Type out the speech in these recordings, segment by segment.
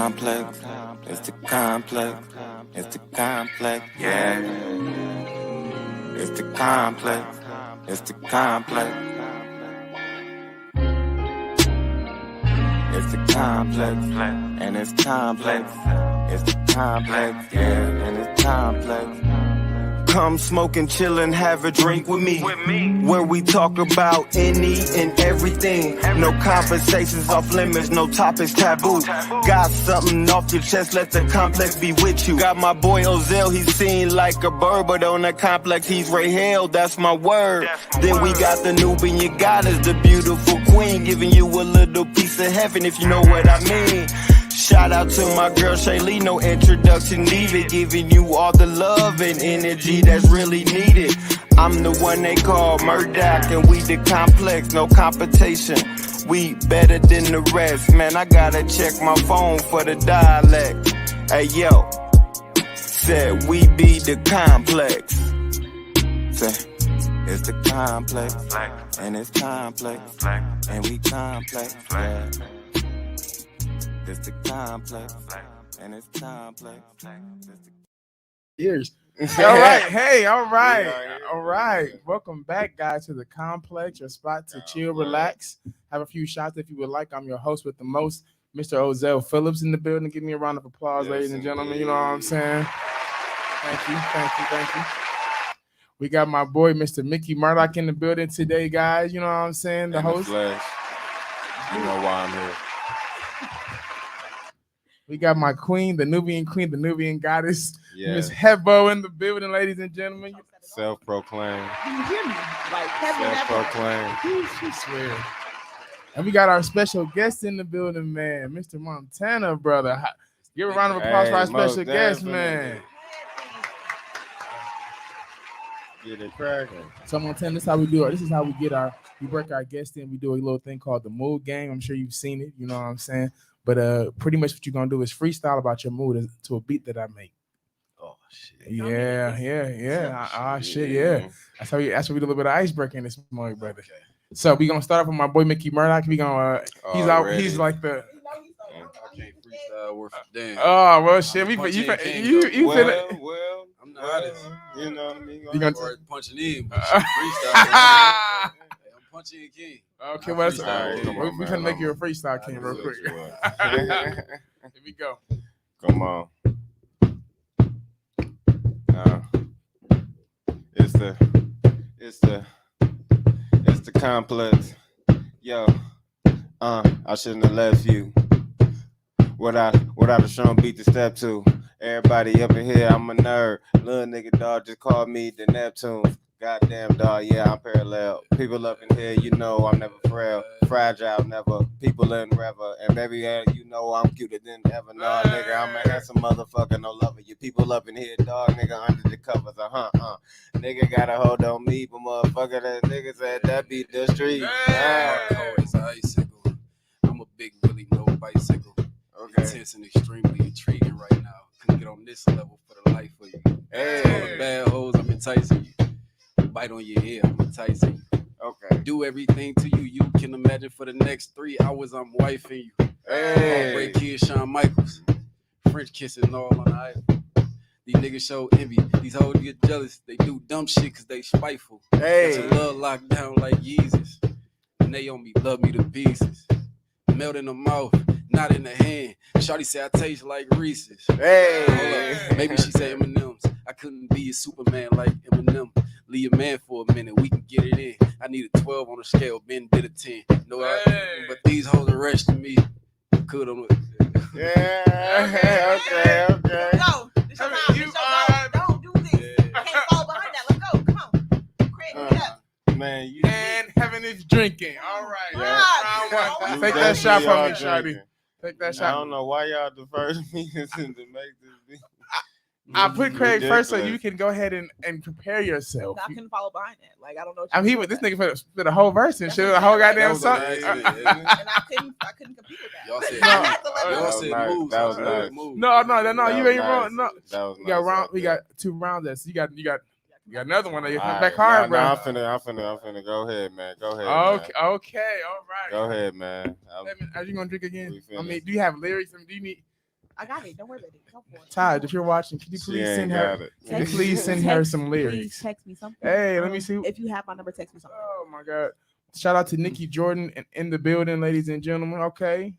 complex. It's the complex. It's the complex. Yeah. It's the complex. It's the complex. It's the complex. And it's complex. It's the complex. Yeah. And it's complex. Come smoke and chill and have a drink with me. Where we talk about any and everything. No conversations off limits, no topics taboo. Got something off your chest, let the complex be with you. Got my boy Ozell, he's seen like a bird, but on the complex he's Ray Hale, that's my word. Then we got the Nubian goddess, the beautiful queen, giving you a little piece of heaven if you know what I mean. Shout out to my girl Shaylee, no introduction needed. Giving you all the love and energy that's really needed. I'm the one they call Murdoch, and we the complex, no competition. We better than the rest, man. I gotta check my phone for the dialect. Hey yo, said we be the complex. Say, it's the complex, and it's complex, and we complex. Yeah. It's the complex, and it's complex. Years. All right, hey, all right. Welcome back, guys, to the complex, your spot to chill, relax, have a few shots if you would like. I'm your host with the most, Mr. Ozell Phillips in the building. Give me a round of applause, ladies and gentlemen. You know what I'm saying? Thank you. We got my boy, Mr. Mickey Murdoch, in the building today, guys. You know what I'm saying? The host. You know why I'm here. We got my queen, the Nubian goddess, Miss Hebo in the building, ladies and gentlemen. Self-proclaimed. You hear me? Like Kevin Self-proclaimed. She swear. And we got our special guest in the building, man, Mr. Montana, brother. Give a round of applause for our special guest, man. Get it cracking. So Montana, this is how we do it. This is how we work our guests in. We do a little thing called the mood game. I'm sure you've seen it. You know what I'm saying? But pretty much what you're gonna do is freestyle about your mood to a beat that I make. Oh shit! Yeah. Shit, yeah. That's what we do a little bit of icebreaking this morning, brother. Okay. So we gonna start off with my boy Mickey Murdoch. We gonna he's like the. I can't freestyle worth a damn. Oh well, shit. You well, I'm the artist. You know what I mean? You gonna punching in, but freestyle. I'm punching king. Okay, well, we can make you a freestyle king real quick. Here we go. Come on. It's the complex. Yo, I shouldn't have left you without a strong beat to step to. Everybody up in here, I'm a nerd. Little nigga dog just called me the Neptune. Goddamn dog, yeah, I'm parallel. People up in here, you know I'm never frail, fragile, never. People in rever, and baby, you know I'm cuter than ever. No, nigga, I'm a handsome motherfucker, no lover. You people up in here, dog, nigga, under the covers, Nigga got a hold on me, but motherfucker, that nigga said that be the street. Cold as an icicle. I'm a big Willie, no bicycle. Okay. Intense and extremely intriguing right now. Couldn't get on this level for the life of you. Hey. All the bad hoes, I'm enticing you. Bite on your ear, I'm enticing you. Okay. Do everything to you. You can imagine for the next 3 hours, I'm wifing you. Hey. Great kid, Shawn Michaels. French kissing all on the iPhone. These niggas show envy. These hoes get jealous. They do dumb shit because they spiteful. Hey. Got your love locked down like Yeezus. And they on me, love me to pieces. Melt in the mouth, not in the hand. Shawty say I taste like Reese's. Hey. Hold up. Maybe she said M&M's. I couldn't be a Superman like Eminem. Leave a man for a minute, we can get it in. I need a 12 on the scale, Ben did a 10. No, but these hoes are rushing me. Could on Yeah. Okay. Go. This your time. Don't do this. I can't fall behind that. Let's go. Come on. Craig, get up. Man, and heaven is drinking. All right. Yeah. Round one. Take that shot from me, Shawty. Take that shot. I don't know why y'all deferred me to make this beat. I put Craig first so you can go ahead and prepare yourself. I couldn't follow behind that. Like, I don't know. This nigga put a whole verse and shit, a whole goddamn song. And I couldn't compete with that. Y'all said moves. That was nice. No, you ain't wrong. No, that was we got nice. we got 2 rounds. That you got another one that you come back hard, bro. I'm finna. Go ahead, man. Okay, all right. Go ahead, man. Are you gonna drink again? I mean, do you have lyrics? Do you need? I got it. Don't worry about it. Go for it. Todd, if you're watching, can you She please ain't send her? got it. Can you please send her some Please lyrics? text me something. Hey, let me see. If you have my number, text me something. Oh my God! Shout out to Nikki Jordan in the building, ladies and gentlemen. Okay.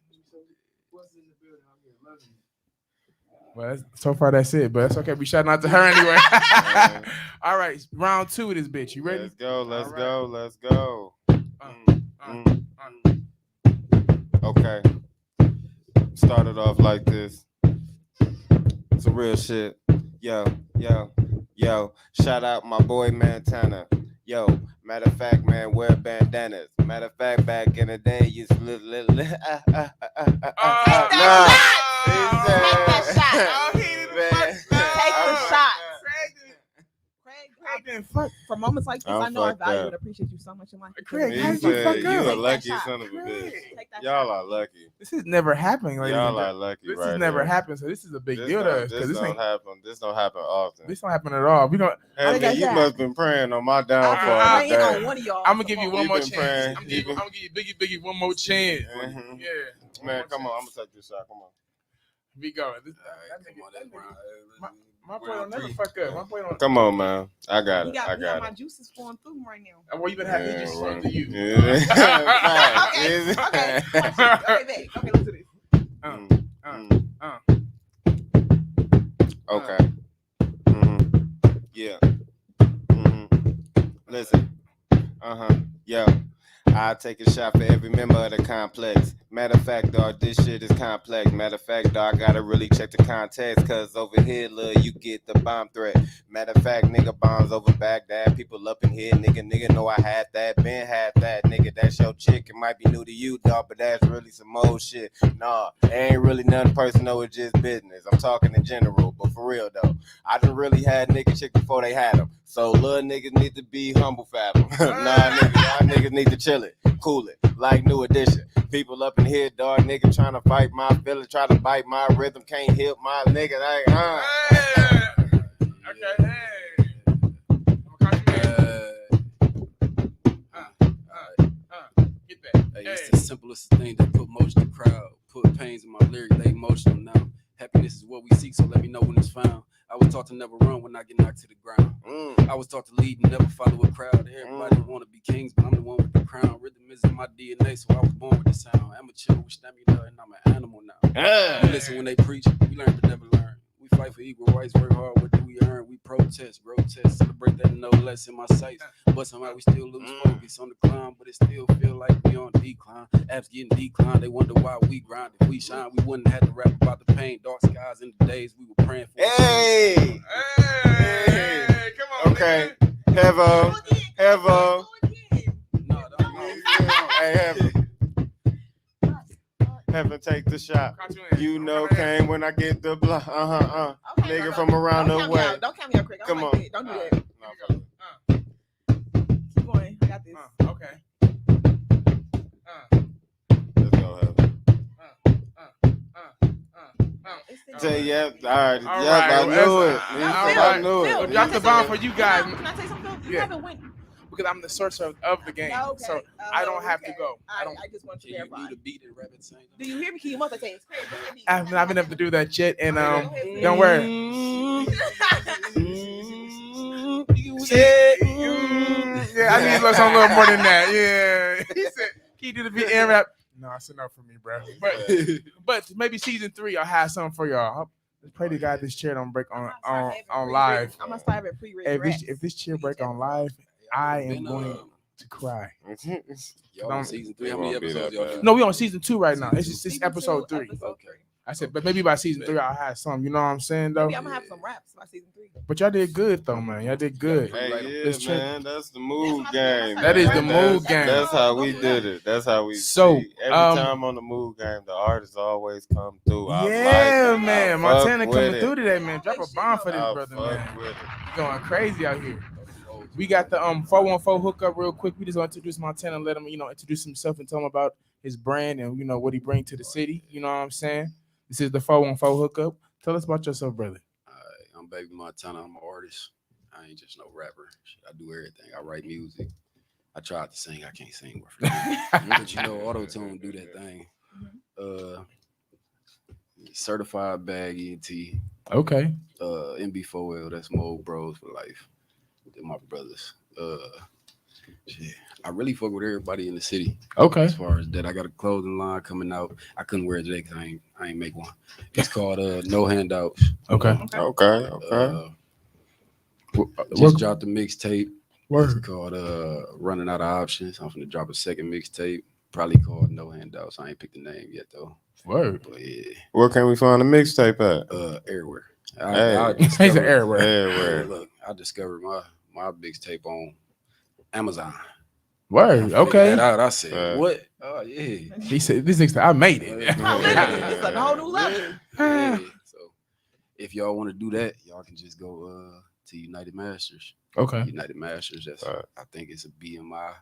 Well, so far that's it, but that's okay. We shouting out to her anyway. All right, round 2 of this bitch. You ready? Let's go. Let's All right. go. Let's go. Uh, Okay. Started off like this. Some real shit. Yo. Shout out my boy Montana. Yo. Matter of fact, man, wear bandanas. Matter of fact, back in the day, you Take the shot. Craig, for moments like this, I'm I know I fucked value up. and appreciate you so much in life. Craig, how He did you fuck said, you up? a Take that lucky shot. son of a bitch. Take that Y'all shot. are lucky. This is never happening, ladies and Y'all are gentlemen. lucky This right has never here. happened, so this is a big This deal to us don't, because this don't happen. This don't happen often. this don't happen at all. We don't. Hey, Like I man, you said, must have been praying on my I've downfall been praying today. on one of y'all. I'm gonna give you one You more been chance. praying. I'm gonna give you Biggie one more chance. Mhm. Yeah, Man, come on. I'm going to take this shot. Come on. we go. This, my boy don't never fuck up. My boy don't. Come on, man. I got You it. got, I you got got my it. juices flowing through right now. Well, you better have his juice flowing to you. Yeah. Okay. Okay, babe. Okay, let's do this. Okay. Yeah. Listen. Yo. I take a shot for every member of the complex. Matter of fact, dog, this shit is complex. Matter of fact, dog, I gotta really check the context. Cause over here, lil, you get the bomb threat. Matter of fact, nigga, bombs over Baghdad. People up in here, nigga, know I had that. Been had that, nigga, that's your chick. It might be new to you, dog, but that's really some old shit. Nah, it ain't really nothing personal, it's just business. I'm talking in general, but for real, though. I done really had nigga chick before they had them. So little niggas need to be humble fathom. Nah, nigga, y'all niggas need to chill it, cool it, like New Edition. People up in here, dog, nigga, trying to fight my feeling, try to bite my rhythm, can't hit my nigga. Okay, hey. Get that. Hey, it's the simplest thing that put motion in the crowd. Put pains in my lyrics, they emotional now. Happiness is what we seek, so let me know when it's found. I was taught to never run when I get knocked to the ground. I was taught to lead and never follow a crowd. Everybody want to be kings, but I'm the one with the crown. Rhythm is in my DNA, so I was born with the sound. I'm a chill with stamina, and I'm an animal now. You listen when they preach, we learn to never learn. We fight for equal rights, work hard, what do we earn? We protest, celebrate that no less in my sights. But somehow we still lose focus on the climb, but it still feel like we on decline. Apps getting declined, they wonder why we grind. If we shine, we wouldn't have to rap about the pain, dark skies, and the days we were praying for. Hey! Come on. Okay. Hevo. Hevo. No, don't. Hey, Heaven. Heaven, take the shot. You know, came when I get the block. Nigga from around the way. Don't count me out, Craig. Come on. Don't do that. Keep going. I got this. Okay. Let's go, Heaven. Say, yep. All right. All Yep, right. I knew it. All I knew right. it. Drop the bomb for you guys. Can I tell you something? You Yeah. haven't went. Because I'm the source of the game. Okay. So I don't have to go. I just want to Can you verify. do the beat and rabbit sing? Do you hear me? Can you multitask? Craig, do you hear me? I've not been able to do that yet, and Okay, don't worry. Yeah, I need some little more than that. Yeah, he said, "Can you do the beat and rap?" No, it's enough for me, bro. But maybe season 3, I'll have something for y'all. Pray to God this chair don't break on live. I'm gonna start having pre-written If this chair break on live, I am going to cry. Y'all on season 3? How many episodes y'all do? No, we on season 2 right now. It's just this Season episode 2, 3. Okay. I said, but maybe by season 3 I'll have some. You know what I'm saying, though? Maybe I'm gonna have some raps by season 3. But y'all did good, though, man. Y'all did good. Hey, Let's yeah, check. man. That's the move game. That is the man. move game. That's how we did it. That's how we. So, see. Every time on the move game, the artists always come through. I Yeah, like it. man. I fuck Montana with coming it. through today, man. Drop a bomb for this I brother, fuck man. with it. Going crazy out here. We got the 414 hookup real quick. We just want to introduce Montana and let him, introduce himself and tell him about his brand and what he brings to the city. You know what I'm saying? This is the 414 hookup. Tell us about yourself, brother. I'm Baby Montana. I'm an artist. I ain't just no rapper. I do everything. I write music. I tried to sing. I can't sing. But auto-tune do that thing. Certified Bag ENT. Okay. MB4L. That's my old bros for life. They're my brothers. Shit. I really fuck with everybody in the city. Okay. As far as that, I got a clothing line coming out. I couldn't wear it today because I ain't make one. It's called No Handouts. Okay. Okay. Just dropped a mixtape. Word. It's called Running Out of Options. I'm gonna drop a second mixtape, probably called No Handouts. I ain't picked the name yet though. Word. But yeah, Where can we find the mixtape at? everywhere. He's everywhere. Everywhere. Look, I discovered my mixtape on Amazon. Word. Figured Okay. that out. I said, what? Oh yeah. He said, "This nigga, I made it." Oh, literally, it's like a whole new level. Yeah. So if y'all want to do that, y'all can just go to United Masters. Okay. United Masters. That's I think it's a BMI.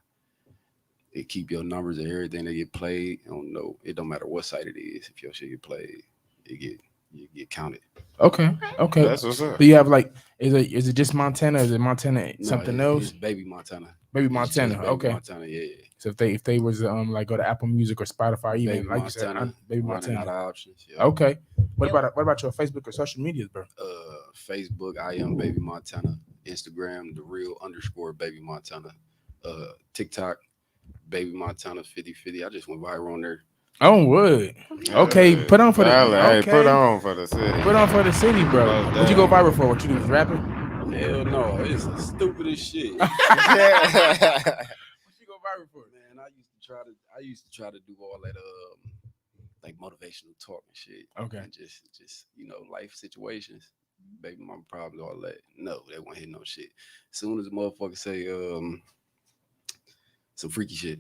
It keep your numbers and everything that get played. I don't know. It don't matter what site it is. If your shit get played, you get counted. Okay. Okay. That's what's up. Do you have like is it just Montana? Is it Montana something else? It's Baby Montana. Baby It's Montana. just Baby Okay. Montana. Yeah. So if they was like go to Apple Music or Spotify, even Baby like you said, Montana. Baby Running out Montana. of options. Yeah. Okay. What about your Facebook or social medias, bro? Facebook, I am Baby Montana. Instagram, _Baby Montana. TikTok, Baby Montana 5050. I just went viral on there. Oh, wood. Okay, put on for the Hey, okay. put on for the city. Put on for the city, bro. Oh, What you go viral for? What you do? Rapping? Hell no, it's the stupidest shit. What you go viral for? Man, I used to try to do all that like motivational talk and shit. Okay. And just life situations. Baby mama probably all that. No, they won't hit no shit. As soon as the motherfucker say some freaky shit.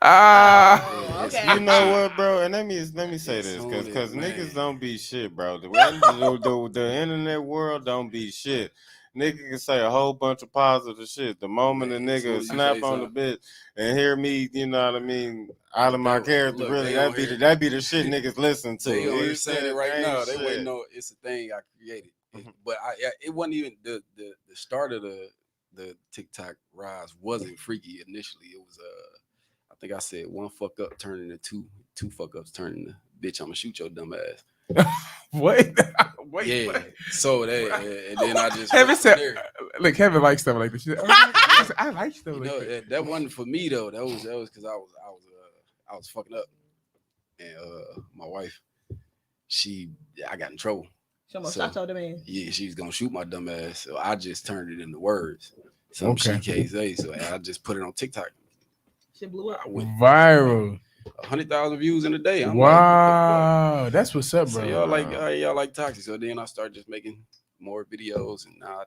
Okay. You know what, bro? And let me say this, because Man. niggas don't be shit, bro. The internet world don't be shit. Nigga can say a whole bunch of positive shit. The moment a Man, as soon nigga as you snap say on the something. bitch and hear me, you know what I mean, out of my character, Look, really, they that don't be hear- that be the shit niggas listen to. They You already saying it right ain't now. They shit. wouldn't know it's a thing I created. But it wasn't even the start of the TikTok rise wasn't freaky initially. It was I think I said one fuck up turning into two fuck ups turning to bitch. I'm gonna shoot your dumb ass. Wait. Yeah. So and then I just Kevin went said, from there. look, Kevin likes stuff like this. She said, I like stuff like that. That wasn't for me though. That was because I was fucking up, and my wife, I got in trouble. Show So- shot your man. Yeah, she was gonna shoot my dumb ass, so I just turned it into words. Some Okay. she can't say, so I just put it on TikTok. Shit blew up. I went Viral. 100,000 views in a day. I'm Wow. That's what's up, like, bro. so y'all like toxic. So then I started just making more videos, and now I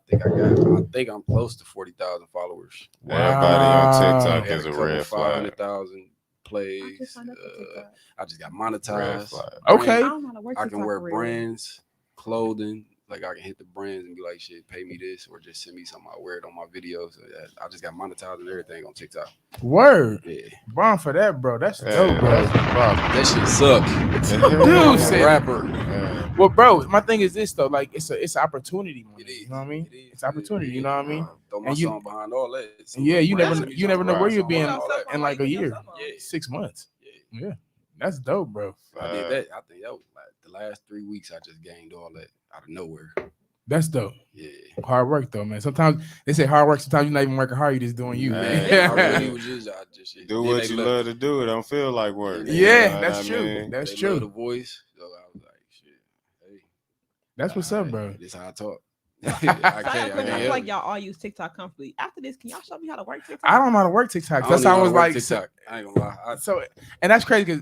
think I'm close to 40,000 followers. Everybody on TikTok I got is a couple red flag. 500,000 plays. I just signed up for TikTok. I just got Red monetized. flag. Okay. I don't know how to work I can TikTok wear for real. brands, clothing. Like I can hit the brands and be like, shit, pay me this, or just send me something. I wear it on my videos. So I just got monetized and everything on TikTok. Word. Yeah, Bomb for that, bro. That's Hey, dope, bro. that's the problem. that shit suck. Dude I'm said- a rapper. Yeah. Well, bro, my thing is this though. Like, it's opportunity, man. It is. You know what I mean? It is. It's opportunity. You know what I mean? Throw my And you- song behind all that. So Yeah, you brands never send me you never know something where behind you'll be in all that. in like a year, Yeah. 6 months. Yeah. Yeah, that's dope, bro. I did that. I think that was like the last 3 weeks. I just gained all that out of nowhere. That's dope. Yeah. Hard work though, man. Sometimes they say hard work. Sometimes you're not even working hard. You're just doing you. Hey, man. I really was just shit. Do Then what they you left. love to do. It don't feel like work. Yeah, You know that's what I true. mean? That's They true. love the voice. So I was like, shit. Hey, That's what's up, bro. This how I talk. I So I can't. feel help like it. y'all all use TikTok comfortably. After this, can y'all show me how to work TikTok? I don't know how to work TikTok. I That's don't how I even was know how to like. work TikTok. I ain't gonna lie. So, and that's crazy because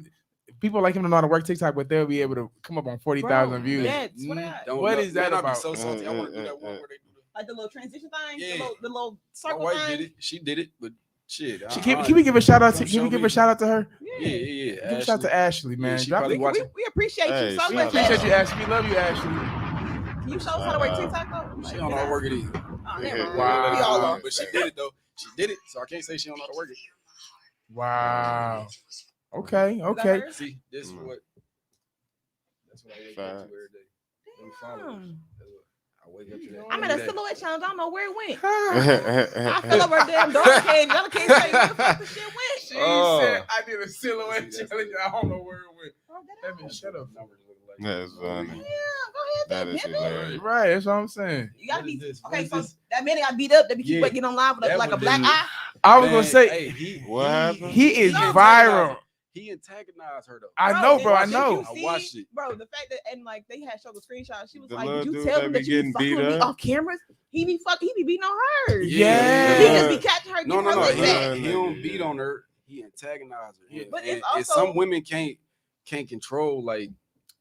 people like him to know how to work TikTok, but they'll be able to come up on 40,000 Bro, views. that's what I- Don't What know- is that man, I about? be so salty. I want to do that one where they do Like the little transition thing, Yeah. the little My circle wife thing. did it. She did it, but shit. Can we give a shout out to? Don't Can we show give me. a shout out to her? Yeah. Give a shout out to Ashley, man. she Drop probably it. watch- We appreciate Hey, you so she much. appreciate Appreciate you, Ashley. Ashley. We love you, Ashley. Can you show us how to work TikTok though? She don't know how to work it either. Oh, never mind. Wow. We all are. But she did it though. She did it, so I can't say she don't know how to work it. Wow. Okay. Is that Okay. hers? See, this is Mm. what. That's what I wake up to every day. Them followers. Damn. That's what I wake up to that. I'm at a every day. silhouette challenge. I don't know where it went. Ah. I fell over a damn door cage. Y'all can't say where the fuck the shit went. She Oh. said I did a silhouette challenge. I don't know where it went. Oh, that Let me shut up. Numbers look Like, That's funny. Yeah, go ahead. That is pimp it. hilarious. Right, that's what I'm saying. You gotta What is be this? What okay. is So this? that man that got beat up, that be keep Yeah. getting on live with That like a one black didn't- eye. I was Man, gonna say hey, What happened? he is No, viral. He antagonized her though. I know, did- bro. I did know. you I see, watched it. bro. The fact that and like they had showed the screenshot. She was The like, little "Did you dude tell that him be that you be getting fucking beat with me up? off cameras? He be beating on her. Yeah. He just be catching her. No, giving her no. lick back. He don't beat on her. He antagonized her. Yeah. But and, it's and also- some women can't control like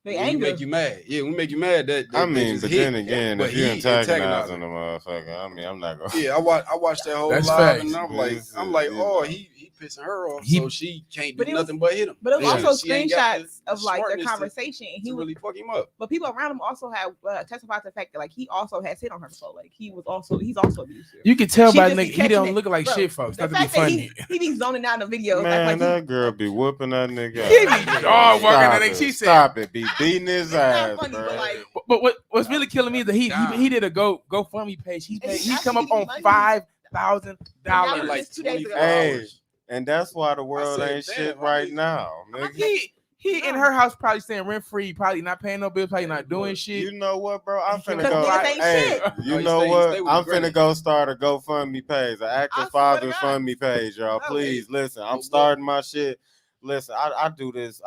They when we anger. make you mad. Yeah, we make you mad. That I mean, just but hit. then again, But if you he antagonizing the motherfucker, I mean, I'm not gonna. Yeah, I watched that whole That's live, facts. and I'm This like, is, oh, you know. he pissing her off, He- so she can't But do it was- nothing but hit him. But it was Yeah. also She ain't got screenshots the of like their smartness to- conversation. And he to was, really fuck him up. but people around him also had testified to the fact that like he also has hit on her before. Like he's also abusive. You can tell She by just the be nigga, he catching don't it. look like Bro, shit, folks. The Not to be fact that funny. he be zoning out in the videos. Man, like that girl be whooping that nigga. He ass. be dog walking Stop that it. nigga. She said- Stop it. Be beating his It's not ass, funny, bro. but like But what's really killing me is that he did a GoFundMe page. He And he he come up actually on money. $5,000. That was like like 2 days ago. 24 Hey, hours. and that's why the world said, ain't damn, shit I right mean- now, nigga. He in her house probably staying rent free, probably not paying no bills, probably not doing shit. You know what, bro? I'm finna Because go. niggas ain't Hey, shit. No, you he know stay- he what? stay with I'm the granny. finna go start a GoFundMe page, an I active swear to father's God. Fundme page, y'all. No, Please listen. I'm Look. starting my shit. Listen, I do this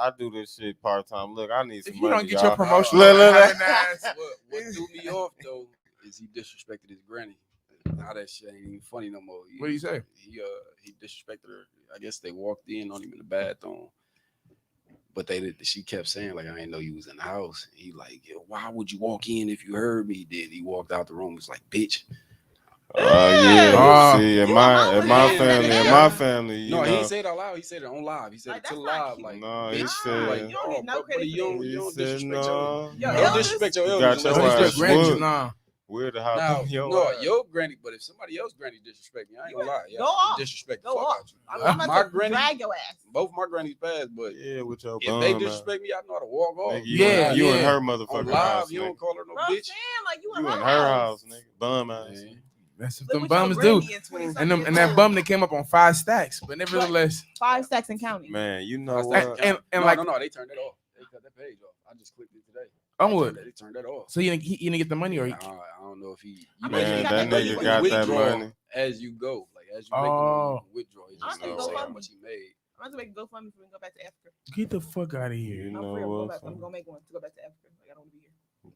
shit part time. Look, I need some If you money, don't get y'all. your promotion, Look, look, having look. ass- What threw me off though is he disrespected his granny. Now that shit ain't even funny no more. What do you say? He disrespected her. I guess they walked in on him in the bathroom. But she kept saying, like, I didn't know you was in the house. He like, yo, why would you walk in if you heard me? Then he walked out the room. Was like, bitch. Yeah. Oh. See, in You my alone family, in in that my house. family, you No, he know. didn't say it out loud. He said it on live. He said Like, it to that's not live. cute. Like, No, he bitch. said- Like, You don't get no but credit you for don't, that. you He don't said disrespect no. Your you don't elders? disrespect your You elders. got So your he's ass just grandson, whooped. nah. We're to hop Now, on your no, ass. your granny, but if somebody else granny disrespect me, I ain't You gonna lie. Yeah, go off. disrespect the Go fuck off. out you. I'm My about to granny, drag your ass. both my grannies passed, but Yeah, with your if bum they ass. disrespect me, I know how to walk off. Nigga, Yeah, you in yeah. her On motherfucking live, house, you nigga. don't call her no Bro, I'm bitch. saying like you You in in her her house, nigga. Bum ass. Man. That's what Live them with your bums do. granny and 20-something And them years and that old. bum that came up on 5 stacks, but nevertheless, 5 stacks in county. Man, you know That's what? that and no, like no, they turned that off. They cut that page off. I just clicked it today. Onward. They turned that off. So you didn't get the money, or I don't know if he. I mean, Man, you got that that money nigga when got you that withdraw money. as you go. Like as you make the Oh. money, you can withdraw. He I just think don't say how GoFundMe. much he made. I'm gonna make a GoFundMe for me to go back to Africa. get the fuck out of here. You I'm know for real, go what? back. I'm gonna make one to go back to Africa. Like I don't want to be here.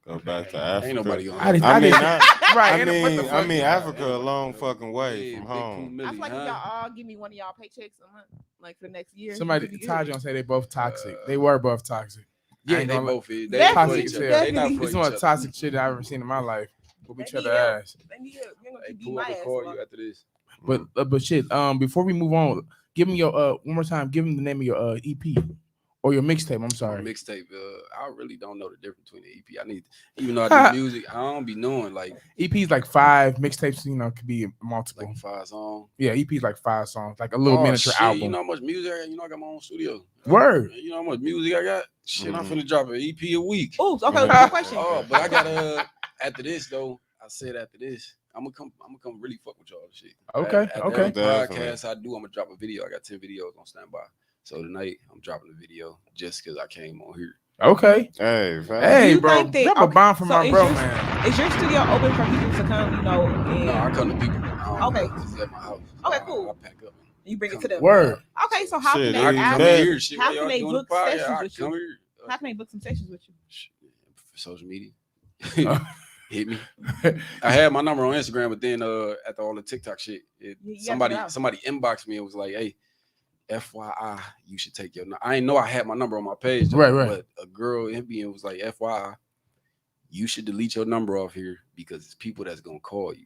Go back to Africa. Ain't nobody gonna. I didn't- I mean, didn't- I, right? I ain't no- what the mean, fuck? Africa a long fucking way from Big Pooh home. Millie, I feel like if huh? y'all all give me one of y'all paychecks a month, like for the next year. Somebody, it'd be good. Ty Jones said they both toxic. They were both toxic. I Yeah, ain't they gonna lie. both is. They Definitely, not for Toxic each as other. hell. They not for It's each the most other. toxic shit I've ever seen in my life. Whoop each They other need help. ass. They need help. They're gonna Hey, beat pull my up a ass. call up. you after this. But shit. Before we move on, give me your one more time. Give me the name of your EP or your mixtape. I'm sorry. Mixtape. I really don't know the difference between the EP. I need, even though I do music, I don't be knowing like EP's like 5 mixtapes. You know, could be multiple. like 5 songs. Yeah, EP's like 5 songs, like a little Oh, miniature shit, album. You know how much music I got? You know I got my own studio. Word. You know how much music I got? Shit, I'm Mhm. finna drop an EP a week. Ooh, okay. Mhm. Good question. Oh, but I gotta after this though. I said after this, I'm gonna come really fuck with y'all and shit. Okay, After okay. every Definitely. podcast I do, I'm gonna drop a video. I got 10 videos on standby. So tonight I'm dropping a video just because I came on here. Okay. Hey, fam. Hey, you bro. think that- Drop a okay, bomb from so my is bro, your- man. Is your studio open for people to come? You know, and No, I come to people. I don't Okay. know, it's at my house. Okay, cool. I pack up. you bring it to them. Word. Okay, so how Shit, can I they can I ask, come bet. in here. Shit, how while can y'all they doing book the podcast, sessions I with come you? here. How can they book some sessions with you? For social media. Hit me. I had my number on Instagram, but then after all the TikTok shit, You gotta somebody get out. somebody inboxed me and was like, "Hey, FYI, you should take your." I didn't know I had my number on my page, though, Right. But a girl hit me and was like, "FYI, you should delete your number off here because it's people that's gonna call you."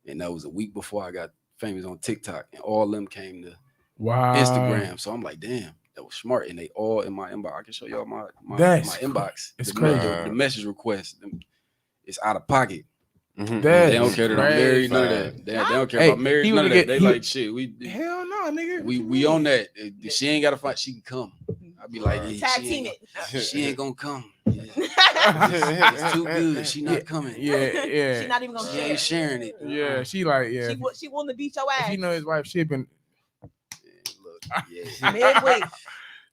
And that was a week before I got famous on TikTok, and all of them came to Wow. Instagram. So I'm like, "Damn, that was smart." And they all in my inbox. I can show y'all my That's inbox. it's the, crazy. The message request. It's out of pocket. Mhm. That They don't is care that I'm crazy. married, none of that. They don't care Hey, about marriage, he none of would that. get- They he- like shit. Hell no, nigga. We on that. If she ain't gotta fight, she can come. I'd be like, yeah, Tag she team ain't, it. she ain't gonna come. Yeah. It's too good. She not coming. Yeah, yeah. She's not even gonna She share. ain't sharing it. Yeah, she like, yeah. She willing to beat your If ass. you know his wife, she been Look, yeah. Midway.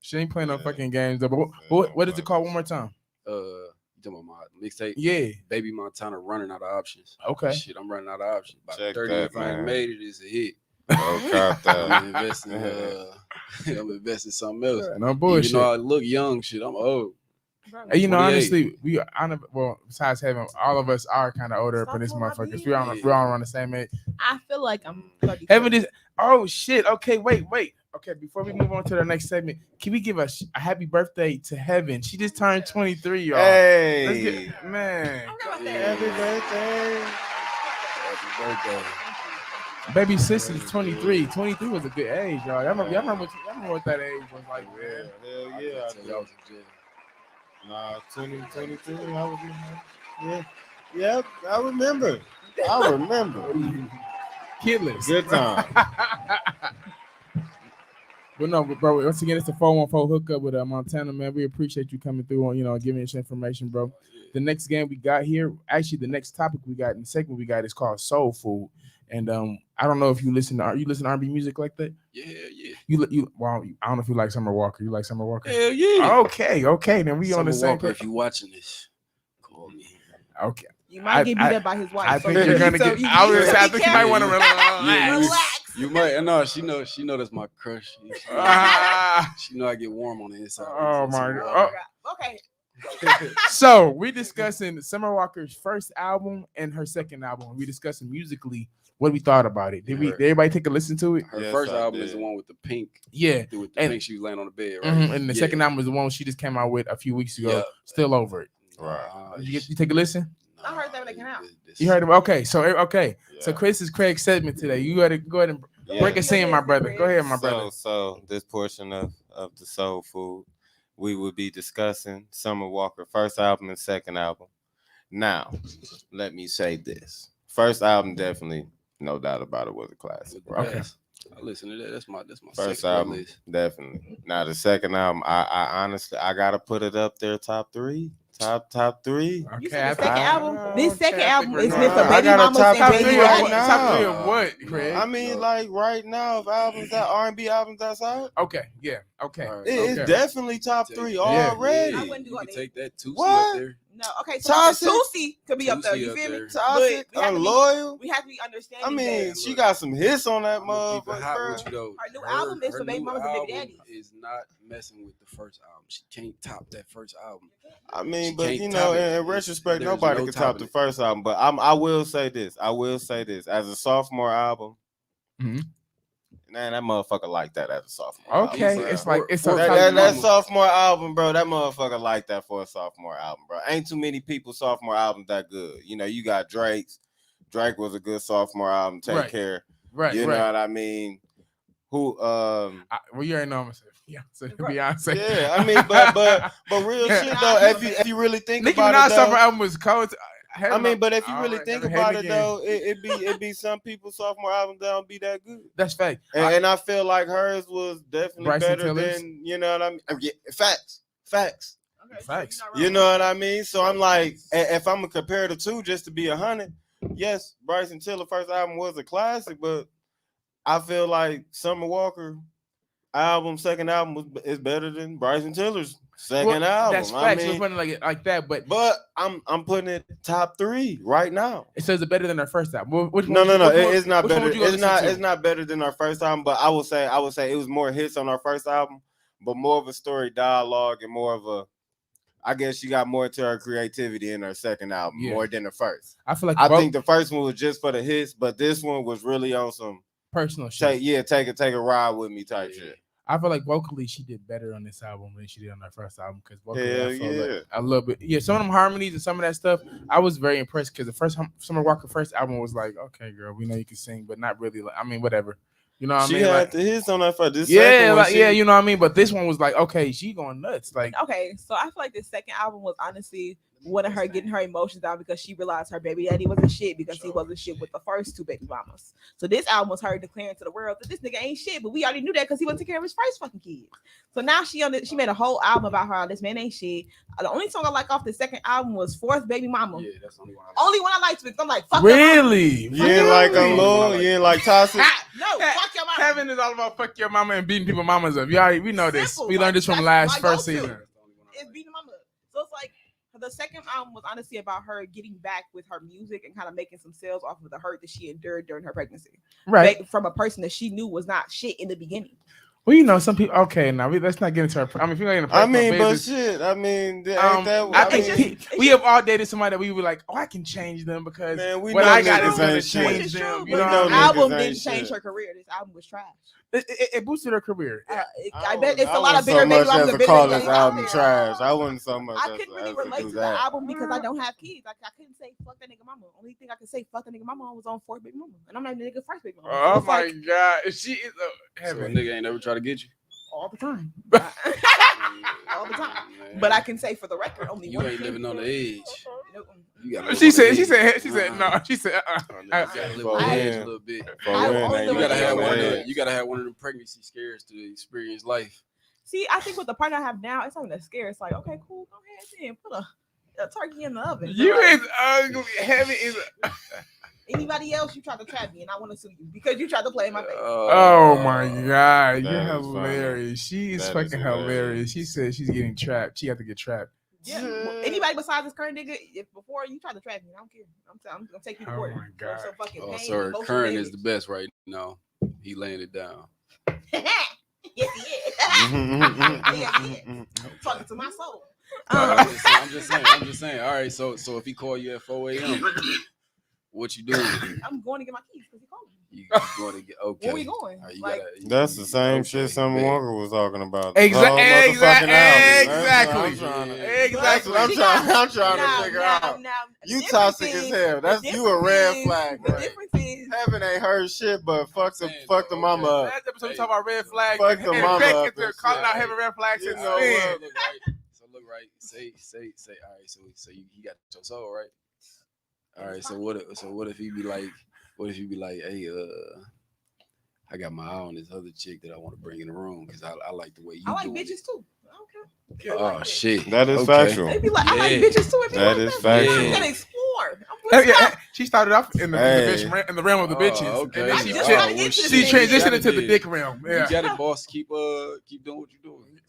she ain't playing no fucking games though. But what is it called one more time? You talking about my mixtape? Yeah. Baby Montana running out of options. Okay. Shit, I'm running out of options. About Check 30 that, if I ain't man. made it, it's a hit. Oh, cop that. I'm investing. I'm investing something else. No bullshit. Even though I look young, shit, I'm old. And, you know, 28. honestly, we honor, well, besides having all of us are kind of older up in this Stop motherfuckers. talking We're all around the same age. I feel like I'm 32. Heaven is shit. Okay, wait. Okay, before we move on to the next segment, can we give a happy birthday to Heaven? She just turned 23, y'all. Let's Hey. get, man. Okay, Happy birthday. Happy birthday. Baby sister is 23. 23 was a good age, y'all. Y'all remember what that age was like, Yeah, man. hell yeah. I Tell do. y'all was in jail. Nah, 2022. I was yeah. Yep, I remember. Kidless. Good time. But no, bro, once again, it's a 414 hookup with Montana, man. We appreciate you coming through and, giving us information, bro. The next game we got here, actually, the next topic we got in the segment we got is called Soul Food. And I don't know if you listen to R&B music like that. Yeah. Well, I don't know if you like Summer Walker. You like Summer Walker? Hell yeah. Okay. Then we on the same Walker, page. if you watching this, call me. Okay. You might get beat up by his wife. I so think you- you're gonna so get. you- I was you gonna say, I be think you might want to careful. relax. Relax. You might. No, she know that's my crush. She know I get warm on the inside. Oh, It's my warm. God. Okay. So we discussing Summer Walker's first album and her second album. We discussing musically what we thought about it. Did everybody take a listen to it? Her Yes, first I album is did. the one with the pink. Yeah. With the And- pink, she was laying on the bed, right? And the Yeah. second album was the one she just came out with a few weeks ago. Yeah. Still over it. Nah, You take a listen? I heard that when they came out. this- You heard him? Okay. So Yeah. Chris is Craig's segment today. You gotta go ahead and break a scene, my brother. Go ahead, my brother. So this portion of the Soul Food, we will be discussing Summer Walker first album and second album. Now, let me say this: first album definitely, no doubt about it, was a classic. the Right? best. I listen to that. That's my First sex album, playlist. definitely. Now the second album, I honestly I gotta put it up there, top three. You said the second I- album. This second Okay, I album think is we're meant for going- I baby got a mamas top and three baby right daddies. now. Top three of what, Craig? I mean, like right now, of albums that R&B albums that's out, Okay, yeah, okay. All right. it's Okay. definitely top three Yeah. already. I wouldn't do You all can that. take that Tusi What? up there. No, okay. So Toxic. Tusi could be up there. Tusi You up feel me? there. Toxic, But we have to be- unloyal. We have to be understanding. I mean, that she got some hits on that I'ma keep it motherfucker. hot bro. with you though. Her new album is for baby new mamas and baby album daddies. is not messing with the first album. She can't top that first album. I mean, She but can't you top know, it. in retrospect, There's nobody no can top topping the it. first album. But I will say this. As a sophomore album, Mhm. man, that motherfucker like that as a sophomore. Okay, album, bro. it's like it's For- a That, Baby that, that Mama. sophomore album, bro. That motherfucker like that for a sophomore album, bro. Ain't too many people sophomore albums that good. You know, you got Drake's. Drake was a good sophomore album. Take Right. care. right, You know right. what I mean? Who? Well, you already know I'm gonna say Beyonce. Yeah, I mean, but real shit though. If you really think Nicki about Minaj's it, summer though, album was cold. I mean, but if you really Alright, think never about hate it again. though, it be some people's sophomore albums that don't be that good. That's fact. And I feel like hers was definitely Bryson better Tiller's? than, you know what I mean? Yeah, facts. Okay, so Facts. you're not wrong. You know what I mean? So I'm like, if I'm gonna compare the two just to be 100, yes, Bryson Tiller first album was a classic, but I feel like Summer Walker second album is better than Bryson Tiller's second album. That's I facts. mean, It's funny like that, but but I'm putting it top 3 right now. it says it better than her first album. Which No, one- which one- it's not which one better. would you go It's not. listen to? It's not better than our first album. But I would say it was more hits on our first album, but more of a story dialogue and more of a. I guess she got more to her creativity in her second album, Yeah. more than the first. I feel like I both think the first one was just for the hits, but this one was really on some personal shit. take a ride with me type shit. I feel like vocally she did better on this album than she did on her first album because vocally Hell I feel yeah. like a little bit. Yeah, some of them harmonies and some of that stuff, I was very impressed because the first Summer Walker first album was like, okay, girl, we know you can sing, but not really. Like, I mean, whatever. You know what She I mean? had Like, the hits on that first. This yeah, second one, like, she- yeah, you know what I mean. But this one was like, okay, she going nuts. Like, Okay, so I feel like the second album was honestly one of her getting her emotions out because she realized her baby daddy wasn't shit because he wasn't shit with the first two baby mamas. So this album was her declaring to the world that this nigga ain't shit, but we already knew that because he wasn't taking care of his first fucking kid. So now she made a whole album about how this man ain't shit. The only song I like off the second album was Fourth Baby Mama. Yeah, that's the only one. Only one I liked because I'm like, fuck your mama. really? You ain't like Really? Unloyal, you ain't like Toxic. No, fuck your mama. Heaven is all about fuck your mama and beating people mamas up. We know this. Simple. We learned this from That's last my first go-to. season. It's beating mama up. So it's like The second album was honestly about her getting back with her music and kind of making some sales off of the hurt that she endured during her pregnancy. Right. From a person that she knew was not shit in the beginning. Well, you know, some people. Okay, now let's not get into her. I mean, if you're not in I mean, but business, shit. I mean, ain't I that? think we have all dated somebody that we were like, oh, I can change them because Man, we what know I got niggas is gonna ain't shit. change Which is them. true, You but know, know what the I mean? album niggas didn't ain't change shit. her career. This album was trash. It boosted her career. I bet it's I a lot of wouldn't bitter so baby much mamas as and to bitter call baby this mamas out album there. trash. I wouldn't so much I as couldn't really to relate do to the that. album because I don't have kids. I couldn't say fuck that nigga mama. Only thing I could say fuck that nigga mama was on fourth baby mama, and I'm not the nigga first baby mama. So Oh it's my like, god, she is a So a heaven. nigga ain't never try to get you. all the time. All the time. Man. But I can say for the record, only You one ain't thing. living on the edge. Nope. You gotta live She on said, the she edge. said, no. She said, Oh, nigga, you gotta live on the I- edge a little bit. For I real, only ain't live You gotta on have the one. edge. You gotta have one of them pregnancy scares to experience life. See, I think with the partner I have now, it's something that's scary. It's like, okay, cool, go ahead then. Put a turkey in the oven. You But, like, is ugly. Heaven is. anybody else, you tried to trap me, and I want to sue you because you tried to play in my face. Oh my god, you're That is hilarious. She is That fucking is hilarious. hilarious. She said she's getting trapped. She had to get trapped. Yeah. Well, anybody besides this current nigga, if before you tried to trap me, I don't care. I'm gonna take you to Oh court. my God. So fucking Oh, pain, sir, emotional Curran is the damage. best right now. He laying it down. Yes, he is. Yeah, he is. Talking to my soul. I'm just saying. All right, so if he call you at 4 a.m., what you doing? I'm going to get my keys because he called me. You going to get okay? Where we going? All right, you Like, gotta- That's the same okay, shit Summer bet. Walker was talking about. Exactly. The whole motherfucking album. Exactly. That's what I'm trying to- Exactly. That's what I'm She trying, got- I'm trying to figure out. Now, the You difference toxic is- as hell. the That's you a red difference is- flag. The Right? difference is Heaven ain't heard shit, but fuck the Saying, fuck the though, mama okay. up. Last episode we talking about red flags. Fuck the mama Beck up is and calling shit. out heavy red flags You since know then. what? Look right. So look right. Say. All right. So you got your soul right. All right. So what if he be like? What if he be like? Hey, I got my eye on this other chick that I want to bring in the room because I like the way you. I like doing it. bitches too. I don't care. Oh shit. That is Okay. factual. They be like, I like Yeah. bitches too. If you That like is that. factual. I'm gonna explore. Yeah, yeah, she started off in the, Hey. in the realm of the Oh, bitches, okay. and then I she, just cha- trying to get to the she thing. transitioned You into the gotta dick realm. You Yeah, got it, boss. Keep doing what you're doing.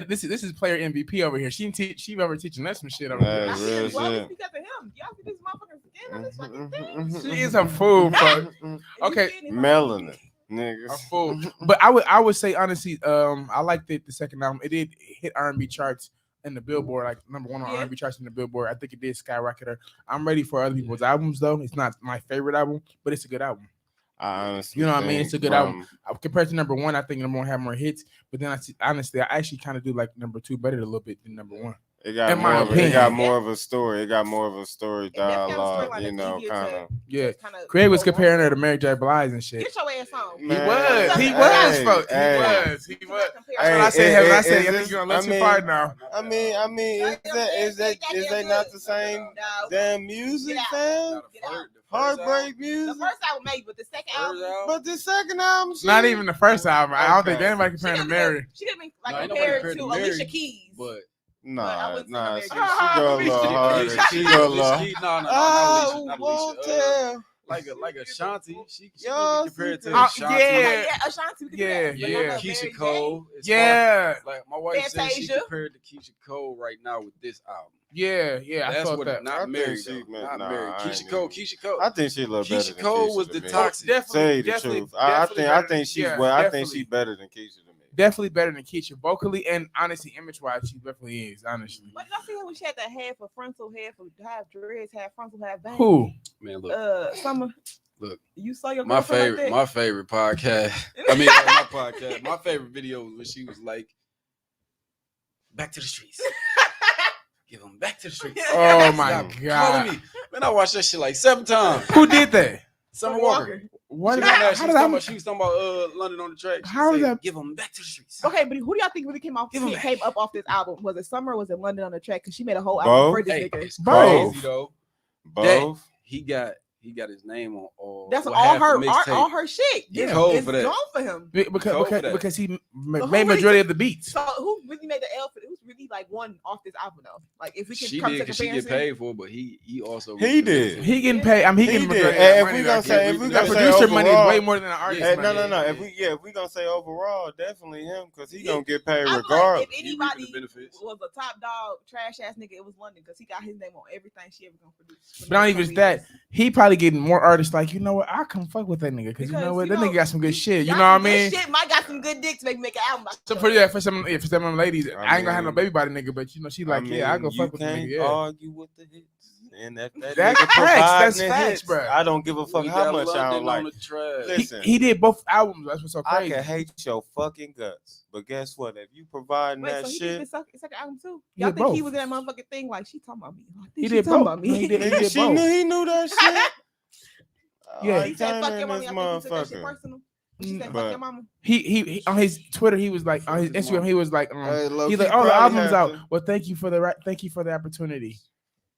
This is player MVP over here. She ever teaching us some shit over here. That's I real feel well, shit. it's because of him. Y'all see this motherfucker skin on this fucking thing. She is a fool, bro. And Okay. you seen it, Melanin, A niggas. fool. But I would say honestly, I liked it. The second album, it did hit R&B charts in the Billboard, like number one on Yeah. R&B charts in the Billboard. I think it did skyrocket her. I'm ready for other people's albums though. It's not my favorite album, but it's a good album. I honestly, You know what I mean? think It's a good album. Compared to number one, I think number one had more hits. But then honestly, I actually kind of do like number two better a little bit than number one. It got in my more. It opinion. got more of a story. It got more of a story definitely has a dialogue. storyline You that's know, easier kind to- of. Yeah, Kinda Craig was go comparing on. her to Mary J. Blige and shit. Get your ass on. He Man, was, hey, folks. hey. He You was. cannot compare That's what I Hey, said. Heaven. I is said, I this- think you're a little I too mean- far now. I mean, is that not the same No. damn music, Get out. fam? Get out. Heartbreak The music. first album made, but the second album, But the second album, Not shit. even the first album. I don't think Okay. anybody she comparing to could Mary. She could be like No, ain't nobody compared compared to to Mary, Alicia Keys. But I Nah, wouldn't say nah, Mary she J. go a little Alicia harder. Keys. She go a little. No, I not won't Alicia. tell. Like Ashanti. She Y'all can be compared to see- Ashanti. yeah. Ashanti. we could do Yeah, that, but yeah. not Mary Keisha J. Cole. It's Yeah, hard. Like my wife said, she Fantasia. compared to Keisha Cole right now with this album. yeah. I That's thought what. that. I Not think Mary. she though. meant- Not nah, Mary. I Keisha ain't Cole. even- Keisha Cole. I think she a little better Keisha than Cole Keisha was to the me. toxic. Say the Definitely- truth. I definitely think better- she's yeah, well. I think definitely. she's better than Keisha to me. Definitely better than Keisha vocally and honestly, image wise, she definitely is. Honestly, But I see how she had that half of frontal, half dreads, half frontal, half bangs. who? Man, look. Summer. Look. You saw your My girlfriend favorite, like my favorite podcast. I mean, not my podcast. My favorite video was when she was like, "Back to the streets, give them back to the streets." Oh my Stop calling god, me. Man, I watched that shit like 7 times. who did that? Summer Walker. What? She Did was I, talking how did I? about, she was talking about London on the track. She How is said, that- Give them back to the streets. Okay, but who do y'all think really came Give 'em back. up off this album? Was it Summer or was it London on the track? Because she made a whole album Both. for this Hey, nigga. it's Both. crazy though. Both. He got he got his name on all. That's well, all half the her mixtape. all her shit. He It's, cold it's for that. gone for him. Cold for that. Because he who made really majority took- of the beats. So who really made the L for who's really like one off this album though? Like if we can She come did to because she get comparison. paid for it, but he also He did. He getting paid. I mean, he He getting did. majority of And that if money. we gonna though. say, if we that gonna say producer money is overall- way more than the artist Yeah, Hey, money. no. Yeah. If we gonna say overall, definitely him because he Yeah. gonna get paid I feel like regardless. if He reaping anybody the benefits. was a top dog trash ass nigga, it was London because he got his name on everything she ever gonna produce. But not even just that. He probably getting more artists like, you know what? I come fuck with that nigga because you know Because, what? you That know, nigga got some good shit. You Got know what I some good mean? Shit, Mike got some good dick to make an album. So for some of them ladies, I ain't gonna have no mean- baby body nigga, but you know she like, I go you fuck with the can't nigga. Yeah. argue with the hits. And if that That's nigga facts, providing that's the facts, hits, bruh. I don't give a fuck We how got much I London don't on like. the track. Listen, He did both albums. That's what's so I crazy. can hate your fucking guts, but guess what? If you providing Wait, that so he shit, did the second album too? He Y'all did think he both. was in that motherfucking thing? Like she talking about me? I think He she did talking both. about me. He did nigga, she both. knew he knew that shit. Yeah. He said, "Fuck your this mommy." I think he took that shit motherfucker. personal. She said, But- "Fuck your mama." He on his Twitter, he was like on his Instagram, he was like, Hey, he's like, oh, the album's out. Well, thank you for the opportunity.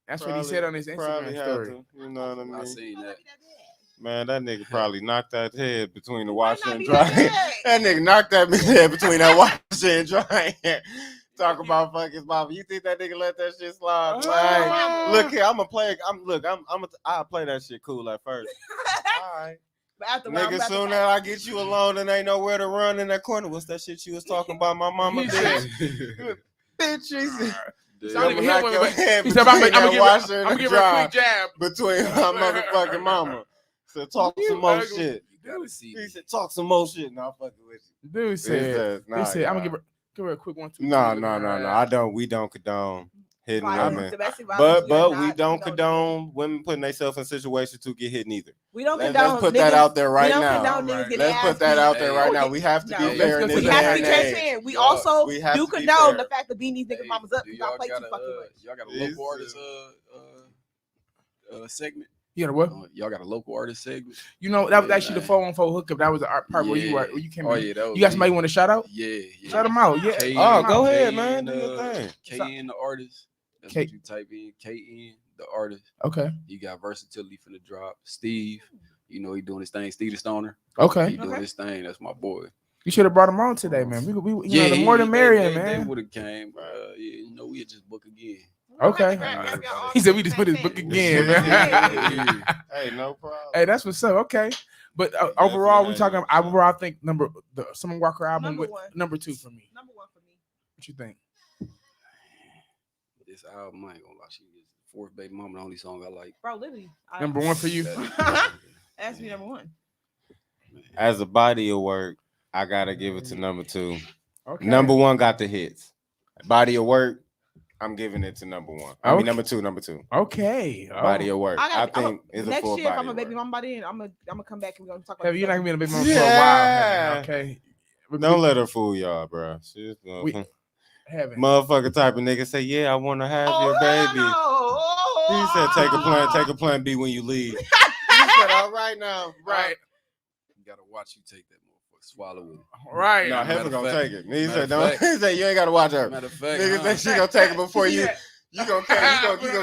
That's what he said on his Instagram story. You know what I I mean? seen that. Man, that nigga probably knocked that head between the Might washer not and be dryer. that That nigga knocked that head between that washer and dryer. Talk about fuck his mama. You think that nigga let that shit slide? Like, look here, I'll play that shit cool at first. All right. But after a while, I'm Nigga, about to soon say- as I get you alone and ain't nowhere to run in that corner, what's that shit you was talking about my mama He bitch? Bitch, he said, Dude, So I don't I'ma even knock hear your what- head He said, I'm between that gonna washer and the give her a dryer quick jab. between my motherfucking mama. So talk some more ugly. shit. you gotta see. He said, talk some more shit. No, I'm fucking with you. Dude He said, said, I'm gonna give her a quick 1, 2. No. 3. We don't condone hitting Violence, women. domestic violence, we are But not we don't condoning. condone women putting themselves in situations to get hit neither. We don't Let's condone. put that niggas- out there right we don't now. condone niggas Alright. getting Let's ass put that beat. out there right Hey, now. We have to no, be let's fair in go this to We the day have to and be age. transparent. We Y'all- also we have do to be condone fair. the fact that beating these niggas' mamas up do because I play too got a, fucking much. y'all got a It's, local artist segment? You know what? Y'all got a local artist segment? You know that was Yeah, actually the man. 414 hookup. That was the art part where you came. Oh in. yeah, that was You got me. somebody you want to shout out? Yeah. Shout them out. Yeah. K- Oh, go KN, ahead, man. Do your thing. KN the artist. That's K- what you type in. KN the artist. Okay. You got versatility for the drop. Steve, you know he doing his thing. Steve the Stoner. Okay. He doing Okay. his thing. That's my boy. You should have brought him on today, man. We you know, the more the merrier, They man. would have came. Yeah, you know we just book again. Okay. He said we just put his book again, man. Hey, no problem. Hey, that's what's up. Okay, but overall, we talking. Overall, I think the Summer Walker album Number with one. number 2 for me. Number one for me. What you think? This album, I ain't gonna lie, she is fourth baby mama, the only song I like. Bro, literally. Number 1 for you. Ask me number one. As a body of work, I gotta give it to number 2. Okay. Number 1 got the hits. Body of work, I'm giving it to number 1. I Okay. mean number 2. Okay. Body of work. I think it's a next full year, if body I'm a of baby work. mama by then, I'm gonna come back and we're gonna talk about. Have you this not stuff. been a big mama for a Yeah. while? Okay. Don't let her fool y'all, bro. She's We- Haven't. motherfucker type of nigga say, yeah, I want to have your baby. He said, take a plan B when you leave. He said, all right now. Right. You gotta watch you take that motherfucker. Swallow it. Right. No, Matter Heifer of gonna fact- take it. He matter said, of don't. fact- He said, you ain't gotta watch her. Matter of fact, Nigga huh? said she gonna take it before you. You gonna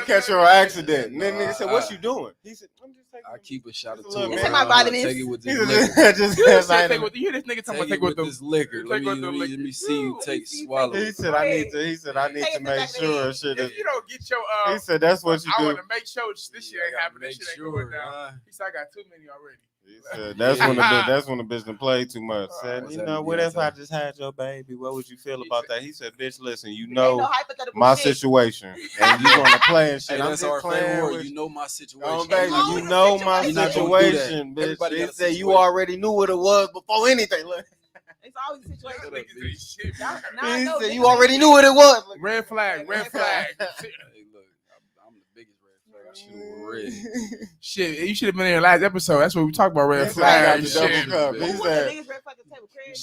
catch her on accident. And then nigga said, what you doing? He said, I'm just taking I keep a shot of Just two. a little bit. Take my vitamins. Take it with He this said, liquor. just You as said I take with you hear this nigga talking about Take take it with with the this liquor. Let take with the me liquor. see you take swallow. He it. said, He said, I need Take to it make back sure in. shit is. If you don't get your He said, that's what you I do. want to make sure this shit I ain't gotta happening. This make shit ain't going down. huh? He said I got too many already. He said, that's when the bitch done played too much. Said, What's you that know, mean? what Yeah, if I so- just had your baby? What would you feel He about said- that? He said, bitch, listen, you Ain't no know hypothetical my shit. situation, and you want to play and shit. Hey, I'm that's just our playing favorite word. with You know my situation. Oh, baby, Ain't you no know my situation. You're not gonna do that. situation, bitch. Everybody He got a said you situation. already knew what it was before anything. Look. It's always a situation. Shut up, bitch. Shit, Now He I know said niggas you already knew what it was. Look. Red flag, red flag. Hey, look, I'm the biggest red flag. I should have red. Shit, you should have been in your last episode. That's what we talked about. Red He said, I flag. got and the shit. double cup. Who He Who was the said, biggest red flag at the table? Craig?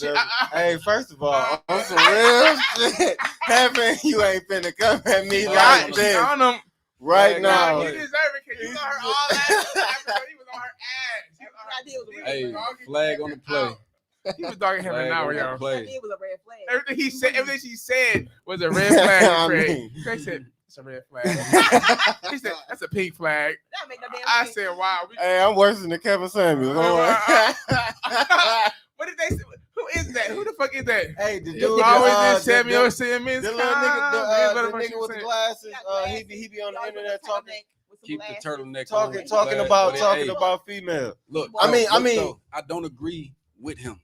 the- hey, first of all, on some real shit, Heaven, you ain't finna come at me Oh, like on this On him. right Flag now. Nah, he deserve it because you saw her all last episode. He was on her ass. He was on her- I did was a red Hey, flag. flag on the play. He was dogging him Flag an hour, on the yo. play. I did was a red flag. Everything he said, everything she said was a red flag. I to Craig. mean- Craig said, It's a red flag. He said, that's a pink flag. That make no damn I sense. said, wow. Hey, I'm worse than Kevin Samuels. What did they say? Who is that? Who the fuck is that? Hey, the dude, You always did Samuel Simmons. the little nigga, the Come, nigga with the glasses. He be on the internet talking Keep the turtleneck. talking on. about But hey, female. Look, I mean, though, I don't agree with him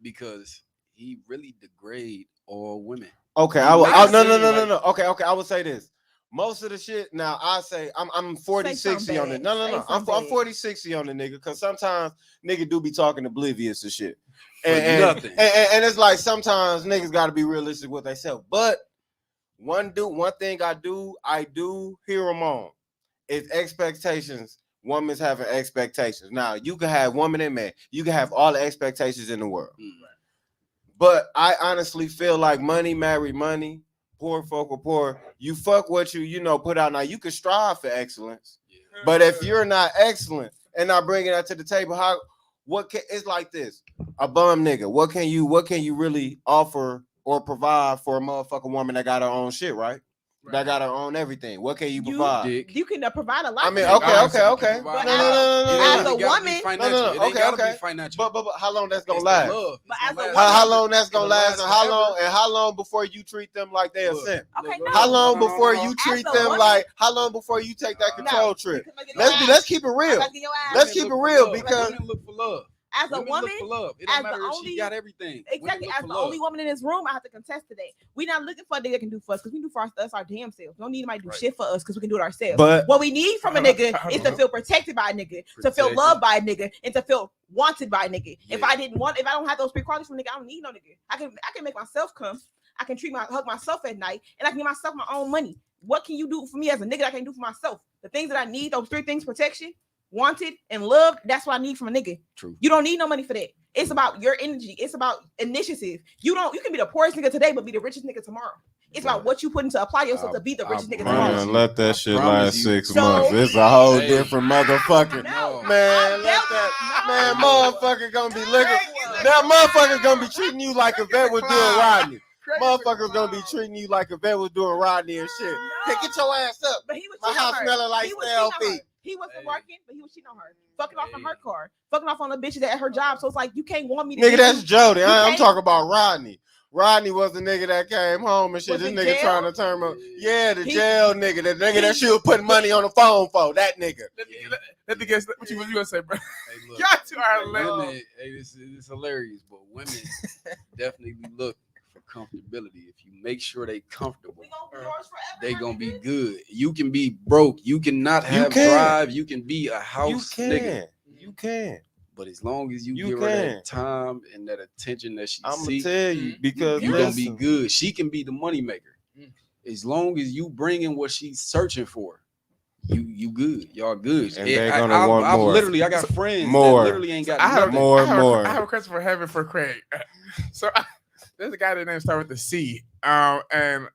because he really degrade all women. Okay, No. Okay, I would say this. Most of the shit now, I say I'm 40, Say something 60 on it. bad. No. Say I'm something 40, 60 on the nigga because sometimes nigga do be talking oblivious to shit. For And nothing. it's like sometimes niggas gotta be realistic with themselves. But one thing I do hear them on is expectations. Women's having expectations. Now you can have woman and man, you can have all the expectations in the world. But I honestly feel like money marry money, poor folk are poor. You fuck what you put out. Now you can strive for excellence, but if you're not excellent and not bringing that to the table, it's like this: a bum nigga. What can you really offer or provide for a motherfucking woman that got her own shit, right? That got her own everything. What can you provide? Dick. You can provide a lot. I mean, for that. okay. But No. as a woman- it ain't gotta be financial. But how long that's gonna It's the last? love. But It's as the a last. woman- How long that's gonna It'll last, and last how long before you treat them like they a Look, simp? Okay, look, no. How long No, before no. you As treat a them woman- like? How long before you take that control trip? Let's keep it real. Let's keep it real because women look for love. as a Women woman, look for love. It as don't the matter if only- she got everything. Women exactly look as for the love. only woman in this room, I have to contest today. We're not looking for a nigga that can do for us because we do for us our damn selves. We don't need anybody to do Right. shit for us because we can do it ourselves. But What we need from a nigga is to feel protected by a nigga, to feel Protected. loved by a nigga, and to feel wanted by a nigga. If Yeah. I don't have those three qualities from a nigga, I don't need no nigga. I can make myself come. I can hug myself at night, and I can give myself my own money. What can you do for me as a nigga that I can do for myself? The things that I need, those three things: protection, wanted, and loved. That's what I need from a nigga. True. You don't need no money for that. It's about your energy. It's about initiative. You can be the poorest nigga today, but be the richest nigga tomorrow. It's about what you put into apply yourself to be the richest nigga promise tomorrow. you. let that I shit promise last you. 6 So- months. It's a whole Hey. different motherfucker. No. Man, let that motherfucker gonna be looking. That motherfucker's gonna be treating you like a vet was doing Rodney. Motherfuckers gonna be treating you like a vet was doing Rodney and shit. Hey, get your ass up. But he was My cheating on house her. smelling like He was stale cheating on her. feet. He wasn't Hey. working, but he was cheating on her. Fucking off on Hey. her car. Fucking off on the bitches at her job. So it's like you can't want me to Nigga, give that's you- Jody. you I'm can't- talking about Rodney. Rodney was the nigga that came home and shit. Was This in nigga jail? trying to turn him. Yeah, the He- jail nigga. The nigga that she was putting money on the phone for. That nigga. Let me guess what you gonna say, bro. Hey, look. Y'all two are hilarious. Women, hey, it's hilarious, but women definitely look for comfortability. If you make sure they comfortable, We gonna be yours forever, they my gonna be nigga. good. You can be broke. You cannot have can. drive. You can be a You house nigga. can. You can. But as long as you, You give her can. that time and that attention that she I'm gonna seeks, tell you because you're gonna be listen, good. She can be the money maker. As long as you bring in what she's searching for, you good. Y'all good. And they're gonna want more. Literally, I got friends More. that literally ain't got I have nothing. More. I have a question for Heaven for Craig. So there's a guy that name start with the C, and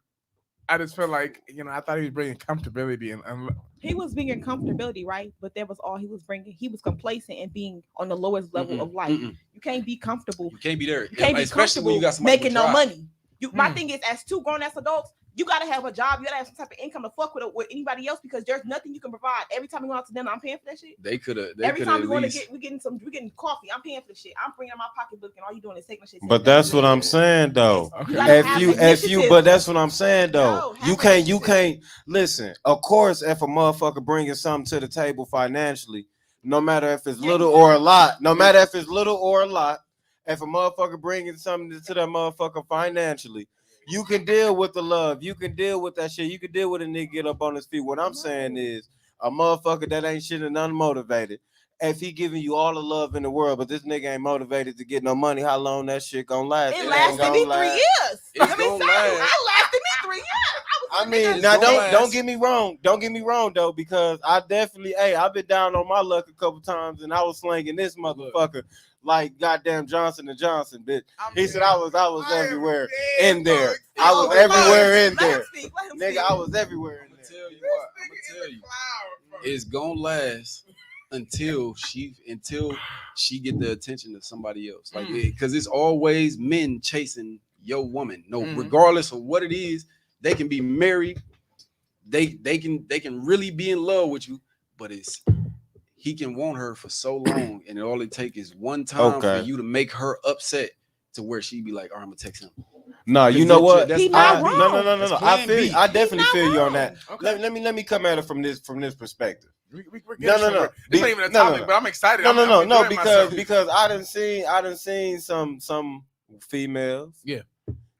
I just feel like I thought he was bringing comfortability and He was bringing comfortability, right? But that was all he was bringing. He was complacent and being on the lowest level Mm-mm, of life. mm-mm. You can't be comfortable. You can't be there. You can't be Especially when you got somebody making with no drive. money. My Hmm. thing is, as two grown ass adults, you gotta have a job. You gotta have some type of income to fuck with anybody else because there's nothing you can provide. Every time we go out to dinner, I'm paying for that shit. They could have. Every time we at want to least. we getting coffee. I'm paying for the shit. I'm bringing out my pocketbook, and all you doing is taking the shit. but that's what I'm saying though. Okay. You gotta If have you, initiative. but that's what I'm saying though. No, have you can't initiative. listen. Of course, if a motherfucker bringing something to the table financially, no matter if it's Yeah, little you or a can. lot, no matter if it's little or a lot, if a motherfucker bringing something to that motherfucker financially, you can deal with the love. You can deal with that shit. You can deal with a nigga get up on his feet. What I'm saying is a motherfucker that ain't shit and unmotivated. If he giving you all the love in the world, but this nigga ain't motivated to get no money, how long that shit gonna last? It ain't lasted gonna me 3 last. years. It's Let me gonna tell you, last. it lasted me 3 years. I was mean, niggas- now gonna don't last. get me wrong. Don't get me wrong though, because I definitely, I've been down on my luck a couple times, and I was slinging this motherfucker like goddamn Johnson and Johnson, bitch. He said I was everywhere in there. I was Oh, everywhere in let him there, speak, let him nigga. speak. I was everywhere in I'm there. gonna tell you what. I'm gonna tell you. It's gonna last until she get the attention of somebody else. Like, because it's always men chasing your woman. No, Mhm. regardless of what it is, they can be married. they can really be in love with you, but he can want her for so long, and all it takes is one time for you to make her upset to where she be like, "All right, I'm gonna text him." No, you know what? He not wrong. No. I definitely feel you on that. Okay. Let me come at it from this perspective. We're No. This ain't even a topic, but I'm excited. I'm No, enjoying myself. because I done seen some females. Yeah.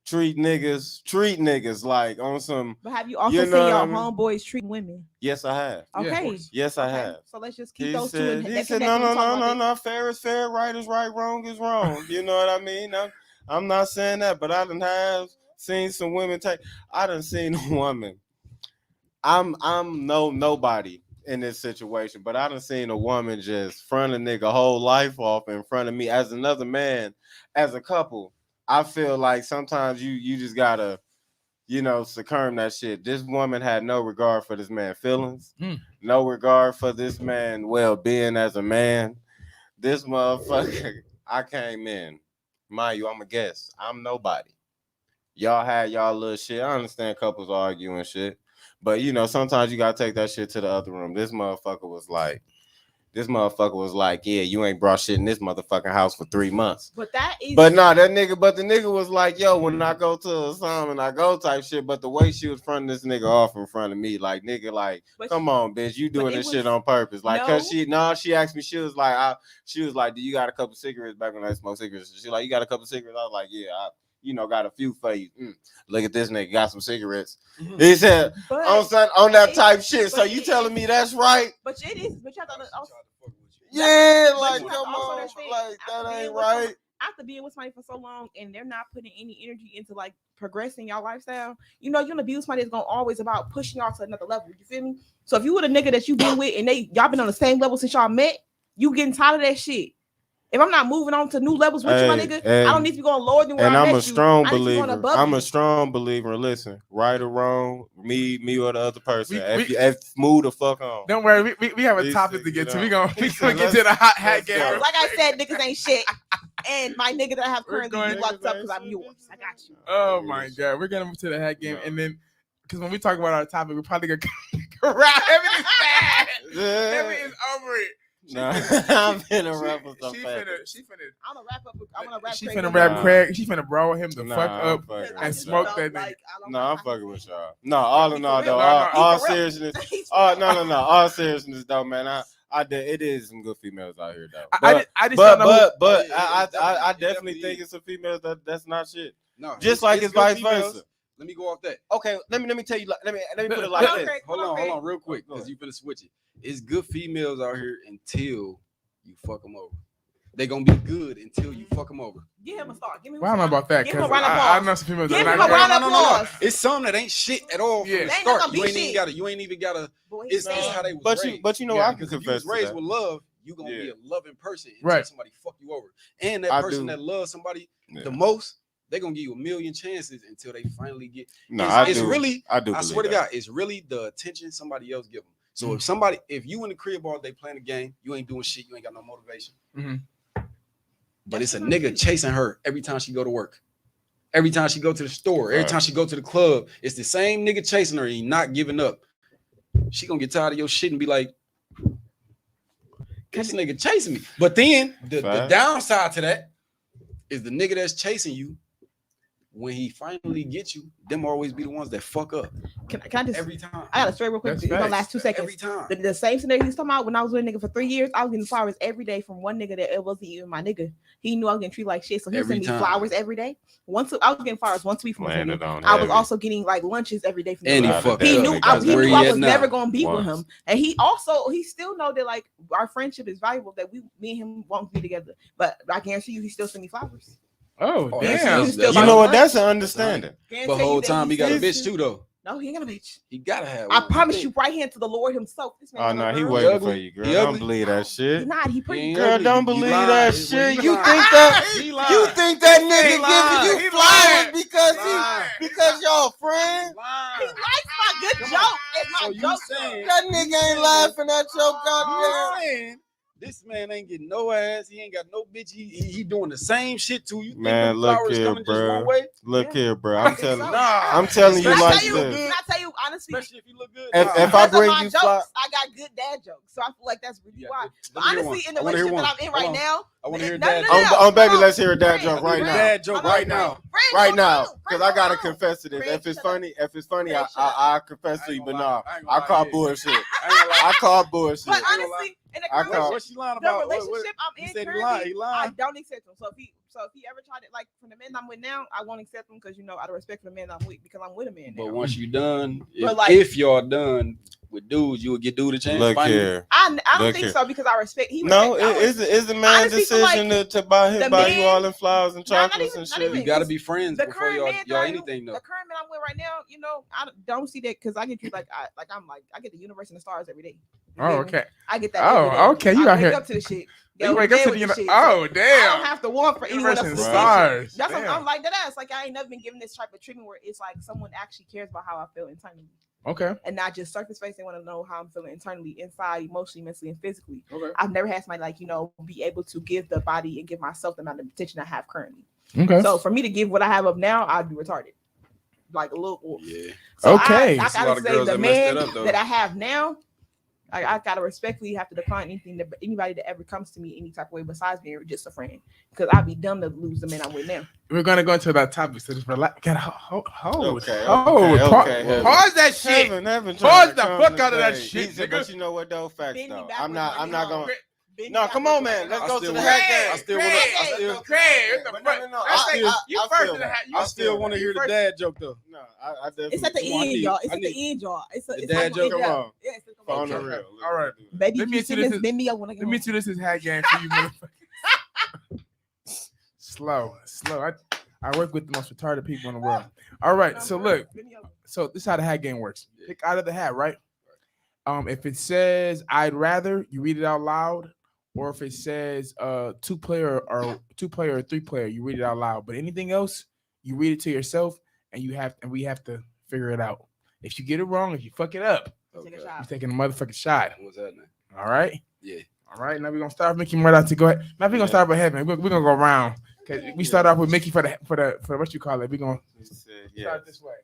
Treat niggas like on some. But have you also You seen know your what I mean? homeboys treat women? Yes, I have. Yeah, of Okay. course. Yes, I Okay. have. So let's just keep He those two. said, in no. Fair is fair, right is right, wrong is wrong. You know what I mean? I'm not saying that, but I done have seen some women take. I done seen a woman. I'm nobody in this situation, but I done seen a woman just front a nigga whole life off in front of me as another man, as a couple. I feel like sometimes you just gotta, succumb that shit. This woman had no regard for this man's feelings, no regard for this man well-being as a man. This motherfucker, I came in. Mind you, I'm a guest. I'm nobody. Y'all had y'all little shit. I understand couples arguing shit, but sometimes you gotta take that shit to the other room. This motherfucker was like, yeah, you ain't brought shit in this motherfucking house for 3 months. But that is. But nah, the nigga was like, yo, when I go to some I go type shit. But the way she was fronting this nigga off in front of me, like, nigga, like, come on, bitch, you doing this shit on purpose. Like, cause she asked me, she was like, do you got a couple cigarettes? Back when I smoked cigarettes, she like, you got a couple cigarettes? I was like, yeah, I got a few for you. Look at this nigga, got some cigarettes. He said, on that type shit. So you telling me that's right? But it is. But you have to also. Yeah, like, come on, like, that ain't right. After being with somebody for so long and they're not putting any energy into like progressing your lifestyle, you're gonna be with somebody that's gonna always about pushing y'all to another level. You feel me? So if you with a nigga that you been with and y'all been on the same level since y'all met, you getting tired of that shit. If I'm not moving on to new levels with you, my nigga, I don't need to be going lower than where I'm a strong believer. I'm a strong believer. Listen, right or wrong, me or the other person. If move the fuck on. Don't worry, we have a topic to get to. We gonna get to the hot hat game. Like I said, niggas ain't shit. And my nigga that I have currently locked up because I'm yours. I got you. Oh my god, we're gonna move to the hat game, and then because when we talk about our topic, we're probably gonna wrap. Everything's bad. Everything is over it. I'm finna wrap up. I'm gonna wrap up. I'm gonna wrap. She finna wrap Craig. She finna brawl him the fuck up and smoke that nigga. I'm fucking with y'all. No, all in all though, all seriousness. No. All seriousness though, man. It is some good females out here though. I definitely think it's some females that's not shit. No, just like it's vice versa. Let me go off that. Okay, let me tell you. Let me put it like this. Hold on, real quick, because you finna switch it. It's good females out here until you fuck them over. They gonna be good until you fuck them over. Give him a start. Give me. Well, I don't know about that. Give him a round of applause. I know some females. Give him a round of applause. It's some that ain't shit at all. Yeah. From the start. You ain't even gotta. It's just how they was raised. But I can confess. If you was raised with love, you gonna be a loving person until right. somebody fuck you over. And that person that loves somebody the most, they're gonna give you a million chances until they finally get. I swear to God, it's really the attention somebody else give them. So if you in the crib all day playing the game, you ain't doing shit, you ain't got no motivation. But it's a nigga chasing her every time she go to work, every time she go to the store, every time she go to the club. It's the same nigga chasing her. He not giving up. She gonna get tired of your shit and be like, this nigga chasing me. But then the downside to that is the nigga that's chasing you. When he finally gets you, them always be the ones that fuck up. Can I just every time? I got a story real quick. It's gonna last 2 seconds. Every time. The same scenario he's talking about when I was with a nigga for 3 years, I was getting flowers every day from one nigga that it wasn't even my nigga. He knew I was getting treated like shit, so he sent me flowers every day. I was getting flowers once a week from him. I was also getting like lunches every day from him. He knew I was never gonna be with him, and he still know that like our friendship is valuable. That me and him won't be together, but I guarantee you, he still sent me flowers. Oh damn! You know what? That's an understanding. But the whole time he got a bitch too, though. No, he ain't got a bitch. He gotta have. I promise you, right hand to the Lord himself. This man no, he waiting for you, girl. Don't believe that shit. He's not. He pretty. Girl, don't believe that shit. You think that nigga giving you flowers because y'all friends? He likes my good joke. It's my joke. That nigga ain't laughing at your goddamn. This man ain't getting no ass. He ain't got no bitch. He doing the same shit to you. Man, look here, bro. Look here, bro. I'm telling you like this. Can I tell you? honestly, Especially if you look good. If Nah. I because of bring my you jokes, fly- I got good dad jokes, so I feel like that's really Yeah, why. let But me hear honestly, in one. the I wanna hear relationship that one. I'm in Hold right on. now, I want to hear no, dad. no, no, jokes. no. On baby, Hold let's hear a dad Friend, joke right friend, now. Dad joke hold on, right friend. now. Friend, Right hold now, on. because Friend, I gotta hold on. confess to this. Friend, If it's shut up. funny, Friend, shut I confess I to ain't you. But gonna no, lie. I ain't gonna I lie, call yeah. bullshit. I ain't gonna lie. I call bullshit. But ain't gonna lie. honestly, in the I current call- What she lying the about? relationship I'm You in said he currently, lying. He I lying. don't accept him. So if he ever tried it, like from the men I'm with now, I won't accept him because out of respect for the man I'm with, because I'm with a man now. But once you done, But if, like- if y'all done with dudes, you would get dude a chance. Look finally. here. I don't Look think here. so because I respect. He No, respect, I it's the man's honestly feel decision like to buy the you man- all in flowers and Nah, not chocolates even- and not shit. even- You gotta be friends the before current y'all man y'all that anything though. the current man I'm with right now, I don't see that because I get you I get the universe and the stars every day. You Oh, feel me? okay. I get that. Oh, every day. okay, you I out wake here- up to the shit. You Go wake to up bed to with the the shit. oh So damn. I don't have to want for anyone Universe else and to see. stars. That's Damn. I'm like that ass. Like I ain't never been given this type of treatment where it's like someone actually cares about how I feel internally. Okay. And not just surface face. They want to know how I'm feeling internally, inside, emotionally, mentally, and physically. Okay. I've never had somebody be able to give the body and give myself the amount of attention I have currently. Okay. So for me to give what I have up now, I'd be retarded. Like a little wolf. Yeah. So Okay. I There's a lot gotta of say girls the that messed man that up, though. that I have now, I gotta respectfully have to decline anybody that ever comes to me any type of way besides being just a friend. Because I'd be dumb to lose the man I'm with now. We're gonna go into that topic. So just relax. Gotta hold. Okay, okay. Pause that shit. Heaven Pause trying to the come fuck to out of that stage. shit, He said, nigga. but you know what though? Facts Bend me though. backwards I'm not when gonna. you Bend No, me come backwards on, man. when Let's you go I to still the wanna- head game. I still wanna- I still- Craig, what the No, fuck? no, That's I- it. I- You I first feel in the that. hat. You I still want to hear the dad joke though. No, I definitely. It's at the Come on, I end, need- y'all. It's I at the need- end, y'all. It's a the it's dad like joke, come on. Yeah, it's On the okay. real. All right. Baby, Let if me you into see this this, is- bend me up when I get Let me home. do this hat game for you, motherfucker. Slow. I work with the most retarded people in the world. All right, so look. Bend me up. So this is how the hat game works. Pick out of the hat, right? If it says I'd rather, you read it out loud, or if it says two player or three player, you read it out loud. But anything else, you read it to yourself, and we have to figure it out. If you get it wrong, if you fuck it up, Take a Okay. shot. you're taking a motherfucking shot. What's happening? All right. Yeah. All right. Now we're gonna start with Mickey Murdoch to go ahead. Now we're gonna start with Heaven. We're gonna go around. Okay, we start off with Mickey for what you call it. We're gonna He said, start yes. this way.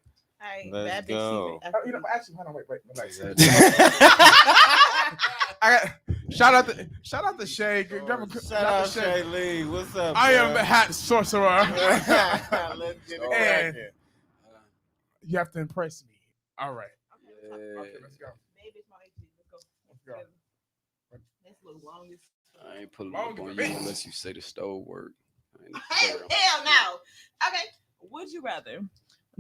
Hey, Let's bad bitch go. season. Oh, actually, hold on, wait, relax. Exactly. I got shout out to Shay. Shout out Shay Lee. What's up? I am bruh? the hat sorcerer. Let's get it And- cracking. You have to impress me. All right. Yeah. Okay, let's go. Baby, it's my age. Let's go. go. That's the longest. I ain't pulling Long up on you bitch. unless you say the stove work. I ain't Hell no. Okay. Would you rather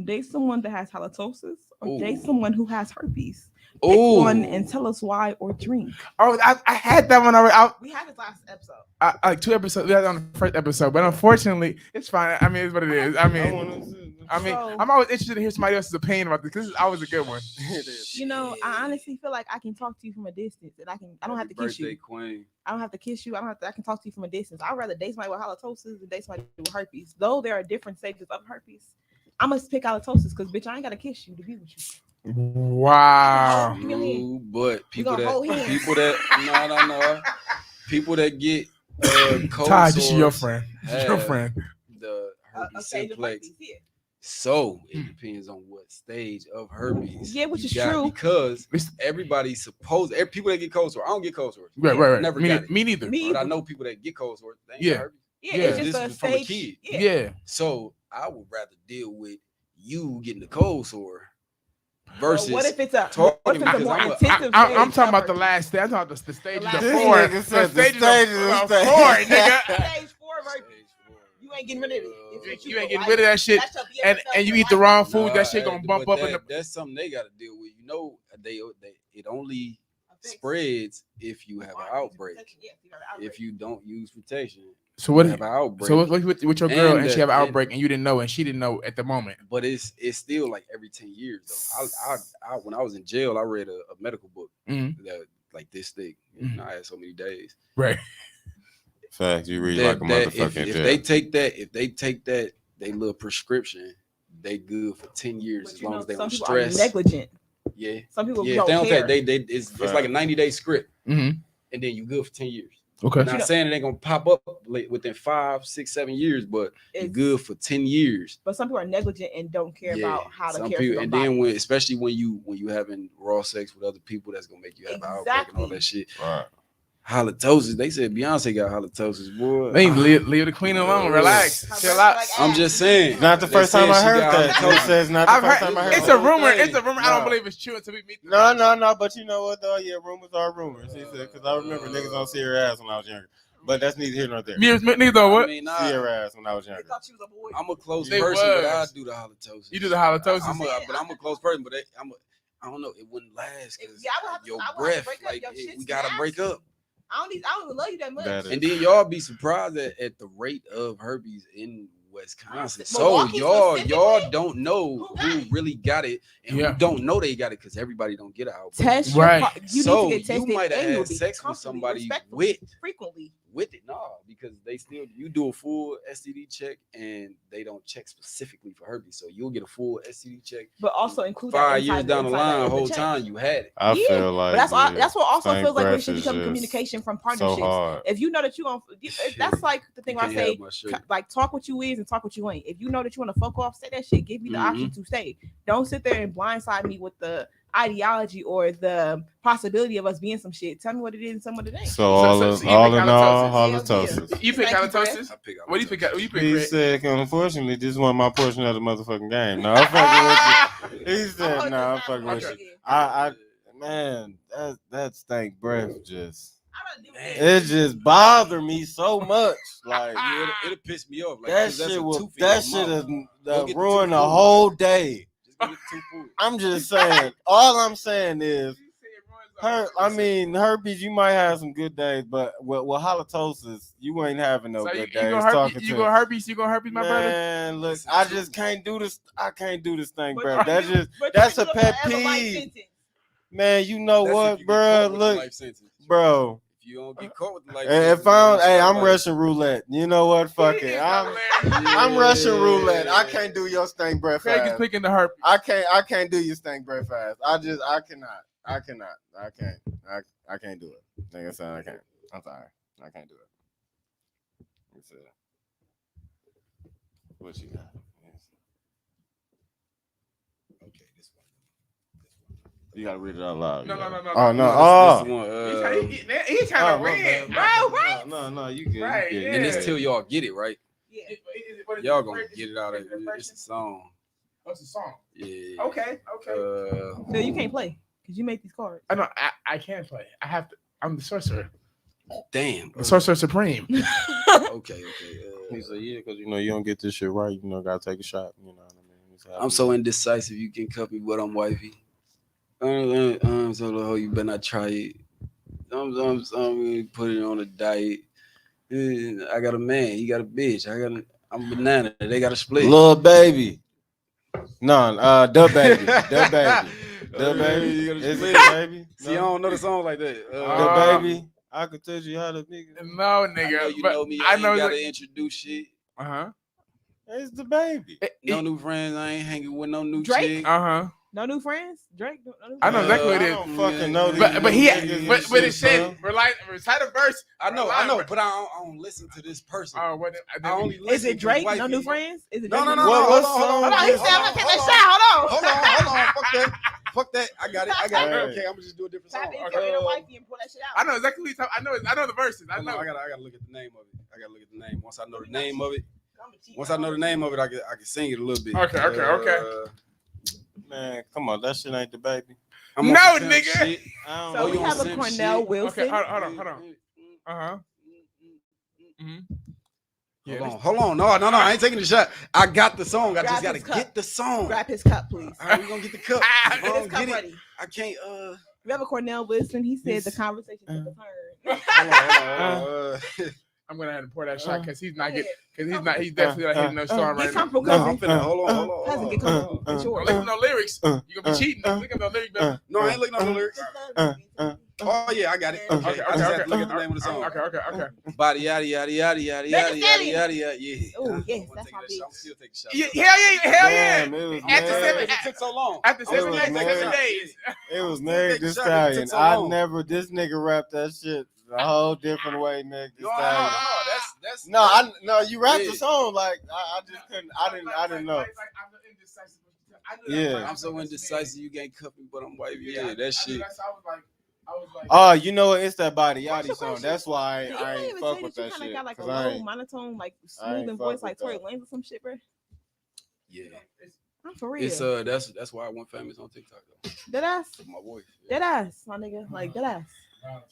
date someone that has halitosis or date Ooh. someone who has herpes? Pick Ooh. one and tell us why or drink. Oh, I had that one already. We had this last episode. Like 2 episodes. We had it on the first episode, but unfortunately, it's fine. I mean, it's what it is. I wanna see- So- I'm always interested to hear somebody else's opinion about this because this is always a good one. It is. You know, I honestly feel like I can talk to you from a distance, and I don't have to kiss Birthday you. queen. I don't have to kiss you. I can talk to you from a distance. I'd rather date somebody with halitosis than date somebody with herpes. Though there are different stages of herpes, I must pick halitosis because bitch, I ain't gotta kiss you to be with you. Wow. Give me a hand. Ooh, but people gonna hold hands. no. People that get cold Todd, this is your sores friend. have Your friend. The A herpes stage of simplex. herpes, yeah. So it depends on what stage of herpes. Yeah, which you is got, true. because It's- everybody's supposed. People that get cold sores, I don't get cold sores. Right. Never Me, got it. me neither. Me But I either. know people that get cold sores. They ain't Yeah. got herpes. Yeah, Yeah. it's just This a was from a stage. kid. Yeah. So I would rather deal with you getting the cold sore versus What if it's a talking what if it's a because more I'm a- intensive I'm stage talking of about the herpes? last stage. I'm talking about the stages last of stage. four. This nigga said the stages stages of of four, stage. nigga. Stage 4 of herpes. You ain't getting rid of it. You ain't getting rid of that shit. That's your BFF And you for eat the life. wrong food, Nah, that shit gonna bump but up in the. that's something they got to deal with. You know, they it only Affects- spreads if you have an outbreak. Yes, you have an outbreak. If you don't use protection, So what? you have an outbreak. So what with your girl and she have an And- outbreak and you didn't know and she didn't know at the moment. But it's still like every 10 years though. I when I was in jail, I read a medical book Mhm. that like this thick. Mhm. You know, I had so many days. Right. Fact, you read That- like a that motherfucking if jail. they take that they little prescription, they good for 10 years But as you long know, as they some don't people are stress. negligent. Yeah. Some people Yeah, if don't they don't care. take it's like a 90-day script, Mm-hmm. and then you good for 10 years. Okay. Not saying it ain't gonna pop up within 5, 6, 7 years, but it's good for 10 years. But some people are negligent and don't care about how to care people, for and their then body. especially when you having raw sex with other people, that's gonna make you have an outbreak and all that shit. Right. Halitosis. They said Beyonce got halitosis, boy. They leave the queen alone. Relax. Chill out. I'm just saying. Not the first time I heard that. They said it's not the first time I heard It's that. a rumor. It's a rumor. I don't believe it's true until we meet. No. But you know what though? Yeah, rumors are rumors. He said because I remember niggas don't see her ass when I was younger. But that's neither here nor there. Neither what? I mean, See her ass when I was younger. I'm a close They person, but was. I do the halitosis. You do the halitosis. I'm a close person, but I don't know. It wouldn't last because your breath. Like we gotta break up. I don't even love you that much. And then y'all be surprised at the rate of herpes in Wisconsin. So Milwaukee y'all specifically? don't know who really got it, and who don't know they got it because everybody don't get it out. Test Right. You So need to get tested you might have had annually, sex with comfortably, somebody respectfully, frequently. with it, because they still you do a full STD check and they don't check specifically for herpes, so you'll get a full STD check. But also include 5 years down the line, the whole time you had it. I feel like but that's what also stank feels like we breath should is become just communication from so partnerships. hard. If you know that you're gonna, that's like the thing where I can't say, have my shit. like, talk what you is and talk what you ain't. If you know that you want to fuck off, say that shit. Give me the option to say. Don't sit there and blindside me with the ideology or the possibility of us being some shit. Tell me what it is and tell me what it ain't. So all you in pick all, halitosis. halitosis. You pick Thank you, halitosis. I pick up. What do you pick? What do you pick? He Greg? said, unfortunately, this wasn't my portion of the motherfucking game. No, I'm fucking with you. He said, no, I'm fucking with you. Man, that stank breath it just bothered me so much. Like It'll piss me off. Like, that 'cause that's shit a will tooth in that your shit mouth. has Go get the ruined the tooth whole day. Just get the tooth pulled. I'm just saying. All I'm saying is herpes, you might have some good days, but with halitosis, you ain't having no good days. You go herpes, my brother. Man, look, I just can't do this. I can't do this thing, bro. That's a pet peeve. Man, you know what, bro? Look, bro. If you don't get caught with the life If I'm Russian roulette. You know what? Fuck it. I'm Russian roulette. I can't do your stank breath Craig is fast. picking the herpes. I can't do your stank breath fast. I cannot. I can't do it. Like I said, I can't. I'm sorry. I can't do it. Let's see. What you got? Okay, this one. You gotta read it out loud. No. Oh no. This one, He's trying to read, bro. What? No, you good. Right, You good. yeah. and it's till y'all get it right. Yeah. Y'all gonna get it out of it. It's a song. What's the song? Yeah. Okay. So you can't play because you make these cards. I know. I can't play. I have to. I'm the sorcerer. Damn. The sorcerer supreme. Okay. He said, yeah, because you don't get this shit right. Gotta take a shot. You know what I mean? I'm so indecisive. You can cut me, but I'm wifey. I'm so low. You better not try it. I'm put it on a diet. I got a man. He got a bitch. I'm banana. They got a split. Little baby. No, the baby. The baby. The baby. You gotta Is it split. the baby? See, I don't know the song like that. The baby. I could tell you how to nigga. No, I nigga. know you but know me. I I know. ain't gotta introduce shit. It's the baby. No new friends. I ain't hanging with no new Drake? chick. No new friends? Drake? No new I know friends? exactly what it I is. don't fucking know these But he, niggas and but shit, it said son. recite a verse. I know, but I don't listen to this person. Oh, what? I only Is listen it Drake? to No new friends? Is it No, Drake? no, no. What Hold song on. Hold on, he said I'm gonna take that shot. Hold on. Hold on. Fuck that. I got it. Hey. Okay, I'm gonna just do a different Tap song. into your wifey and pull that shit out. I know exactly what he's talking. I know the verses. I Hold on, know. I gotta look at the name of it. Once I know the name of it, I can sing it a little bit. Okay. Man, come on, that shit ain't the baby. I'm No, on some nigga. shit. I So don't we know. have a Sim Cornell shit. Wilson. Okay, hold on. Hold on. No, I ain't taking the shot. I got the song. I Grab just gotta his cup. get the song. Grab his cup, please. All right, we gonna get the cup. If I Get his don't cup get it, ready. I can't. We have a Cornell Wilson. He said the conversation took a turn. Hold on. I'm gonna have to pour that shot because he's not Go getting. ahead. He's definitely not hitting no storm Get right now. comfortable, No, I'm cousin. finna. Hold on. Cousin, get comfortable. It's Don't yours. look at no lyrics. You gonna be cheating. Look at no lyrics. baby. No, I ain't looking at the lyrics. Oh yeah, I got it. Okay, Okay, I just have to look at the name of the song. Okay. Body yada yada yada yada yada yada yada. Yeah. Oh, yes, I'm that's my taking that shot. bitch. I'm still taking shots. Yeah, hell yeah. Damn, it was After married. seven- It took so long. After It was 7 married. days. It was married Take this the shot, it stallion. took so I long. never. This nigga rapped that shit a whole different way, nigga. No, that's No, you rapped Yeah. the song like I just couldn't. I didn't know. Yeah. I'm so indecisive. You can't cut me, but I'm white. Yeah, that shit. I was like, Oh, you know what? It's that Body What's Yachty your song. question? That's why Did I you ain't even fuck say with that you that kind of shit. got like a 'Cause I low ain't- monotone, like I ain't smoothing fuck voice, with like Tory that. Lanez or some shit, bro? Yeah, I'm for real. it's that's why I went famous on TikTok though. Dead ass, My voice. dead ass, my nigga, like dead ass.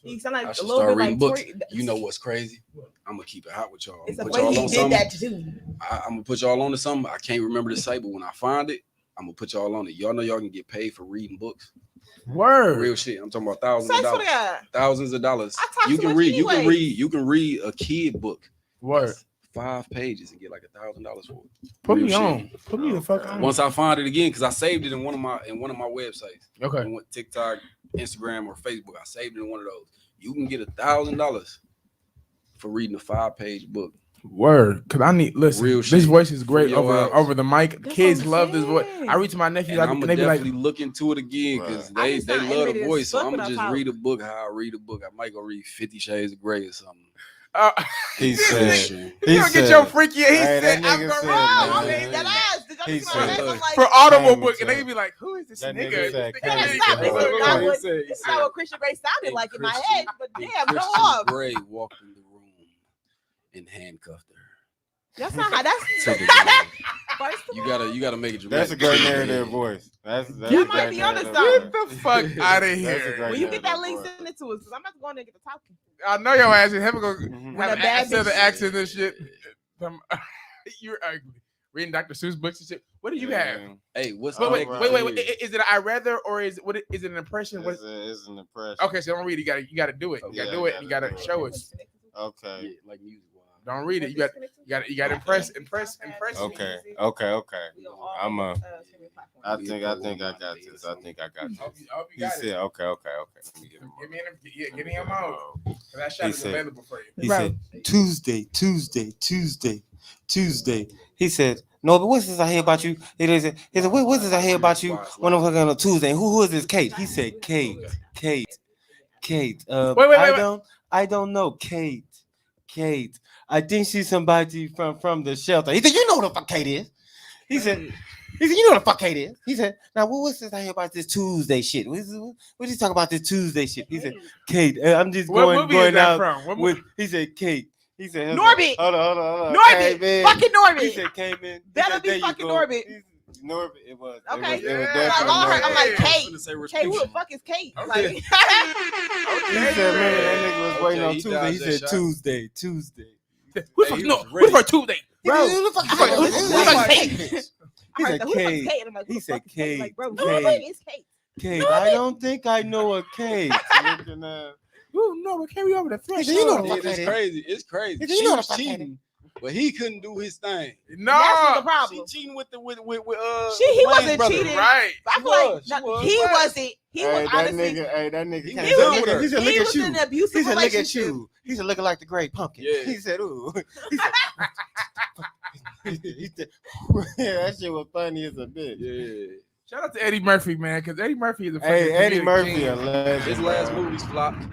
You sound I like a should little start bit reading like books. Tory. You know what's crazy? I'm gonna keep it hot with y'all. I'm It's the gonna put way y'all he on did something. that too. I'm gonna put y'all on to something. I can't remember the site, but when I find it, I'm gonna put y'all on it. Y'all know y'all can get paid for reading books. word. Real shit. I'm talking about thousands Say of for dollars. God. Thousands of dollars. I talk You too can much read. You can anyways. read. You can read a kid book. Word. That's 5 pages and get like $1,000 for it. Put Real me shit. on. Put me the fuck on. Once I find it again, because I saved it in one of my websites. Okay. On TikTok, Instagram, or Facebook. I saved it in one of those. You can get $1,000 for reading a 5-page book. Word. Cause I need listen. Real This shit. voice is great From your house. over the mic. That's Kids what I'm love this voice. saying. I reach my nephews And like I'm they gonna be like, definitely look into it again because I they just love sound the animated as voice. So fuck I'm when gonna I just talk. read a book how I read a book. I might go read 50 Shades of Grey or something. He this said- nigga- Shit. you don't get your freaky. He Hey, said, that I'm nigga gonna said, Bro, I man. mean, that ass. Did y'all He see my said- ass? I'm like, for Audible Came book, and to- they be like, who is this That nigga? nigga said, This came nigga to- ain't Stop. This is What not he what said? He this is said, not what Christian Grey sounded And like in my Christian- head. But and damn, go Christian off. Grey walked in the room and handcuffed her. That's not how. That's Took it down. first of You all. gotta make it dramatic. That's a great narrative voice. That's Y'all a might great be onto narrative something. voice. Get the fuck out of That's a here. great When you get that link, narrative send it to us because I'm about to go in there and get the talking. I know your ass is heavy gonna Mhm. have a bad an bitch- accent and shit. You're ugly. Reading Dr. Seuss books and shit. What do you have? Yeah. Hey, what's Wait, All wait. right. Is it I rather or is it an impression? What? It's an impression. Okay, so don't read it. You gotta do it. You gotta Yeah, do I it. You gotta gotta do it. show us. Okay. Yeah, like music wise. Don't read it. You got to impress. Okay. I'm I think I got this. I think I got I hope this. you He got it. said, okay. Let me get him. Give me him out. That shot He is said- available for you. He said, Tuesday. He said, no, but what's this I hear about you? He said, what's this I hear about you when I'm fucking on a Tuesday? Who is this Kate? He said, Kate. Wait. I don't know. Kate. I think she's somebody from the shelter. He said, you know what the fuck Kate is. He said, you know what the fuck Kate is. He said, now what's this I hear about this Tuesday shit? What you talking about this Tuesday shit? He said, Kate, I'm just What movie is going that out from? What with. He said, Kate. He said, Norbit. Hold on. Norbit. Came in. Fucking He Norbit. said, came in. He Better said, be there you fucking go. Norbit. Norbit. It was. Okay. It was Yeah. definitely All I heard, I'm Norbit. like, I was Kate. finna say Kate, respect. who the fuck is Kate? Okay. Like, He said, man, that nigga was waiting Okay, on he Tuesday. He dodged that said, shot. Tuesday. Who the Hey, fuck? he No, was who the ready. fuck Tuesday? bro, Who the fuck? I heard, Who who the the fuck fuck Kate? Kate? He I heard said, the who the fuck Kate. Kate? I'm like, who He the said, fuck is Kate? Like, Kate. bro, who the Kate. fuck is Kate? Kate, I don't think I know a Kate. Looking at. Ooh, no, but carry over the thresh. You know the Yeah, fuck it's that is. crazy. It's crazy. You She know the was fuck that is. cheating, but he couldn't do his thing. No, That's what the She problem. cheating with He Wayne's wasn't brother. cheating. right. I She feel like was, she was. he wasn't. He Hey, was that honestly. nigga He came. was He said, with look her. at, he said, He look was at you. in an abusive He said, look at relationship. you. He said, looking like the great pumpkin. Yeah. He said, ooh. He said, yeah, that shit was funny as a bitch. Yeah. Shout out to Eddie Murphy, man, because Eddie Murphy is a Hey, fucking Eddie comedic Murphy, a genius. legend. His last bro. movies flopped,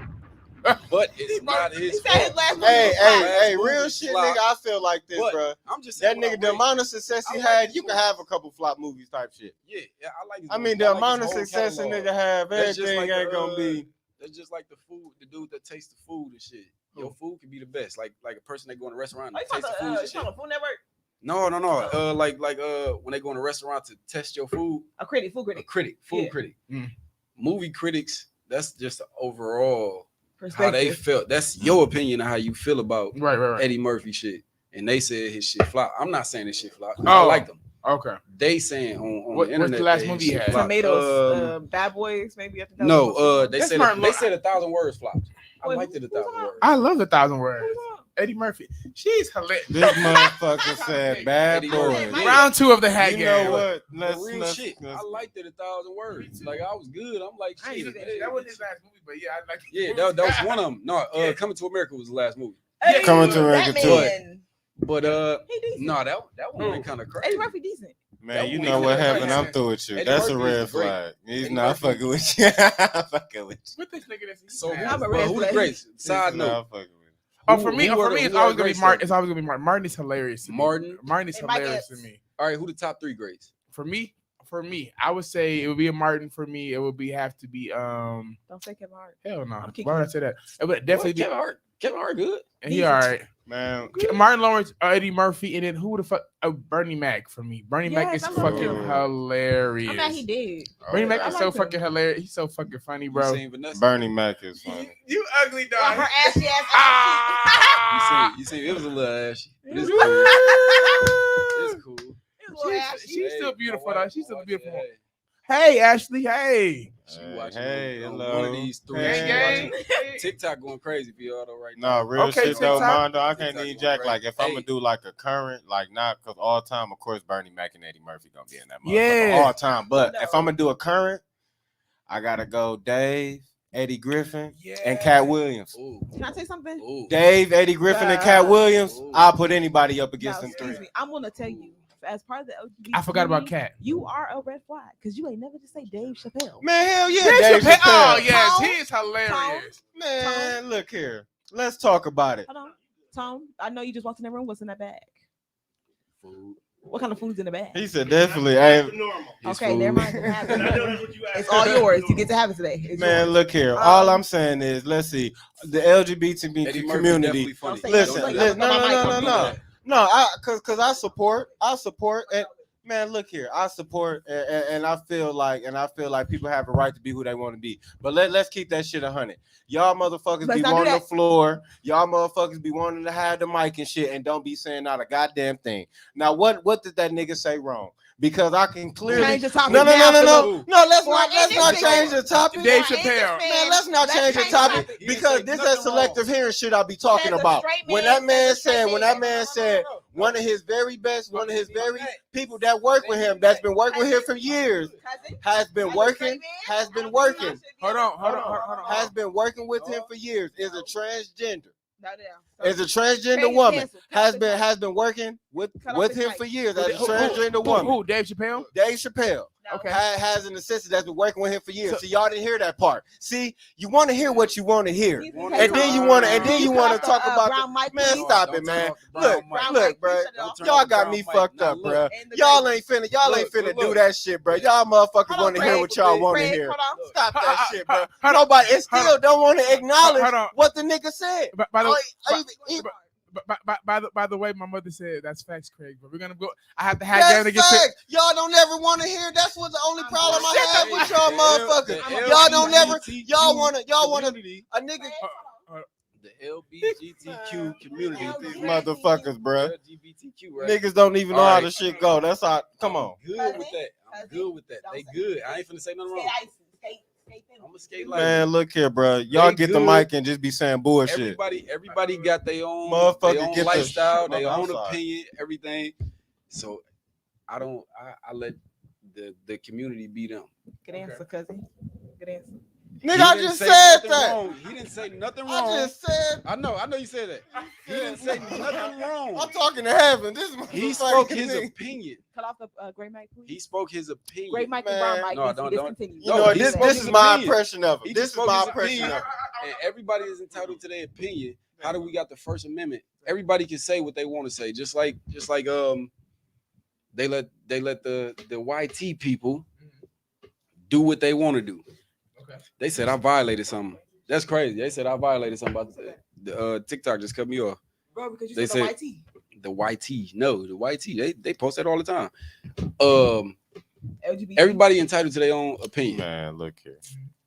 but it's not He his said his fault. last movie Hey, was hey, fire. hey, Last real movie shit, flopped. nigga. I feel like this, But bro. I'm just That saying. nigga, the amount of success he I like had, his you can movies. have a couple flop movies type shit. Yeah, I like. His I movies. mean, the I like amount of his whole success a catalog. nigga have, That's just everything like ain't the, gonna be. That's just like the dude that tastes the food and shit. Your food can be the best. Like a person that go in a restaurant Oh, and you taste the talking food about and shit. Food Network? No. Like when they go in a restaurant to test your food, A critic, food a critic. food Yeah. critic. Mm. Movie critics, that's just the overall how Perspective. they felt. That's your opinion of how you feel about Right. Eddie Murphy shit. And they said his shit flop. I'm not saying his shit flop. I Oh. like them. Okay. They saying on What- the what's the internet last that his movie he shit had? flopped. Tomatoes, Bad Boys, maybe. I think that No, was they That's said Martin they Lo- said 1,000 words flopped. I Wait, liked it who- 1,000 who's words. I love 1,000 Who's words. on? Eddie Murphy. She's hilarious. This motherfucker said bad Eddie boy. Murphy. Round 2 of the hat You game. know what? But real shit. I liked it 1,000 words. Like I was good. I'm like, I ain't shit. even- hey, that was his last movie, but yeah, I like. yeah, that was one of them. No, Yeah. Coming to America was the last movie. Coming to America that too. man, But he decent. no, that one Who? went kind of Eddie crazy. Murphy decent. Man, you know what happened. I'm through with you. Eddie That's a Murphy is red great. flag. He's Eddie not Murphy. fucking with you. I'm fucking with you. With this nigga that's So I'm a who, red who the flag. greats? Side He's note. not fucking with you. Oh, for me, who are the- it's who are always the gonna be greats Martin. then? It's always gonna be Martin. Martin is hilarious. To me. Martin. Martin is And Mike hilarious to Epps. me. All right, who the top 3 greats? For me, I would say it would be a Martin. For me, it would have to be Don't say Kevin Hart. hell no. I'm kicking Why would I you. say that? It would definitely be Kevin Hart. Kevin Hart good. he all right. Man, Martin Lawrence, Eddie Murphy, and then who the fuck? Oh, Bernie Mac for me. Bernie Mac Yes, is I love fucking him. hilarious. I'm mad he did. Bernie oh, Mac I is like so him. fucking hilarious. He's so fucking funny, You bro. seen Vanessa? Bernie Mac is funny. You ugly Well, dog. her ashy ass. Ah! You seen it was a little ashy. But it's It cool. It's cool. She's still beautiful, my though. wife- She's still my wife beautiful. said, Hey, Ashley. Hey. She Hey, watching hey, on hello. one of these 3. Hey. She Gang, watching gang. TikTok going crazy for y'all though right No, now. real Okay, shit though, TikTok. Mondo. I can't TikTok need going Jack. Like, if I'm crazy. gonna do like a current, like not because all time, of course, Bernie Mac and Eddie Murphy gonna be in that motherfucker Yeah. all time. But No. if I'm gonna do a current, I gotta go Dave, Eddie Griffin, Yeah. and Cat Williams. Ooh. Can I say something? Ooh. Dave, Eddie Griffin, and Cat Williams. Ooh. I'll put anybody up No, against them excuse 3. me. I'm gonna tell you, as part of the LGBT I forgot about community, Cat. You are a red flag because you ain't never just say Dave Chappelle. Man, hell yeah, Dave Dave Chappelle. Chappelle. Oh, yes. Tom. He is hilarious. Man, look here. Let's talk about it. Hold on, Tom. I know you just walked in that room. What's in that bag? Food. What kind of food's in the bag? He said definitely. Hey, His Okay, food. never mind. Have it. It's all yours. You get to have it today. It's man, yours. look here. All I'm saying is, let's see the LGBT Eddie Murphy community. definitely funny. Don't say Listen, Don't listen, say- no. No, cause I support, and man, look here, I support, and I feel like people have a right to be who they want to be. But let's keep that shit 100. Y'all motherfuckers Let's be not do wanting the that. floor. Y'all motherfuckers be wanting to have the mic and shit, and don't be saying not a goddamn thing. Now, what did that nigga say wrong? Because I can clearly Change the topic. no. now for No, let's Well, not in this change the segment, topic. Dave the- Chappelle. Man, let's not change the topic He didn't because say this nothing is selective hearing shit I be talking Says a about. straight When man, that man says a straight said, when man. that man said, one of his very best, one of his very Cousin, people that work with him, that's been working with him for years, has been working, has been working, Hold on. has been working with him for years, is a transgender. No, no. Is a transgender Case woman, canceled. Cut off has been working with Cut off his him mic. for years as a Who- transgender woman. Who? Dave Chappelle? Dave Chappelle. No. Okay. Has an assistant that's been working with him for years. So- See, y'all didn't hear that part. See, you want to hear what you want to hear. He's And And then you want to talk about brown mic, man, please. stop Don't it, turn man. off the brown Look, mic. look, bro. Shut it off. Don't turn Y'all off the got brown me mic. fucked Now up, look. bro. And the Y'all baby. ain't finna Look, do look. that shit, bro. Y'all motherfuckers Hold want to on, hear Craig. what y'all want to Craig, hear. hold on. Stop that shit, bro. Hold on. Nobody, and Hold still don't want to acknowledge Hold on. what the nigga said. By the Oh, by- even- by the way, my mother said that's facts, Craig. But we're gonna go. I have to have them to That's get to. fact. Y'all don't never want to hear. That's what the only problem I have with y'all The motherfuckers. L- Y'all don't never. LGBTQ Y'all wanna community. a nigga. The LGBTQ community. These motherfuckers, bro. LGBTQ, right? Niggas don't even know All how right. the shit go. That's all. Come on. Good with that. I'm good with that. They good. I ain't finna say nothing wrong. I'm gonna skate like Man, look here, bro. Y'all They get the good. mic and just be saying bullshit. everybody got their own, Motherfucker, their own get the- lifestyle, I'm their own sorry. opinion, everything. So I let the community be them. Good answer, cousin. Good answer. Nigga, He I didn't just say said nothing that. wrong. He didn't say nothing I wrong. just said. I know you said that. He didn't say nothing wrong. I'm talking to heaven. This He motherfucker spoke his nigga. opinion. Cut off the gray mic, please. He spoke his opinion. Great mic and Man. brown mic. No, Yes, don't- discontinue. You know, No, this he spoke is his my opinion. impression of He him. just This is spoke my his impression opinion. of him. And everybody is entitled to their opinion. How do we got the First Amendment? Everybody can say what they want to say. Just like they let the YT people do what they want to do. Okay. They said I violated something. That's crazy. They said I violated something. About the TikTok just cut me off. Bro, because you They said said- the YT. The YT, no, the YT. They post that all the time. LGBT. Everybody entitled to their own opinion. Man, look here.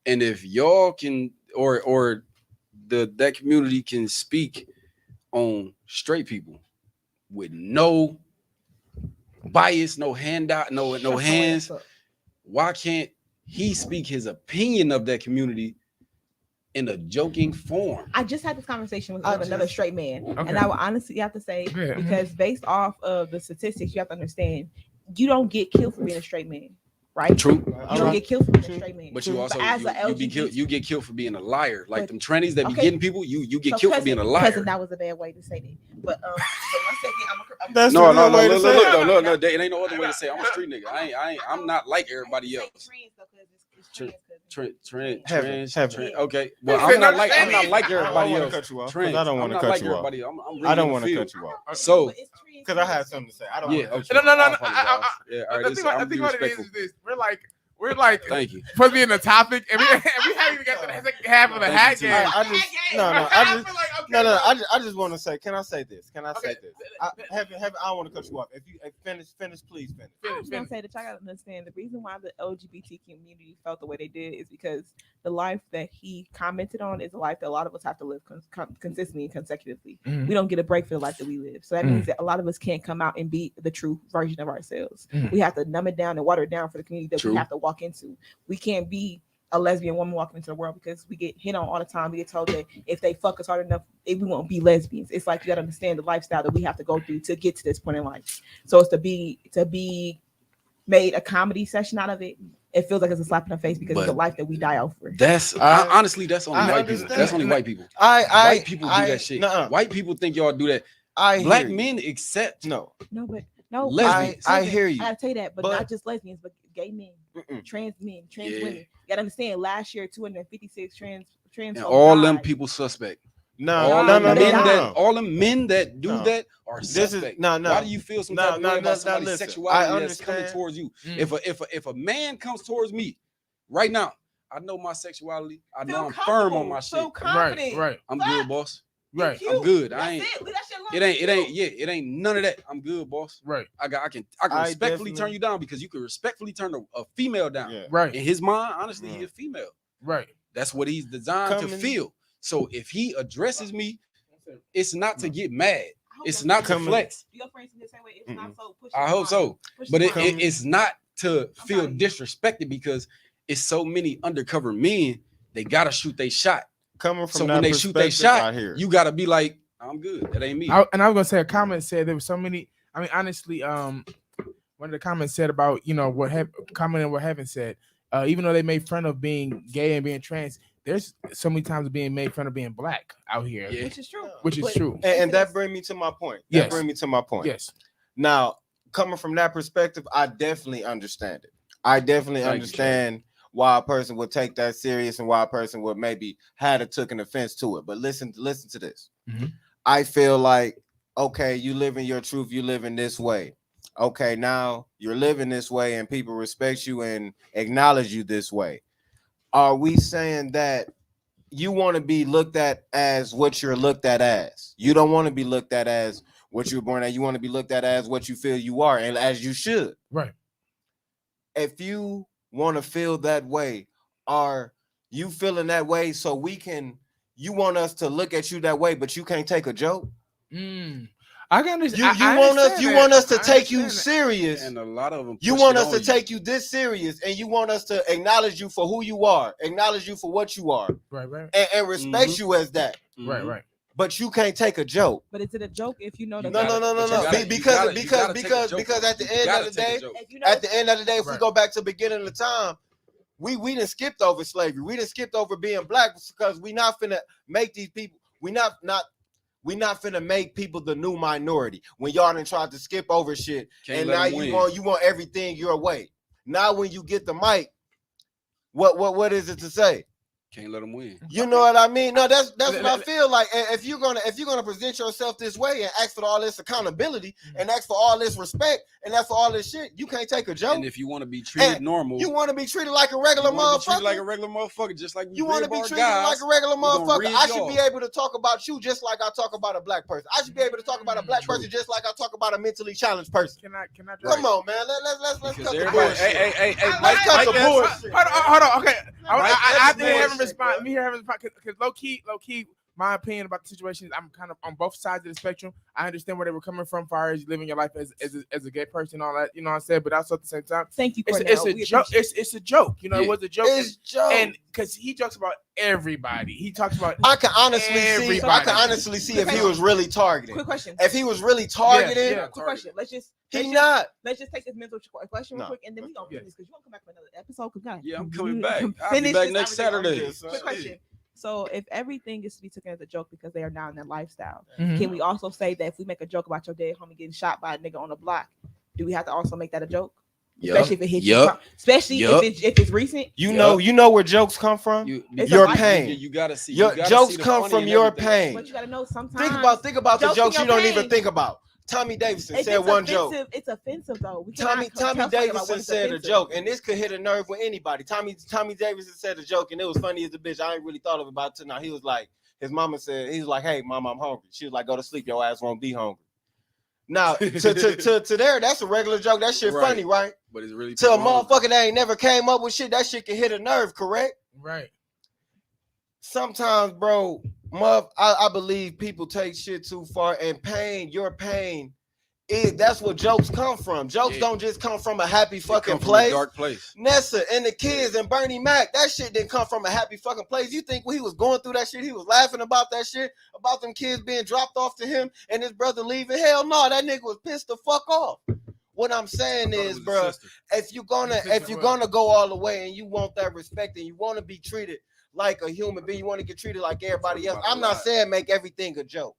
And if y'all can or that community can speak on straight people with no bias, no handout, no Shut your hands, ass up. why can't he speak his opinion of that community in a joking form? I just had this conversation with I another just- straight man, Okay. and I will honestly have to say, Yeah. because based off of the statistics, you have to understand, you don't get killed for being a straight man. right? True. You don't get killed for being a straight man. But you also as a you get killed for being a liar. Like But- them trannies that be okay. getting people, you get So killed for being a liar. Cousin, that was a bad way to say that. But 1 second, I'm That's No, the no, real no, way to look, say look, it. no, no, no, there ain't no other way to say it. I'm a street nigga. I'm not like everybody else. Trans. Okay, well, I'm not like everybody else. cut you off. Trans. I don't want I'm to not cut like you off. everybody else. I'm really I don't in the want to field. cut you off. So, Because I had something to say. I don't yeah, want to cut okay. you off. No. apologize. Yeah, all right. I think what it is this. We're like Thank you. supposed to be in the topic, and we haven't even got to the second half of the hat Thank you, game. I just I just want to say. Can I say this? Can I say this? I don't want to cut you off. If you finish, please finish. I was gonna say that y'all gotta understand the reason why the LGBT community felt the way they did is because the life that he commented on is a life that a lot of us have to live consistently and consecutively. Mhm. We don't get a break for the life that we live, so that means that a lot of us can't come out and be the true version of ourselves. Mhm. We have to numb it down and water it down for the community that True. we have to walk into. We can't be a lesbian woman walking into the world because we get hit on all the time. We get told that if they fuck us hard enough, we won't be lesbians. It's like you gotta understand the lifestyle that we have to go through to get to this point in life. So it's to be made a comedy session out of it. It feels like it's a slap in the face because it's But- the life that we die out for. That's honestly, that's only I white people. understand. That's only white people. White White people do that shit. nuh-uh. White people think y'all do that. I Black hear you. men accept. No. No, but Lesbians. I hear you. I gotta tell you that, but But- not just lesbians, but gay men, Mm-mm. trans men, trans Yeah. women. You gotta understand. Last year, 256 trans And folks all them died. people suspect. No. All No. them No. men No. that No. all them men that do No. that are This is suspect. no. Why do you feel some No, type of no, way no, about no, somebody's listen. sexuality I that's coming understand. towards you? Mm. If a man comes towards me right now, I know my sexuality. I know Feel I'm firm on my comfortable, shit. feel confident. Right. I'm good, boss. Right. Cute. I'm good. That's I ain't. it. Leave that shit alone. It ain't none of that. I'm good, boss. Right. I can I respectfully turn definitely- you down because you can respectfully turn a female down. Yeah. Right. In his mind, honestly, he's a female. Right. That's what he's designed to Coming- feel. So if he addresses me, it's not to get mad. I hope It's that's not to Coming- flex. Your friends feel the same way. It's not so. Push I the hope so. line. Push But the it, line. it- it's not to feel sorry. disrespected because it's so many undercover men. They gotta shoot their shot. Coming from So that when they shoot their perspective, shot, I hear. you gotta be like, I'm good. That ain't me. And I was gonna say a comment said there was so many. I mean, honestly, one of the comments said about commenting what Heaven said. Even though they made fun of being gay and being trans, there's so many times being made fun of being black out here, Yeah. Which is true. which is But- true. And that brings me to my point. Yes. That brings me to my point. Yes. Now, coming from that perspective, I definitely understand it. I definitely Thank you, understand why a person would take that serious and why a person would maybe had or took an offense to it. But listen to this. Mhm. I feel like, okay, you live in your truth, you live in this way. Okay, now you're living this way and people respect you and acknowledge you this way. Are we saying that you want to be looked at as what you're looked at as? You don't want to be looked at as what you were born at. You want to be looked at as what you feel you are and as you should. Right. If you want to feel that way, are you feeling that way so you want us to look at you that way, but you can't take a joke? I can understand. You want us to take you serious. And a lot of them. You push want it us on to you. take you this serious, and you want us to acknowledge you for who you are, acknowledge you for what you are, Right. Right. and respect you as that. Right. Mhm. Right. But you can't take a joke. But is it a joke if you know that? No. But you gotta- Because you gotta take a joke. because at the You end gotta of the take a day, joke. If you know, at the end of the day, if we Right. go back to the beginning of the time, we done skipped over slavery. We done skipped over being black because we not finna make these people. We not finna make people the new minority. When y'all done tried to skip over shit, Can't and let now them you win. want everything your way. Now when you get the mic, what is it to say? Can't let them win. You know what I mean? No, that's what I feel like. And if you're gonna present yourself this way and ask for all this accountability and ask for all this respect and ask for all this shit, you can't take a joke. And if you want to be treated And normal, You want to be treated like a regular you wanna be treated motherfucker. like a regular motherfucker, just like You want to be red bar treated guys. like a regular gonna motherfucker. rid I should y'all. be able to talk about you just like I talk about a black person. I should be able to talk about a black True. person just like I talk about a mentally challenged person. Can I? Come on, man. Let's Because cut the everybody- bullshit. hey, Let's Mike, cut the Mike, bullshit. Hold on. Okay. I have to hear Mike, Heaven respond. Let me hear Heaven respond because low key, my opinion about the situation is I'm kind of on both sides of the spectrum. I understand where they were coming from, far as living your life as a gay person, all that, you know what I'm saying. But also at the same time, Thank you, it's Cornell. a We joke. appreciate It's a joke. You know, it was a joke. It's joke. And because he jokes about everybody, he talks about. I can honestly see. I Everybody. can honestly see if he was really targeting. Quick question. If he was really targeting, Yeah. Quick question. Let's just take this mental question real No. quick, and then we gonna finish because you want to come back for another episode. Yeah, I'm coming back. Finish I'll be back this next conversation. Saturday. Quick question. So, if everything is to be taken as a joke because they are now in their lifestyle, Mhm. can we also say that if we make a joke about your dead homie getting shot by a nigga on the block, do we have to also make that a joke? Especially if it hits you. Especially if it's recent. you know where jokes come from. It's Your a life- pain. You gotta see. Your you gotta jokes see the come funny from in your everything. pain. But you gotta know sometimes. Think about the jokes you in don't your even pain. think about. Tommy Davidson If said it's one offensive, joke. It's offensive though. We Tommy cannot tell somebody about Davidson what is said a offensive. joke, and this could hit a nerve with anybody. Tommy Davidson said a joke, and it was funny as a bitch. I ain't really thought of it about it till now. He was like, his mama said, he was like, "Hey, mama, I'm hungry." She was like, "Go to sleep. Your ass won't be hungry." Now, to there, that's a regular joke. That shit Right. funny, right? But it's really To a people hungry. motherfucker that ain't never came up with shit, that shit can hit a nerve, correct? Right. Sometimes, bro, I believe people take shit too far, and your pain that's what jokes come from. Jokes Yeah. don't just come from a happy It fucking come from a place. dark place. Nessa and the kids and Bernie Mac, that shit didn't come from a happy fucking place. You think when he was going through that shit, he was laughing about that shit, about them kids being dropped off to him and his brother leaving? Hell no, that nigga was pissed the fuck off. What I'm saying I thought it is, was bro, his sister. if you're gonna go all the way and you want that respect and you want to be treated like a human being, you want to get treated like everybody else. I'm not saying make everything a joke.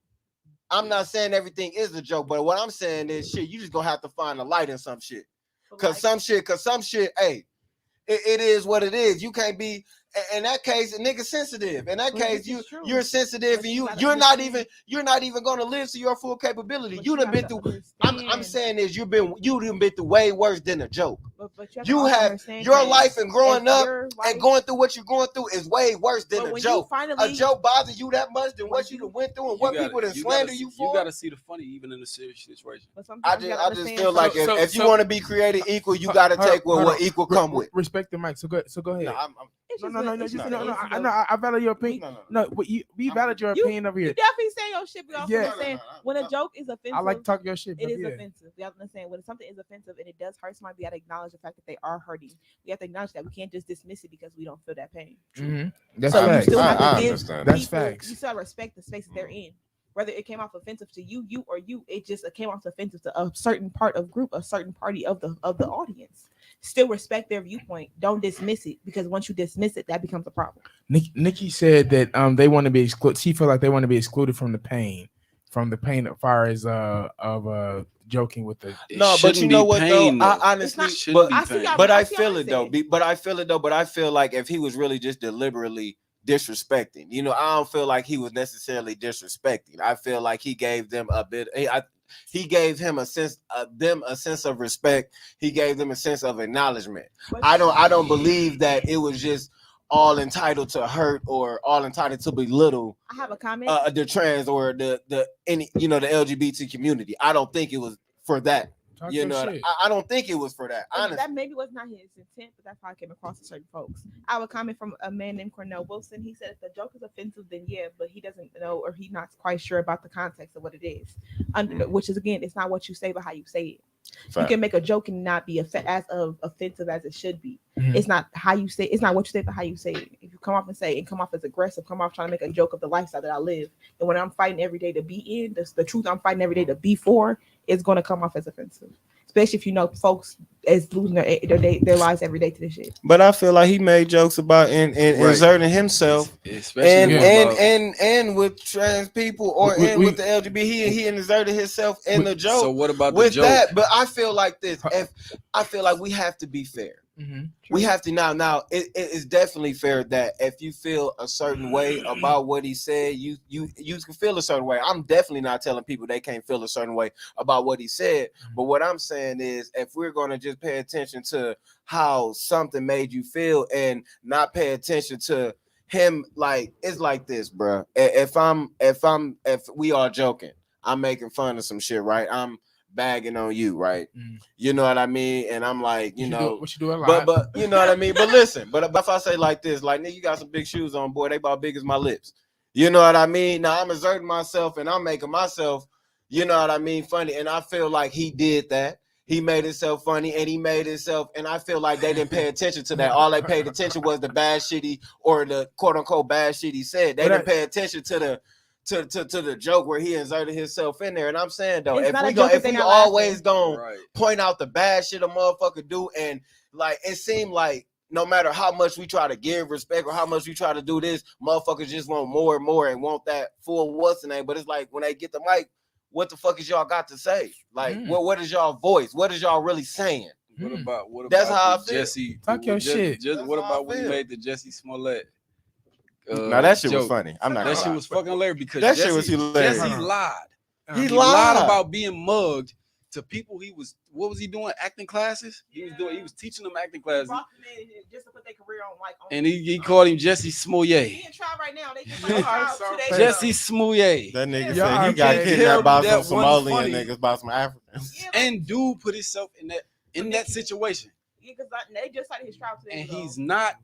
I'm not saying everything is a joke, but what I'm saying is, shit, you just gonna have to find a light in some shit. Cause some shit, hey, it is what it is. You can't be in that case a nigga sensitive. In that But case, this is true. you're sensitive But and you gotta you're not understand. even gonna live to your full capability. But You you done have been to through. I'm understand. saying is you done been through way worse than a joke. But have You to also have understand your that life and growing if up your and life- going through what you're going through is way worse than but a when joke. you finally, A joke bothers you that much than when what you done went through and what people done slander you for. You gotta see the funny even in a serious situation. But I sometimes you just gotta feel understand like So- if you so- want to be created equal, you got to take what equal come with. Respect the mic. So go ahead. No, it's No, just no, no, what- no, it's just just no, what no. it is, I though. know. I value your opinion. No, but we valid your opinion over You here. definitely say your shit, but also Yeah. understand when a joke is offensive. I like to talk your shit. It but is yeah. offensive. We have to understand when something is offensive and it does hurt somebody, we have to acknowledge the fact that they are hurting. We have to acknowledge that we can't just dismiss it because we don't feel that pain. Mhm. That's So you facts. still have to I give understand. That's people, facts. you still gotta respect the spaces they're in. Whether it came off offensive to you, or you, it just came off offensive to a certain part of group, a certain party of the audience. Still respect their viewpoint. Don't dismiss it because once you dismiss it, that becomes a problem. Nikki said that they want to be excluded. She felt like they want to be excluded from the pain as far as joking with the. It No, but you shouldn't know be what pain, though? though. I honestly, It's Shouldn't but, be I see pain. y'all- but I see feel what it though. said. But I feel it though. But I feel like if he was really just deliberately disrespecting, you know, I don't feel like he was necessarily disrespecting. I feel like he gave them a bit. He gave him a sense of respect. He gave them a sense of acknowledgement. But I don't believe that it was just all entitled to hurt or all entitled to belittle I have a comment. the trans or the any the LGBT community. I don't think it was for that. Talk You your know, shit. I don't think it was for that. And Honestly, that maybe was not his intent, but that's how it came across to certain folks. I have a comment from a man named Cornell Wilson. He said if the joke is offensive, then yeah, but he doesn't know or he's not quite sure about the context of what it is. Which is again, it's not what you say, but how you say it. You can make a joke and not be as offensive as it should be. Mhm. It's not how you say. It's not what you say, but how you say it. If you come off as aggressive, come off trying to make a joke of the lifestyle that I live, and when I'm fighting every day to be in, the truth I'm fighting every day to be for, it's going to come off as offensive. Especially if you know folks is losing their lives every day to this shit. but I feel like he made jokes about and inserting himself Especially and with trans people or with the LGBT. He inserted himself in the joke. So what about the with joke? that? But I feel like this. I feel like we have to be fair. Mhm. We have to now. It is definitely fair that if you feel a certain way about what he said, you can feel a certain way. I'm definitely not telling people they can't feel a certain way about what he said. But what I'm saying is, if we're gonna just pay attention to how something made you feel and not pay attention to him, like it's like this, bro. If we are joking, I'm making fun of some shit, right? I'm bagging on you, right? You know what I mean? And I'm like, you know, what you do a lot. but you know what I mean? But listen, but if I say like this, like nigga, you got some big shoes on, boy, they about big as my lips. You know what I mean? Now I'm exerting myself and I'm making myself, you know what I mean, funny. And I feel like he did that. He made himself funny and he made himself, and I feel like they didn't pay attention to that. All they paid attention was the bad shit he, or the quote unquote bad shit he said. They didn't pay attention to the joke where he inserted himself in there. And I'm saying though, It's if not a we joke go, if if they we not always laughing. gonna point out the bad shit a motherfucker do, and like it seemed like no matter how much we try to give respect or how much we try to do this, motherfuckers just want more and more and want that full what's the name. But it's like when they get the mic, what the fuck is y'all got to say? Like, what is y'all voice? What is y'all really saying? What That's about how I the feel. Jesse? Talk your shit. What That's how I about when you feel. made the Jesse Smollett? Now that shit was joke? funny. I'm not That gonna shit lie. was fucking hilarious because That Jesse, shit was hilarious. Jesse Hold on. lied. He He lied. lied about being mugged to people. What was he doing? Acting classes. He was teaching them acting classes. Brought them in just to put their career on like. And he called him Jesse Smollett. He in trial right now. They just like trial 2 days ago. Jesse Smollett. That nigga Y'all said he got okay. kidnapped by Tell some me that Somalian wasn't funny. niggas, by some Africans. Yeah, like, And dude put himself in that situation. because they just started his trial 2 days And ago. he's not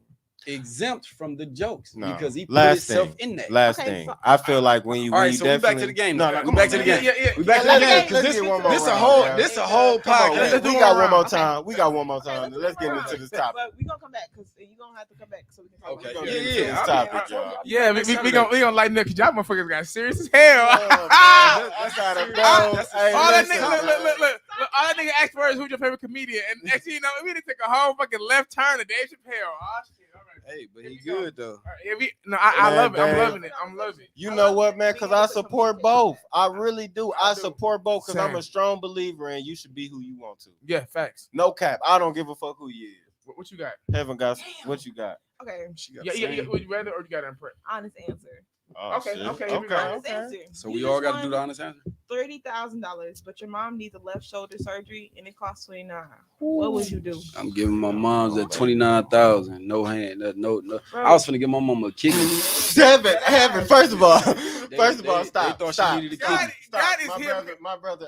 exempt from the jokes No. because he put Last himself thing. in that. Last Okay, thing, so- I feel like when you, All when right, you so we back to the definitely game. No, now. no, We come back on, to the man. game. We back to Yeah, the game let's because get one more this a round, whole man. this a whole Come on, podcast. Let's we do got one one more round. time. We got one more time. let's Let's do get one into round. this topic. But we gonna come back because you're gonna have to come back so we can talk Okay, about We it. gonna get yeah. into this I'll topic, y'all. Yeah, Next we Saturday. gonna lighten up because y'all motherfuckers got serious as hell. That's how the bro. That's Hey, All that listen, nigga, man. look. All that nigga asked for is who's your favorite comedian, and next thing you know, we didn't take a whole fucking left turn to Dave Chappelle. Oh shit! All right. Hey, but he good though. All right, I Man, love it. I'm Dave. loving it. I'm loving it. You know what, man? Because I support both. I really do. I do. support both because I'm Same. a strong believer in you should be who you want to. Yeah, facts. No cap. I don't give a fuck who you is. What you got? Heaven got what you got. Okay, Yeah. Would you rather or you got to impress? honest answer. Oh, Okay, shit. okay, here we go. Honest answer. So You we all just got to do the won honest answer. $30,000, but your mom needs a left shoulder surgery and it costs $29,000. What would you do? I'm giving my mom's at 29,000. No hand. No. Bro, I was finna give my mom a kidney. Heaven. First of all, They stop. thought Stop. she needed a Stop. kidney. Stop. God is My here. brother,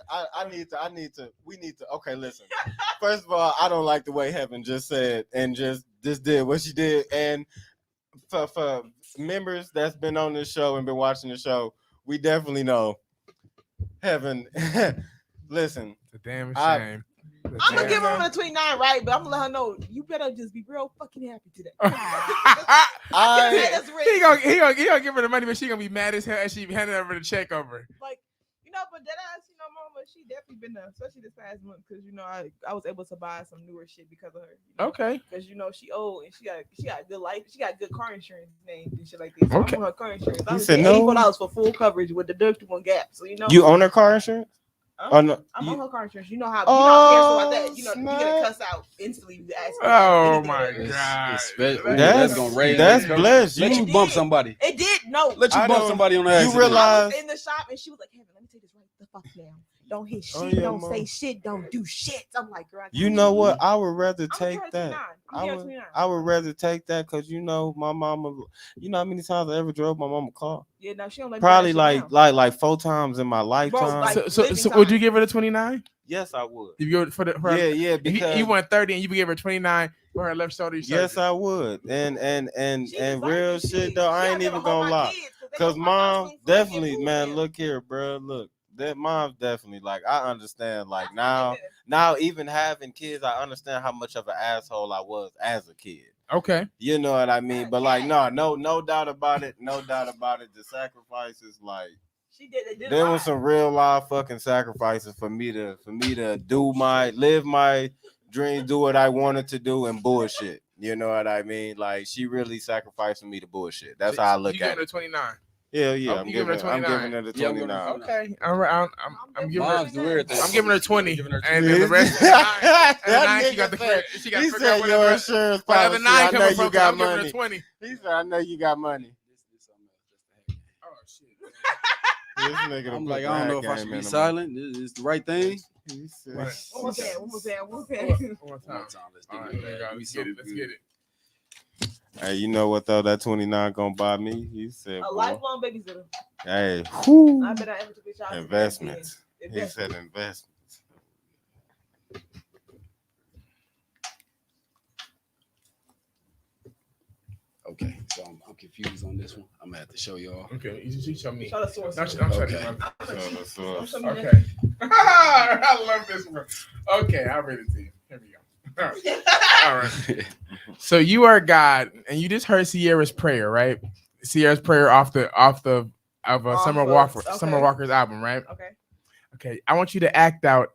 we need to. Okay, listen. First of all, I don't like the way Heaven just said and just did what she did. And for members that's been on this show and been watching the show, we definitely know Heaven. Listen, It's a damn I- shame. I'm gonna give her a $29,000, right? But I'm gonna let her know you better just be real fucking happy today. I That's he gonna give her the money, but she gonna be mad as hell as she handed over the check over. like, but that ass, mama, she definitely been there, especially this past month, because I was able to buy some newer shit because of her. Okay. Because she old and she got good life, she got good car insurance names and shit like this. So Okay. I'm on her car insurance. He I'm said paying no. $84 for full coverage with deductible gap. So you own her car insurance? Huh? Oh no. I'm You- on her car insurance. You know how careful about that. You snap. get a cuss out instantly. You ask me Oh anything my like that. god. That's gonna raise. That's blessed. Let you It bump did. somebody. It did no. Let you I bump don't- somebody on the you accident. realize- I was in the shop and she was like, "Hey, let me take this right the fuck now. Don't hit shit. Oh, yeah, don't Mom. say shit. Don't do shit." I'm like, "Girl, I You got know what? I would rather I'm take gonna that. I'm gonna 29. I would rather take that because my mama. You know how many times I ever drove my mama car? Yeah, no, she don't let me Probably write that shit down. like 4 times in my lifetime. like- So living would you time. give her the 29? Yes, I would. If you for the for Yeah, if because you want 30 and you would give her 29 for her left shoulder. yes, I would. And She and deserved real it. shit though, I She ain't gotta even hold gonna my lie. kids, 'cause they Cause gonna find out mom swing for their definitely, food man. stamps. Look here, bro. Look, that mom's definitely like I understand. Like now even having kids, I understand how much of an asshole I was as a kid. Okay. You know what I mean? But like, no doubt about it. No doubt about it. The sacrifices, like, She did a there lot. was some real life fucking sacrifices for me to live my dreams, do what I wanted to do, and bullshit. You know what I mean? Like, she really sacrificed for me to bullshit. That's how I look you at giving her it. 29. Yeah, yeah. Oh, I'm you giving her giving her 29? the Yeah, I'm giving 29. her Okay. All right. I'm giving her. Mom's the weird thing. I'm giving her 20, Giving her and then the rest. And That the 9 she got nigga the said- she got He to figure out said your whatever. insurance Whatever policy. 9 I know coming you from, got I'm giving her money. 20. He said, I know you got money. Oh shit. This nigga done I'm put like, the I don't know hat if I game should be in him. silent. This is the right thing. He said- Right. One more time. One more time. One more One time. more time. Let's All do right, it. there you go. We Let's so get it. Let's good. get it. Hey, you know what though? That 29 gonna buy me. He said, A boy, lifelong babysitter. hey, whew, I bet I ever took a child. investments. He Investment. said investments. Okay, so I'm confused on this one. I'm gonna have to show y'all. Okay, you show me. Show the source. I'm showing Okay. you. So, Show me that. Okay. I love this one. Okay, I'll read it to you. Here we go. All right. So you are God, and you just heard Sierra's prayer, right? Sierra's prayer off of Summer Okay. Walker's album, right? Okay. Okay. I want you to act out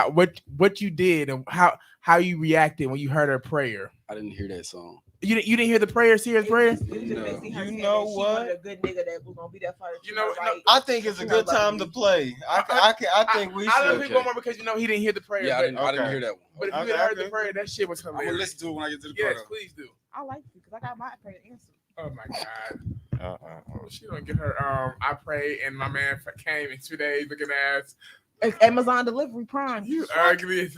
what you did and how you reacted when you heard her prayer. I didn't hear that song. You didn't hear the prayer, Sierra's prayer? It was just basically her You saying know that she what? wanted a good nigga that was gonna be there for her. You know, right? I think it's a good time to play. I think we I let should. people one more because he didn't hear the prayer. Yeah, I but, didn't hear that one. but if you Okay, had heard the okay. prayer, that shit was I'm gonna hilarious. listen to it when I get to the Yes, part. please do. I like you because I got my prayer answer. Oh my God. Oh, she don't get her. I pray, and my man came in 2 days looking ass. It's Amazon delivery Prime. You ugly as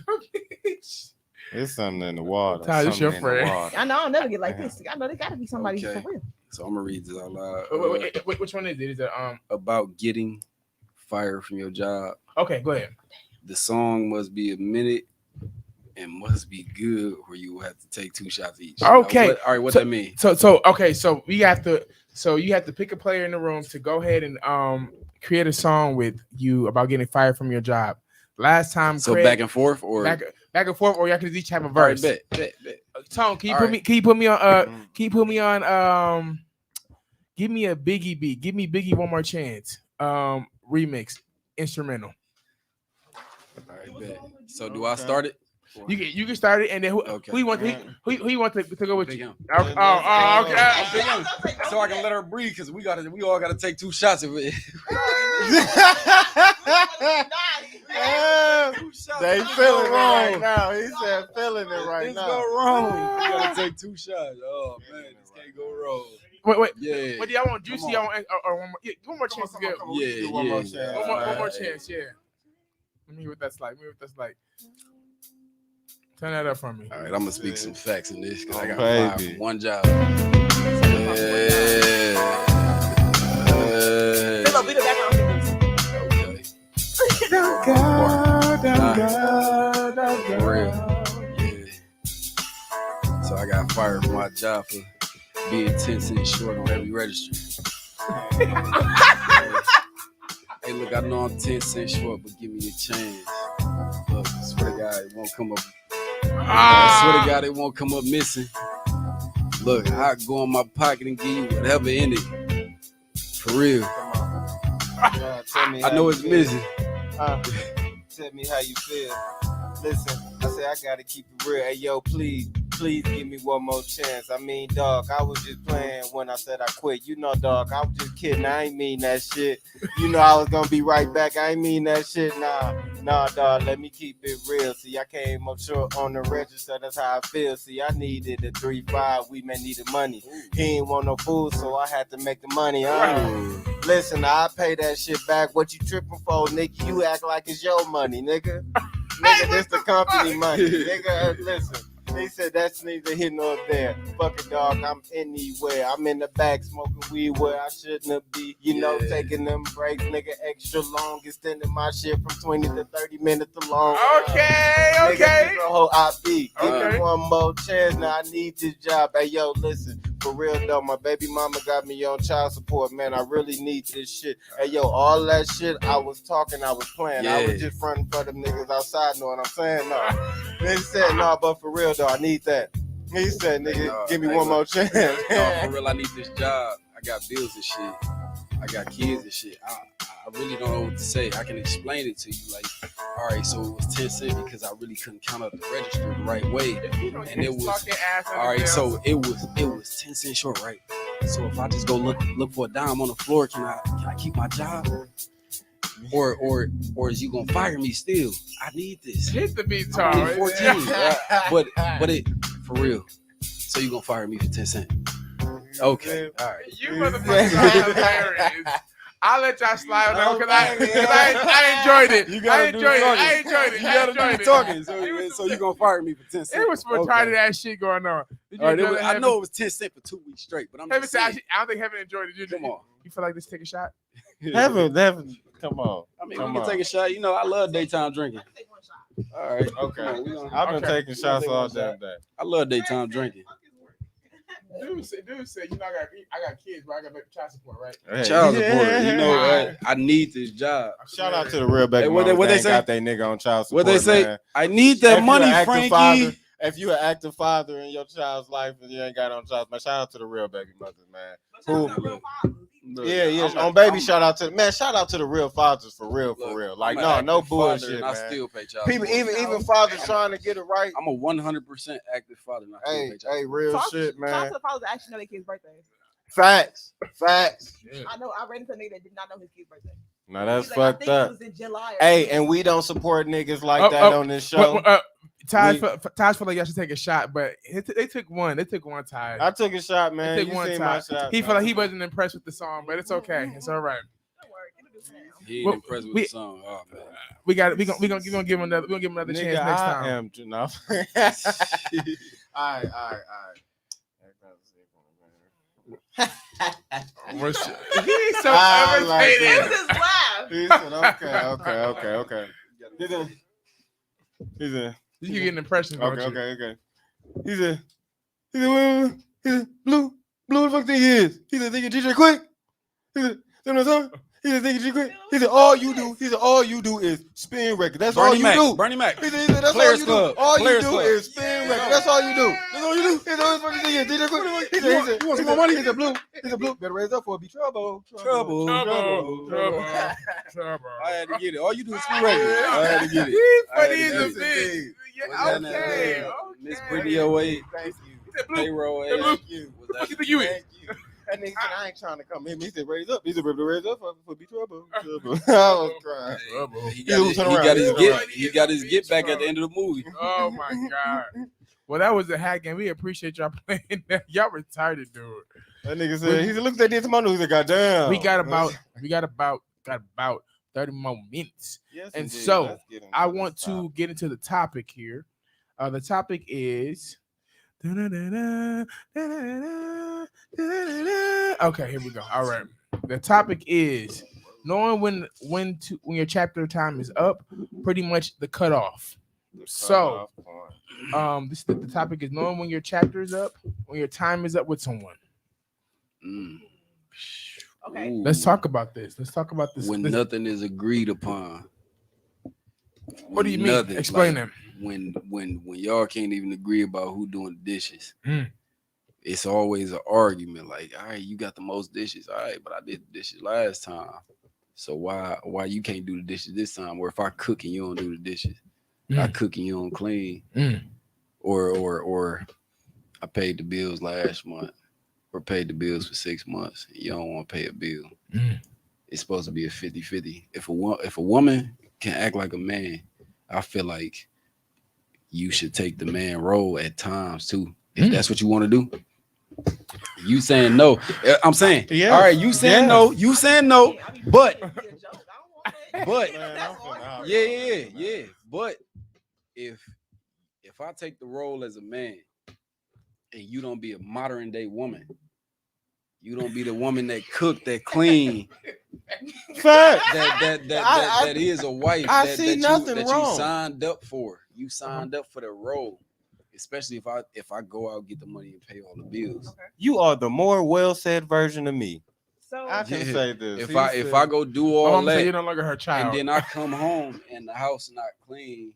It's something in the water. Ty, this your something in the friend. water. I know I'll never get like this. I know they gotta be somebody Okay. for real. So I'm gonna read this out loud. Which one is it? Is it About getting fired from your job. Okay, go ahead. The song must be a minute and must be good, or you will have to take 2 shots each. Okay. All right, what So- that mean? So okay, so you have to pick a player in the room to go ahead and create a song with you about getting fired from your job. Last time, So Craig, back and forth, or back and forth, or y'all can each have a all right, verse. bet. Tone, can you All put right. me? Can you put me on? Can you put me on? Give me a Biggie beat. Give me Biggie One More Chance. Remix instrumental. All right, bet. So do I start it? You can start it, and then who Okay. you want who you want to go with Big you? him. Oh, okay. Big him. So I can let her breathe because we all gotta take 2 shots of it. They feeling it right now. He said feeling it right Things now. go wrong. We gotta take 2 shots. Oh man, this can't go wrong. Wait. Yeah. What do y'all want? Juicy? Come Y'all want or one more? Yeah, one more chance is good. Yeah, One more yeah. chance. One more chance. Yeah. Let me hear what that's like. Turn that up for me. All right, I'm gonna speak some facts in this because I got Baby. fired from one job. Fill up, be the background singers. Okay. For real. Yeah. So I got fired from my job for being 10 cents short on every register. Hey, look, I know I'm 10 cents short, but give me a chance. Look, I swear to God, it won't come up. I swear to God, it won't come up missing. Look, I go in my pocket and give you whatever in it. For real. I know it's missing. Tell me how you feel. Listen, I say I gotta keep it real. Hey yo, please give me one more chance. I mean, dog, I was just playing when I said I quit. You know, dog, I was just kidding. I ain't mean that shit. You know I was gonna be right back. I ain't mean that shit. Nah, dog, let me keep it real. See, I came up short on the register. That's how I feel. See, I needed a 3-5. We man needed money. He ain't want no food, so I had to make the money. Listen, I pay that shit back. What you tripping for, nigga? You act like it's your money, nigga. Nigga, this the company money. Nigga, listen. They said that's neither here nor there. Fuck it, dog. I'm anywhere. I'm in the back smoking weed where I shouldn't be. You know, taking them breaks, nigga, extra long, extending my shit from 20 to 30 minutes along. Okay. Nigga, this the whole IB. Give Okay. me one more chance. Now I need this job. Hey, yo, listen. For real though, my baby mama got me on child support, man. I really need this shit. Hey, yo, all that shit I was talking, I was playing. I was just fronting for them niggas outside, know what I'm saying? No. They said, no, but for real though, I need that. He said, nigga, give me one more chance. No, for real, I need this job. I got bills and shit. I got kids and shit. I really don't know what to say. I can explain it to you. Like, all right, so it was 10 cents because I really couldn't count up the register the right way. And it was all right. So it was 10 cents short, right? So if I just go look for a dime on the floor, can I keep my job? Or is you gonna fire me still? I need this. Hit the beat, I'm Tom. only 14, right? but it for real. So you gonna fire me for 10 cents? Okay, all right. You motherfuckers are hilarious. I'll let y'all slide on that because I enjoyed it. You gotta I enjoyed it. You gotta do talking. So you gonna fire me for 10 cents? It was some retarded ass shit going on. Did you All right, enjoy that, I know it was 10 cents for 2 weeks straight, but I'm Heaven just said, saying. I don't think Heaven enjoyed it. Come on. You feel like this? Take a shot. Heaven, come on. I mean, Come we can on. take a shot. You know, I love daytime drinking. All right, Okay. Come on, we gonna- I've been Okay. taking shots all damn day. I love daytime drinking. Dude said, you know, I got kids, but I got to make child support, right? Hey, Child support. You know Yeah. what? I need this job. Shout out to the real baby Hey, what they- mamas what that they ain't say? got their nigga on child support. What they say? Man. I need that If money, you an active Frankie. father, if you an active father in your child's life and you ain't got on child, man, shout out to the real baby mothers, man. Who- Look, Yeah, I'm on baby, shout out to the real fathers for real. Like, I'm an no active father bullshit, and I man. still pay child People, support. even fathers trying to get it right. I'm a 100% active father and I still pay child support. Real Talk shit, to man. the fathers that actually know their kids' birthdays. Facts. I know. I ran into a nigga that did not know his kid's birthday. Now that's He's like, I fucked think it up. was in July. Hey, and we don't support niggas like that on this show. Taj feel like y'all should take a shot, but they took one. They took one, Taj. I took a shot, man. They took You one seen my Taj. shot. He man. felt like he wasn't impressed with the song, but it's okay. It's all right. Don't worry, it'll do now. He ain't Well, impressed with we- the song. Oh man. We gonna give him another. We're gonna give him another Nigga, chance next I time. am no. All right. He's so I like irritated. that. This is laugh. He said, okay. He said, You keep getting impressions. don't you? okay. He said, Blue, what the fuck think he is? He said, think DJ Quick? He said, you know what I'm saying? He said, think DJ Quick? He said, all you do is spin record. That's all you do. Bernie Mac. He said, that's all Players you Club. do. All you Players do Club. is spin record. That's all you do. That's all you do. He said, what the fuck think he is? DJ Quick? He said, You want some more money? He said, Blue, better raise up or be trouble. Trouble. I had to get it. All you do is spin record. I had to get it. He's I had funny to as get a it. bitch. What's Yeah, that name? okay. Miss Brittany 08. Thank you. He said, Blue, Payroll. Blue. Thank you. Was what that- you think you is? Thank you. That nigga said, I ain't trying to come in. He said, raise up. He said, raise up for be trouble. I was crying. He got his get back at the end of the movie. Oh my god. Well, that was a hack, and we appreciate y'all playing that. Y'all retarded, dude. That nigga said, he said, look at that did tomorrow. He said, goddamn. We got about 30 more minutes. Yes, And indeed. so, Let's get into I this want to topic. get into the topic here. The topic is. Okay, here we go. All right. The topic is knowing when your chapter time is up, pretty much the cutoff. So, the topic is knowing when your chapter is up, when your time is up with someone. Mm. Okay. Ooh. Let's talk about this. When nothing is agreed upon. What do you mean? Nothing. Explain Like, them. when y'all can't even agree about who doing the dishes. Mm. It's always an argument. Like, all right, you got the most dishes. All right, but I did the dishes last time. So why you can't do the dishes this time? Or if I cook and you don't do the dishes, I cook and you don't clean. Or I paid the bills last month or paid the bills for 6 months. And you don't want to pay a bill. It's supposed to be a 50-50. If a woman can act like a man, I feel like you should take the man role at times too. If that's what you want to do. You saying no. I'm saying, Yes. all right, you saying no. You saying no. I mean, But- it's a joke. I don't want that. But Man, That's I'm all. finna- yeah. But if I take the role as a man and you don't be a modern day woman, you don't be the woman that cook, that clean, Fact. that is a wife. I that, see that nothing you wrong. signed up for. You signed up for the role, especially if I go out get the money and pay all the bills. You are the more well said version of me. So I can Yeah. say this. If He I said- go do My all mom said that you're no longer her child. and then I come home and the house not clean,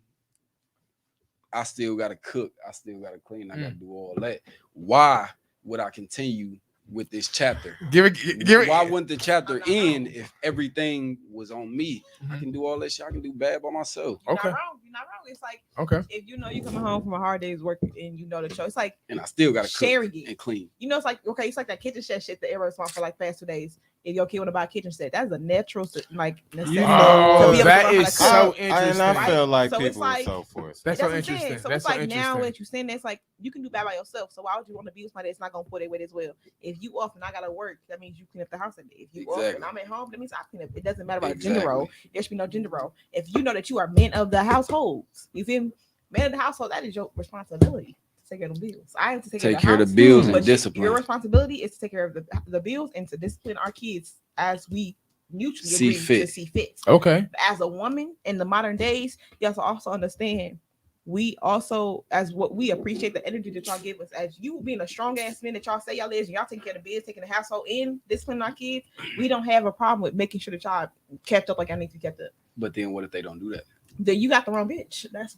I still gotta cook. I still gotta clean. I gotta do all that. Why would I continue with this chapter? give it. Why wouldn't the chapter end if everything was on me? I can do all that shit. I can do bad by myself. you're Okay. not wrong. You're not wrong. It's like Okay. if you know you're coming home from a hard day's work and you know the show. It's like And I still gotta cook sharing it. and clean. You know, it's like okay, it's like that kitchen set shit that everybody's want for like past 2 days. If your kid want to buy a kitchen set, that's a natural like necessity. Oh, to be able to that learn how is to cook. so and interesting. I feel like So it's people like- are so forced. That's so what I'm saying. interesting. So That's it's so like now interesting. that you're saying that's like you can do bad by yourself. So why would you want to be with somebody that's not gonna put their weight as well? If you off and I gotta work, that means you clean up the house. If you off and Exactly. I'm at home, that means I clean up. It doesn't matter about the gender Exactly. role. There should be no gender role. If you know that you are men of the households, you feel me? Man of the household, that is your responsibility to take care of the bills. I have to take Take care of the house, bills and but discipline. Your responsibility is to take care of the bills and to discipline our kids as we mutually See agree fit. to see fit. Okay. As a woman in the modern days, you have to also understand we also, as what we appreciate the energy that y'all give us, as you being a strong ass man that y'all say y'all is, and y'all taking care of the biz, taking the household in, disciplining our kids. We don't have a problem with making sure that y'all kept up like I need to be kept up. But then what if they don't do that? Then you got the wrong bitch. That's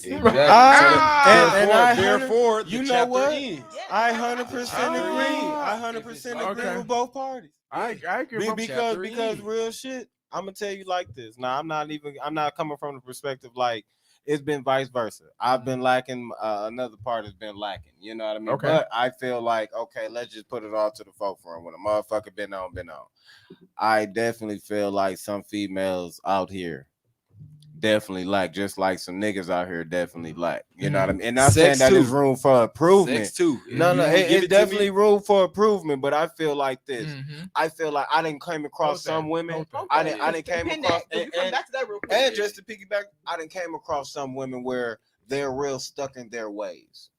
Exactly. Therefore, the you know chapter what? ends. I 100% agree. I If 100% it's agree okay. with both parties. I agree. Chapter Because ends. real shit, I'm gonna tell you like this. Now, I'm not coming from the perspective like it's been vice versa. I've been lacking. Another part has been lacking. You know what I mean? Okay. But I feel like, okay, let's just put it all to the forefront. When a motherfucker been on. I definitely feel like some females out here definitely lack, just like some niggas out here definitely lack. You know what I mean? And not saying Sex that too. there's room for improvement. Sex too. No, If you don't it's give it to definitely me, room for improvement. But I feel like this. Mhm. I feel like I didn't come across some women. I didn't came across and back to that real quick. and just to piggyback, I didn't came across some women where they're real stuck in their ways.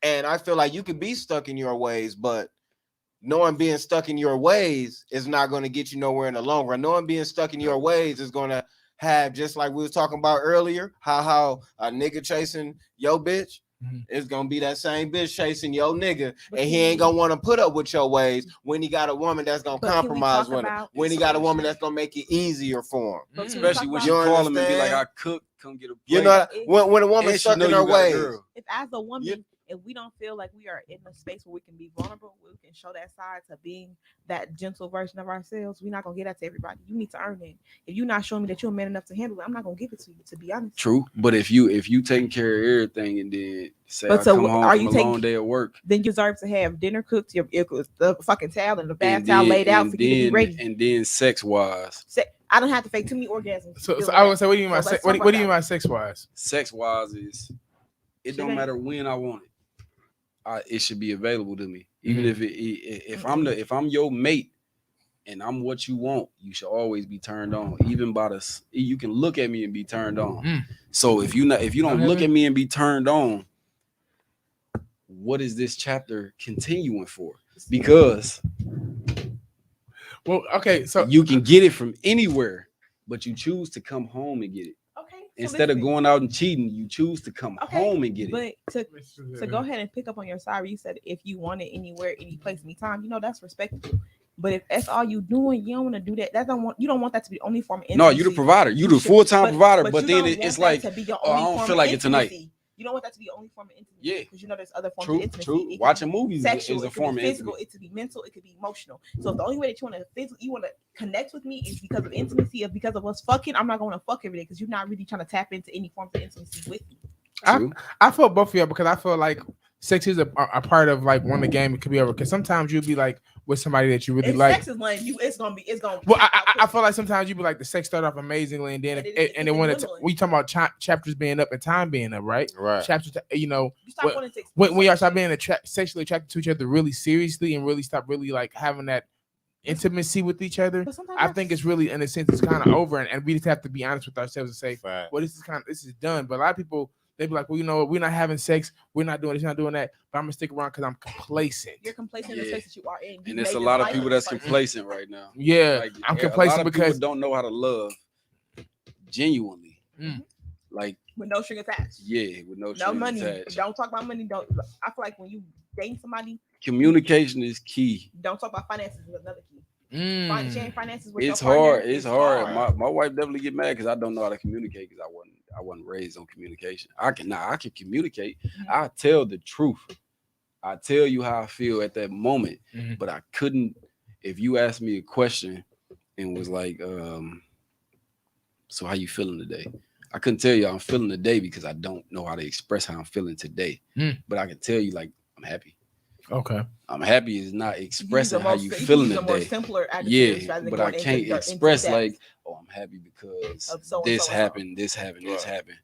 And I feel like you can be stuck in your ways, but knowing being stuck in your ways is not going to get you nowhere in the long run. Knowing being stuck in your ways is going to have, just like we was talking about earlier, how a nigga chasing your bitch is going to be that same bitch chasing your nigga, and he ain't going to want to put up with your ways when he got a woman that's going to compromise with him, when he got a woman that's going to make it easier for him. especially when she You call him and be understand? like, "I cook, come get a plate." You know, when a woman's And she stuck know in you her got a ways. girl. If as a woman, if we don't feel like we are in a space where we can be vulnerable, we can show that side to being that gentle version of ourselves, we're not gonna get that to everybody. You need to earn it. If you're not showing me that you're a man enough to handle it, I'm not gonna give it to you, to be honest. True, but if you taking care of everything and then say But I so come home are from you a taking- long day at work, Then you deserve to have dinner cooked, your the fucking towel and the bath and towel then, laid out and for you to be then- ready. and then sex wise, I don't have to fake too many orgasms. So doing I would that. say, what do you mean by So sex? let's What talk do you mean about by sex wise? is it don't ain't- matter when I want it. It should be available to me, even Mhm. if I'm your mate and I'm what you want, you should always be turned on. Even by you can look at me and be turned on. Mm. So if you don't Okay, look man. at me and be turned on, what is this chapter continuing for? Because Well, okay, so you can get it from anywhere, but you choose to come home and get it. Okay. so Instead of listen. going out and cheating, you choose to come Okay, home and get it. But to go ahead and pick up on your side, where you said if you want it anywhere, any place, anytime, that's respectable. But if that's all you doing, you don't want to do that. You don't want that to be the only form of intimacy. No, you the provider. You the should- full-time provider. But you then don't it's want like, that to be your oh, I only don't form feel of like it tonight. intimacy. You don't want that to be the only form of intimacy. Yeah. Because there's other forms True, of intimacy. true. It could Watching be movies sexual, is a it could form be of physical, intimacy. it could be mental, it could be emotional. So if the only way that you want to connect with me is because of intimacy, or because of us fucking, I'm not going to fuck every day because you're not really trying to tap into any forms of intimacy with me. I feel both of you because I feel like sex is a part of like when the game could be over. Because sometimes you'll be like with somebody that you really If like. sex is lame, it's gonna be. Well, I feel like sometimes you be like the sex start off amazingly, and then and then when we talking about chapters being up and time being up, right? Right. Chapters, you start wanting to when y'all start being sexually attracted to each other really seriously, and really stop really like having that intimacy with each other. I think it's really, in a sense, it's kind of over, and we just have to be honest with ourselves and say, well, this is done. But a lot of people, they be like, well, we're not having sex, we're not doing this, not doing that, but I'm gonna stick around because I'm complacent. You're complacent in the space that you are in. And there's a lot of people that's complacent right now. Yeah, I'm complacent a lot of because people don't know how to love genuinely. Like with no string attached. Yeah, with no string money. attached. Don't talk about money. I feel like when you date somebody, communication is key. Don't talk about finances is another key. Finances with it's your partner, hard. It's hard. My wife definitely get mad because I don't know how to communicate because I wasn't raised on communication. I can communicate. I tell the truth. I tell you how I feel at that moment, but I couldn't. If you asked me a question and was like, so how you feeling today? I couldn't tell you how I'm feeling today because I don't know how to express how I'm feeling today. But I can tell you like I'm happy. Okay. I'm happy is not expressing how you feeling today. Yeah, but I can't express like, oh, I'm happy because this happened, this happened, this happened.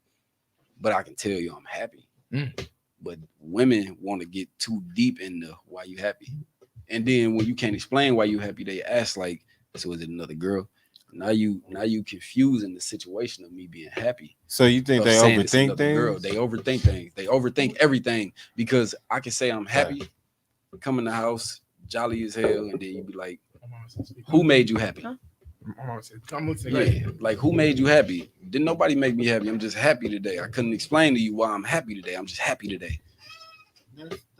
But I can tell you I'm happy. But women want to get too deep into why you happy. And then when you can't explain why you happy, they ask like, so is it another girl? Now you confusing the situation of me being happy. So you think they overthink things? Girl, they overthink things. They overthink everything because I can say I'm happy, come in the house, jolly as hell, and then you be like, who made you happy? Yeah, like who made you happy? Didn't nobody make me happy. I'm just happy today. I couldn't explain to you why I'm happy today. I'm just happy today.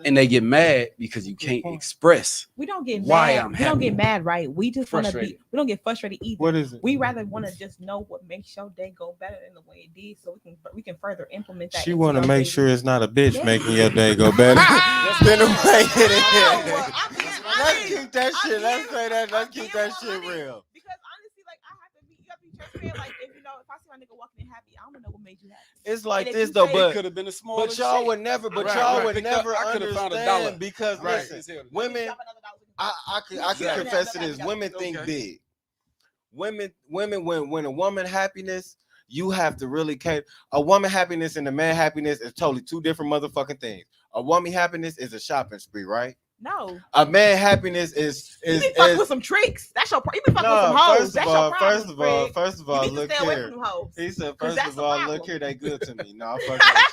And they get mad because you can't express We don't get why mad. I'm We don't happy. get mad, right? We just want to be. Frustrated. We don't get frustrated either. What is it? We rather want to just know what makes your day go better than the way it did, so we can further implement that. She into want to your make daily- sure it's not a bitch Yeah. making your day go better than the way it is. I Let's mean, keep that I shit. Let's mean, say that. Let's I keep mean, that well, shit honey, real. Because honestly, like I have to be, you have to be transparent. Like if I see my nigga walking in happy, I want to know what made you happy. It's like And if this you though, say- It but could have been a smaller but y'all shit. would never. But Right, y'all right. would Picked up- never I coulda found $1. understand because Right. listen, women. I can Exactly. confess to this. Women think Okay. big. Women, when a woman happiness, you have to really care. A woman happiness and a man happiness is totally two different motherfucking things. A woman happiness is a shopping spree, right? No, A man happiness you be fucking with some tricks. That's your. You be fucking with some hoes. That's your problem. first of all, you need to look stay away here. from them hoes. He said, 'Cause first that's of the all, problem. look here, they good to me. No, I'm fucking with you.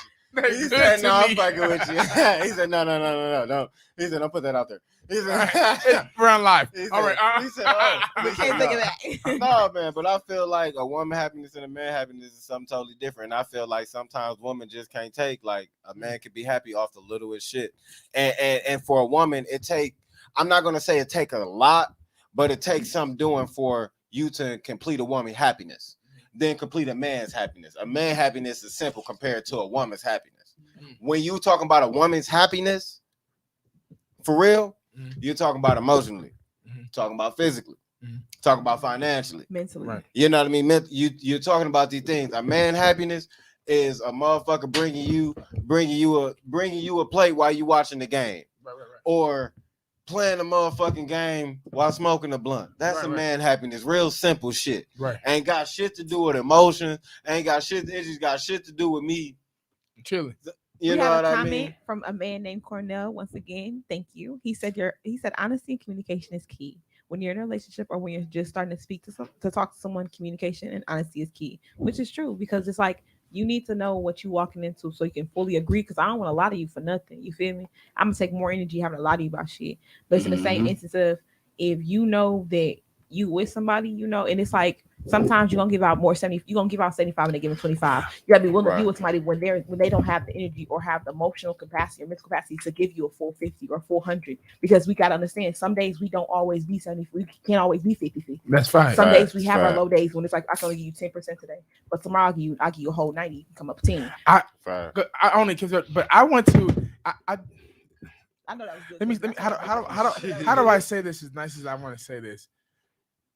They He good said, to no, I'm me. fucking with you. He said, no. He said, don't put that out there. He said, Run life. he All right. said, he said, oh. We can't take it back. No, man, but I feel like a woman happiness and a man happiness is something totally different. And I feel like sometimes women just can't take, like, a man can be happy off the littlest shit. And for a woman, I'm not gonna say it take a lot, but it takes some doing for you to complete a woman's happiness, then complete a man's happiness. A man's happiness is simple compared to a woman's happiness. When you talking about a woman's happiness, for real, you're talking about emotionally, talking about physically, talking about financially. Mentally. Right. You know what I mean? You're talking about these things. A man happiness is a motherfucker bringing you a plate while you watching the game, Right. or playing a motherfucking game while smoking a blunt. That's Right, a right. man happiness. Real simple shit. Right. Ain't got shit to do with emotions. Ain't got shit. It just got shit to do with me. Chilling. You we know have what a I comment mean? from a man named Cornell. Once again, thank you. He said honesty and communication is key. When you're in a relationship or when you're just starting to speak to talk to someone, communication and honesty is key, which is true because it's like you need to know what you're walking into so you can fully agree. Because I don't want a lot of you for nothing. You feel me? I'm gonna take more energy having a lot of you about shit. But it's in the same Mhm. instance of if you know that you with somebody, you know, and it's like sometimes you're gonna give out more 70, you're gonna give out 75 and they give them 25. You gotta be willing to Right. be with somebody when they don't have the energy or have the emotional capacity or mental capacity to give you a full 50 or 400. Because we gotta understand some days we don't always be 70, we can't always be 50-50. That's fine. Some days Facts, we have our facts. low days when it's like I can only give you 10% today, but tomorrow I'll give you a whole 90, you can come up 10. Right. I only consider, but I want to. I I know that was good. let me. That's How do I say this as nice as I want to say this?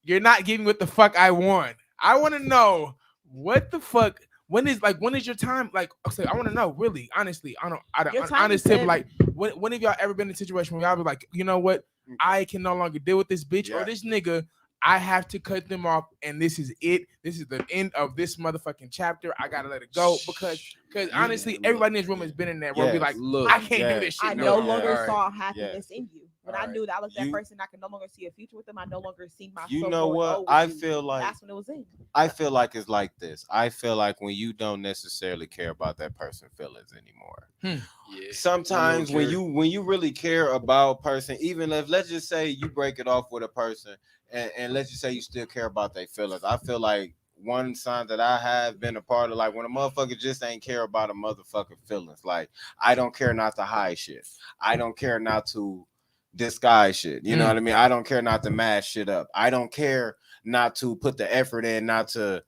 You're not giving what the fuck I want. I want to know what the fuck. When is your time? Like, okay, I want to know really, honestly. Your time Honest is tip. set. Like, when have y'all ever been in a situation where y'all be like, you know what? I can no longer deal with this bitch or Yeah. this nigga. I have to cut them off, and this is it. This is the end of this motherfucking chapter. I gotta let it go because honestly, everybody in this room has been in there where we Yes. like, Look, I can't yeah. do this shit. I no no more. longer Alright. saw happiness in you. When I Alright. knew that I was that You- person, I could no longer see a future with them. I no longer see myself. You know going what? forward I with you. feel like That's when it was in. I feel like it's like this. I feel like when you don't necessarily care about that person's feelings anymore. Yeah. Sometimes when care. you really care about a person, even if let's just say you break it off with a person and let's just say you still care about their feelings. I feel like one sign that I have been a part of, like when a motherfucker just ain't care about a motherfucking feelings. Like I don't care not to hide shit. I don't care not to disguise shit. You know what I mean? I don't care not to mask shit up. I don't care not to put the effort in, not to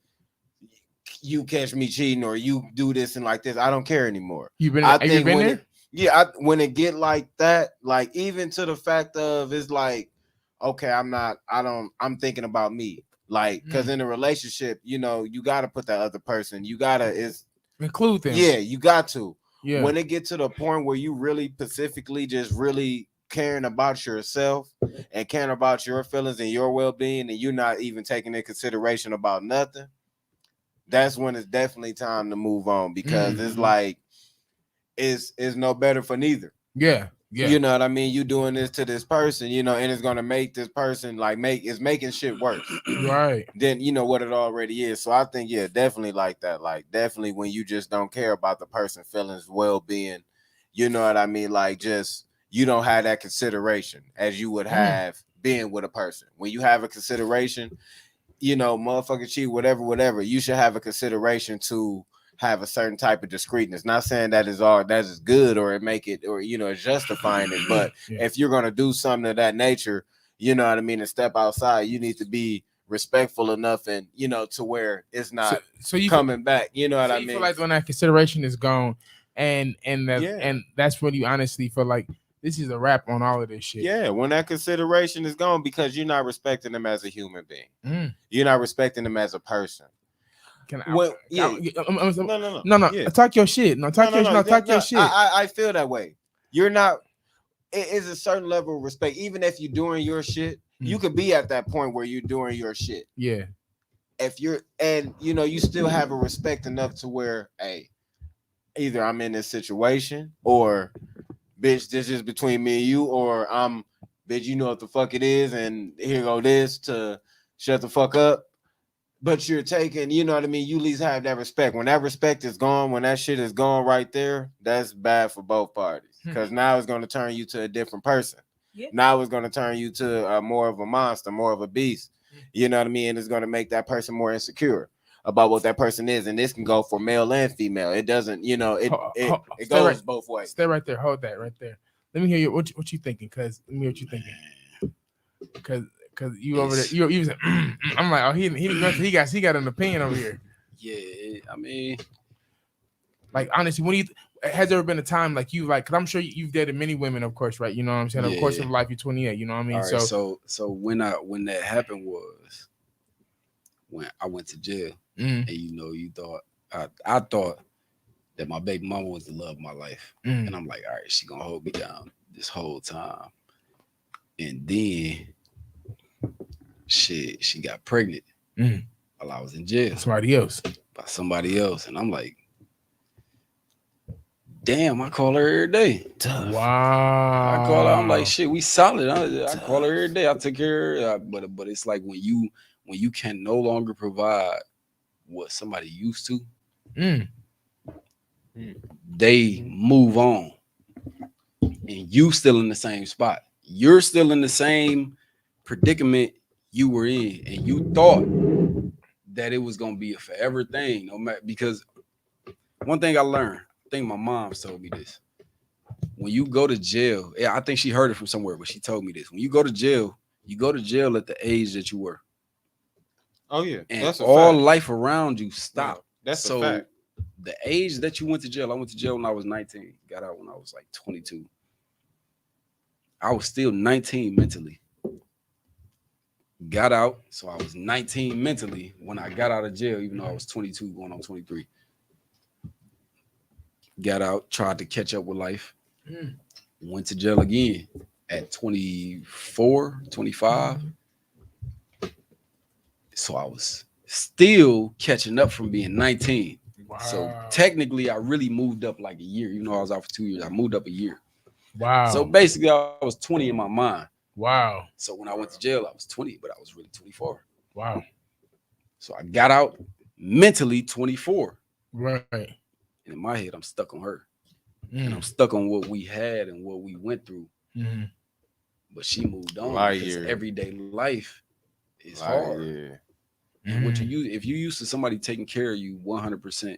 you catch me cheating or you do this and like this. I don't care anymore. You've been. I Have you think been when there? when it get like that, like even to the fact of it's like, okay, I'm thinking about me. Like, because in a relationship, you know, you gotta put that other person, Include them. yeah, you got to. Yeah. When it get to the point where you really specifically just really caring about yourself and caring about your feelings and your well-being, and you're not even taking into consideration about nothing, that's when it's definitely time to move on because it's like it's no better for neither. Yeah. Yeah. You know what I mean? You doing this to this person, you know, and it's gonna make this person like it's making shit worse Right. than you know what it already is. So I think definitely like that. Like definitely when you just don't care about the person's feelings, well-being, you know what I mean? Like just you don't have that consideration as you would have being with a person. When you have a consideration, you know, motherfucker cheat, whatever, you should have a consideration to have a certain type of discreetness. Not saying that is good or it make it, or, you know, it's justifying it. But Yeah. if you're going to do something of that nature, you know what I mean, and step outside, you need to be respectful enough, and, you know, to where it's not so you coming back. You know what so I you mean? feel like when that consideration is gone, and Yeah. that's when you honestly feel like this is a wrap on all of this shit. Yeah, when that consideration is gone, because you're not respecting them as a human being. Mm. You're not respecting them as a person. Can I? Well, yeah. No. Yeah. Talk your shit. No, talk your shit. I feel that way. You're not. It is a certain level of respect. Even if you're doing your shit, you could be at that point where you're doing your shit. Yeah. If you're, and you know, you still have a respect enough to where, hey, either I'm in this situation, or bitch, this is between me and you, or bitch, you know what the fuck it is, and here go this to shut the fuck up. But you're taking, you know what I mean? You at least have that respect. When that respect is gone, when that shit is gone right there, that's bad for both parties. Because now it's going to turn you to a different person. Yeah. Now it's going to turn you to more of a monster, more of a beast. You know what I mean? And it's going to make that person more insecure about what that person is. And this can go for male and female. It doesn't, you know, it goes both ways. Stay right there. Hold that right there. Let me hear you. What you thinking? Cause let me hear what you thinking. Cause you over there, you was. I'm like, oh, he got an opinion over here. Yeah, I mean, like honestly, when has there ever been a time like you like? Cause I'm sure you've dated many women, of course, right? You know what I'm saying? Of course, of life, you're 28. You know what I mean? All right, so when that happened was when I went to jail, and you know, I thought that my baby mama was the love of my life, and I'm like, all right, she gonna hold me down this whole time, and then she got pregnant while I was in jail. By somebody else, and I'm like, damn, I call her every day. Wow. I call her. I'm like, shit, we solid. I call her every day. I take care of her. But it's like when you can no longer provide what somebody used to, they move on, and you still in the same spot. You're still in the same predicament you were in, and you thought that it was gonna be a forever thing, no matter, because one thing I learned, I think my mom told me this. When you go to jail, I think she heard it from somewhere, but she told me this. When you go to jail at the age that you were. Oh yeah, and that's all fact. life around you stopped. Yeah, that's so a fact. The age that you went to jail, I went to jail when I was 19. Got out when I was like 22. I was still 19 mentally. Got out, so I was 19 mentally when I got out of jail, even though I was 22 going on 23. Got out, tried to catch up with life. Went to jail again at 24, 25. So I was still catching up from being 19. Wow. So technically, I really moved up like a year. Even though I was out for 2 years, I moved up a year. Wow. So basically, I was 20 in my mind. Wow. So when I went to jail, I was 20, but I was really 24. Wow. So I got out mentally 24. Right. And in my head, I'm stuck on her. And I'm stuck on what we had and what we went through. But she moved on because everyday life is hard. And what if you used to somebody taking care of you 100%,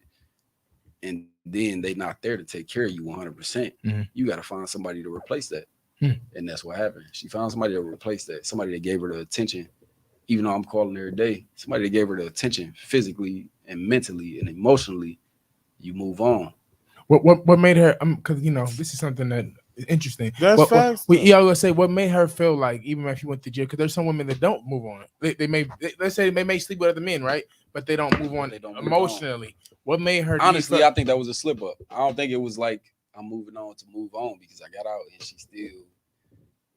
and then they not there to take care of you 100%, you got to find somebody to replace that. And that's what happened. She found somebody to replace that. Somebody that gave her the attention, even though I'm calling her every day. Somebody that gave her the attention physically and mentally and emotionally. You move on. What made her? Because you know this is something that is interesting. That's facts. I was say what made her feel like even if you went to jail, because there's some women that don't move on. They may let's say they may sleep with other men, right? But they don't move on. They don't emotionally. What made her? Honestly, I think that was a slip up. I don't think it was like I'm moving on to move on, because I got out and she still.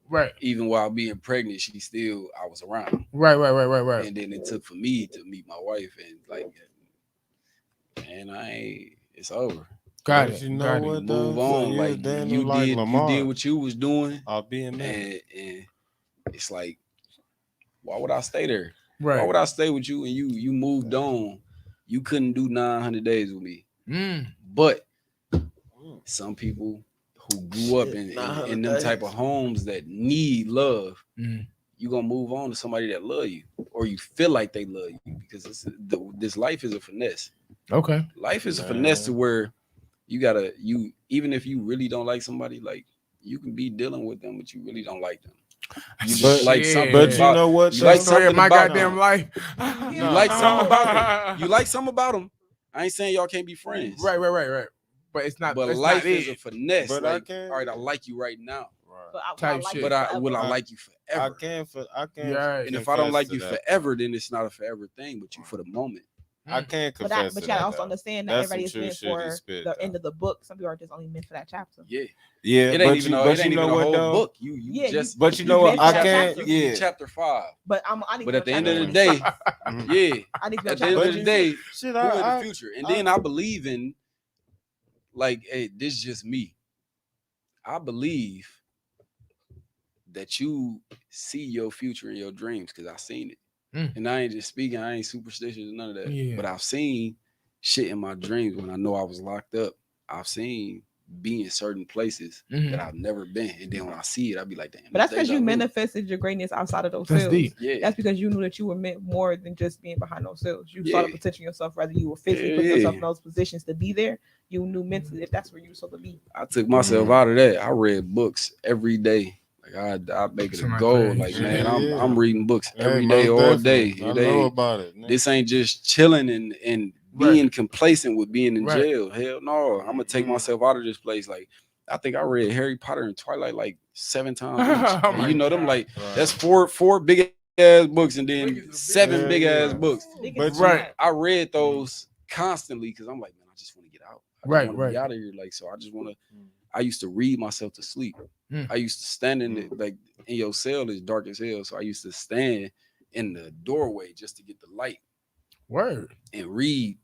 Right. Even while being pregnant, I was around. Right. And then it took for me to meet my wife, and like, man, it's over. Got it. You know what? Move on. Like you did what you was doing. I'll be in there. And it's like, why would I stay there? Right. Why would I stay with you? And you moved on. You couldn't do 900 days with me. But some people who grew up in them type of homes that need love, you gonna move on to somebody that love you, or you feel like they love you, because this life is a finesse. Okay. Life is a finesse to where you even if you really don't like somebody, like you can be dealing with them, but you really don't like them. You just like something. But you know what? You like Story of something my about goddamn them. life. You like something about them. You like something about them. I ain't saying y'all can't be friends. Right. But it's not. But it's life not is it. a finesse. But like, I can't. all right, I like you right now, But Type like shit. you but forever. will I like you forever? I can't. Yeah. And if I don't like you confess to that. forever, then it's not a forever thing, but you for the moment. I can't But confess you to gotta that. also though. understand that That's everybody is some true meant shit he for spit, the though. end of the book. Some people are just only meant for that chapter. Yeah, Yeah, it but ain't even you, it but ain't you know even a what whole though? book. You Yeah, just But you You know what? missed I that can't. chapter. Yeah. chapter 5. But I need But to at the know end of the chapter day, Mhm. yeah, I need to know at the end of chapter the day, Shit, we're in the I future. And then I believe in, like, hey, this is just me. I believe that you see your future in your dreams, because I've seen it. And I ain't just speaking, I ain't superstitious or none of that. Yeah. But I've seen shit in my dreams when I know I was locked up. I've seen be in certain places that I've never been. And then when I see it, I'll be like, damn. But that's because deja you vu. manifested your greatness outside of those That's cells. deep. Yeah. That's because you knew that you were meant more than just being behind those cells. You saw the Yeah. potential in yourself, whether you were physically putting yourself in those positions to be there. You knew mentally if that's where you were supposed to be. I took myself out of that. I read books every day. Like I make it a goal. Like, man, I'm reading books every day, all day. I know about it. This ain't just chilling and being complacent with being in jail. Hell no. I'm gonna take myself out of this place. Like, I think I read Harry Potter and Twilight like 7 times each. Oh my You know them, God. like that's four big ass books and then 7 big ass books. Right. I read those constantly because I'm like, man, I just want to get out. I just want to be out of here. Like, so I just want to. I used to read myself to sleep. I used to stand in the, like, in your cell is dark as hell, so I used to stand in the doorway just to get the light. Word. And read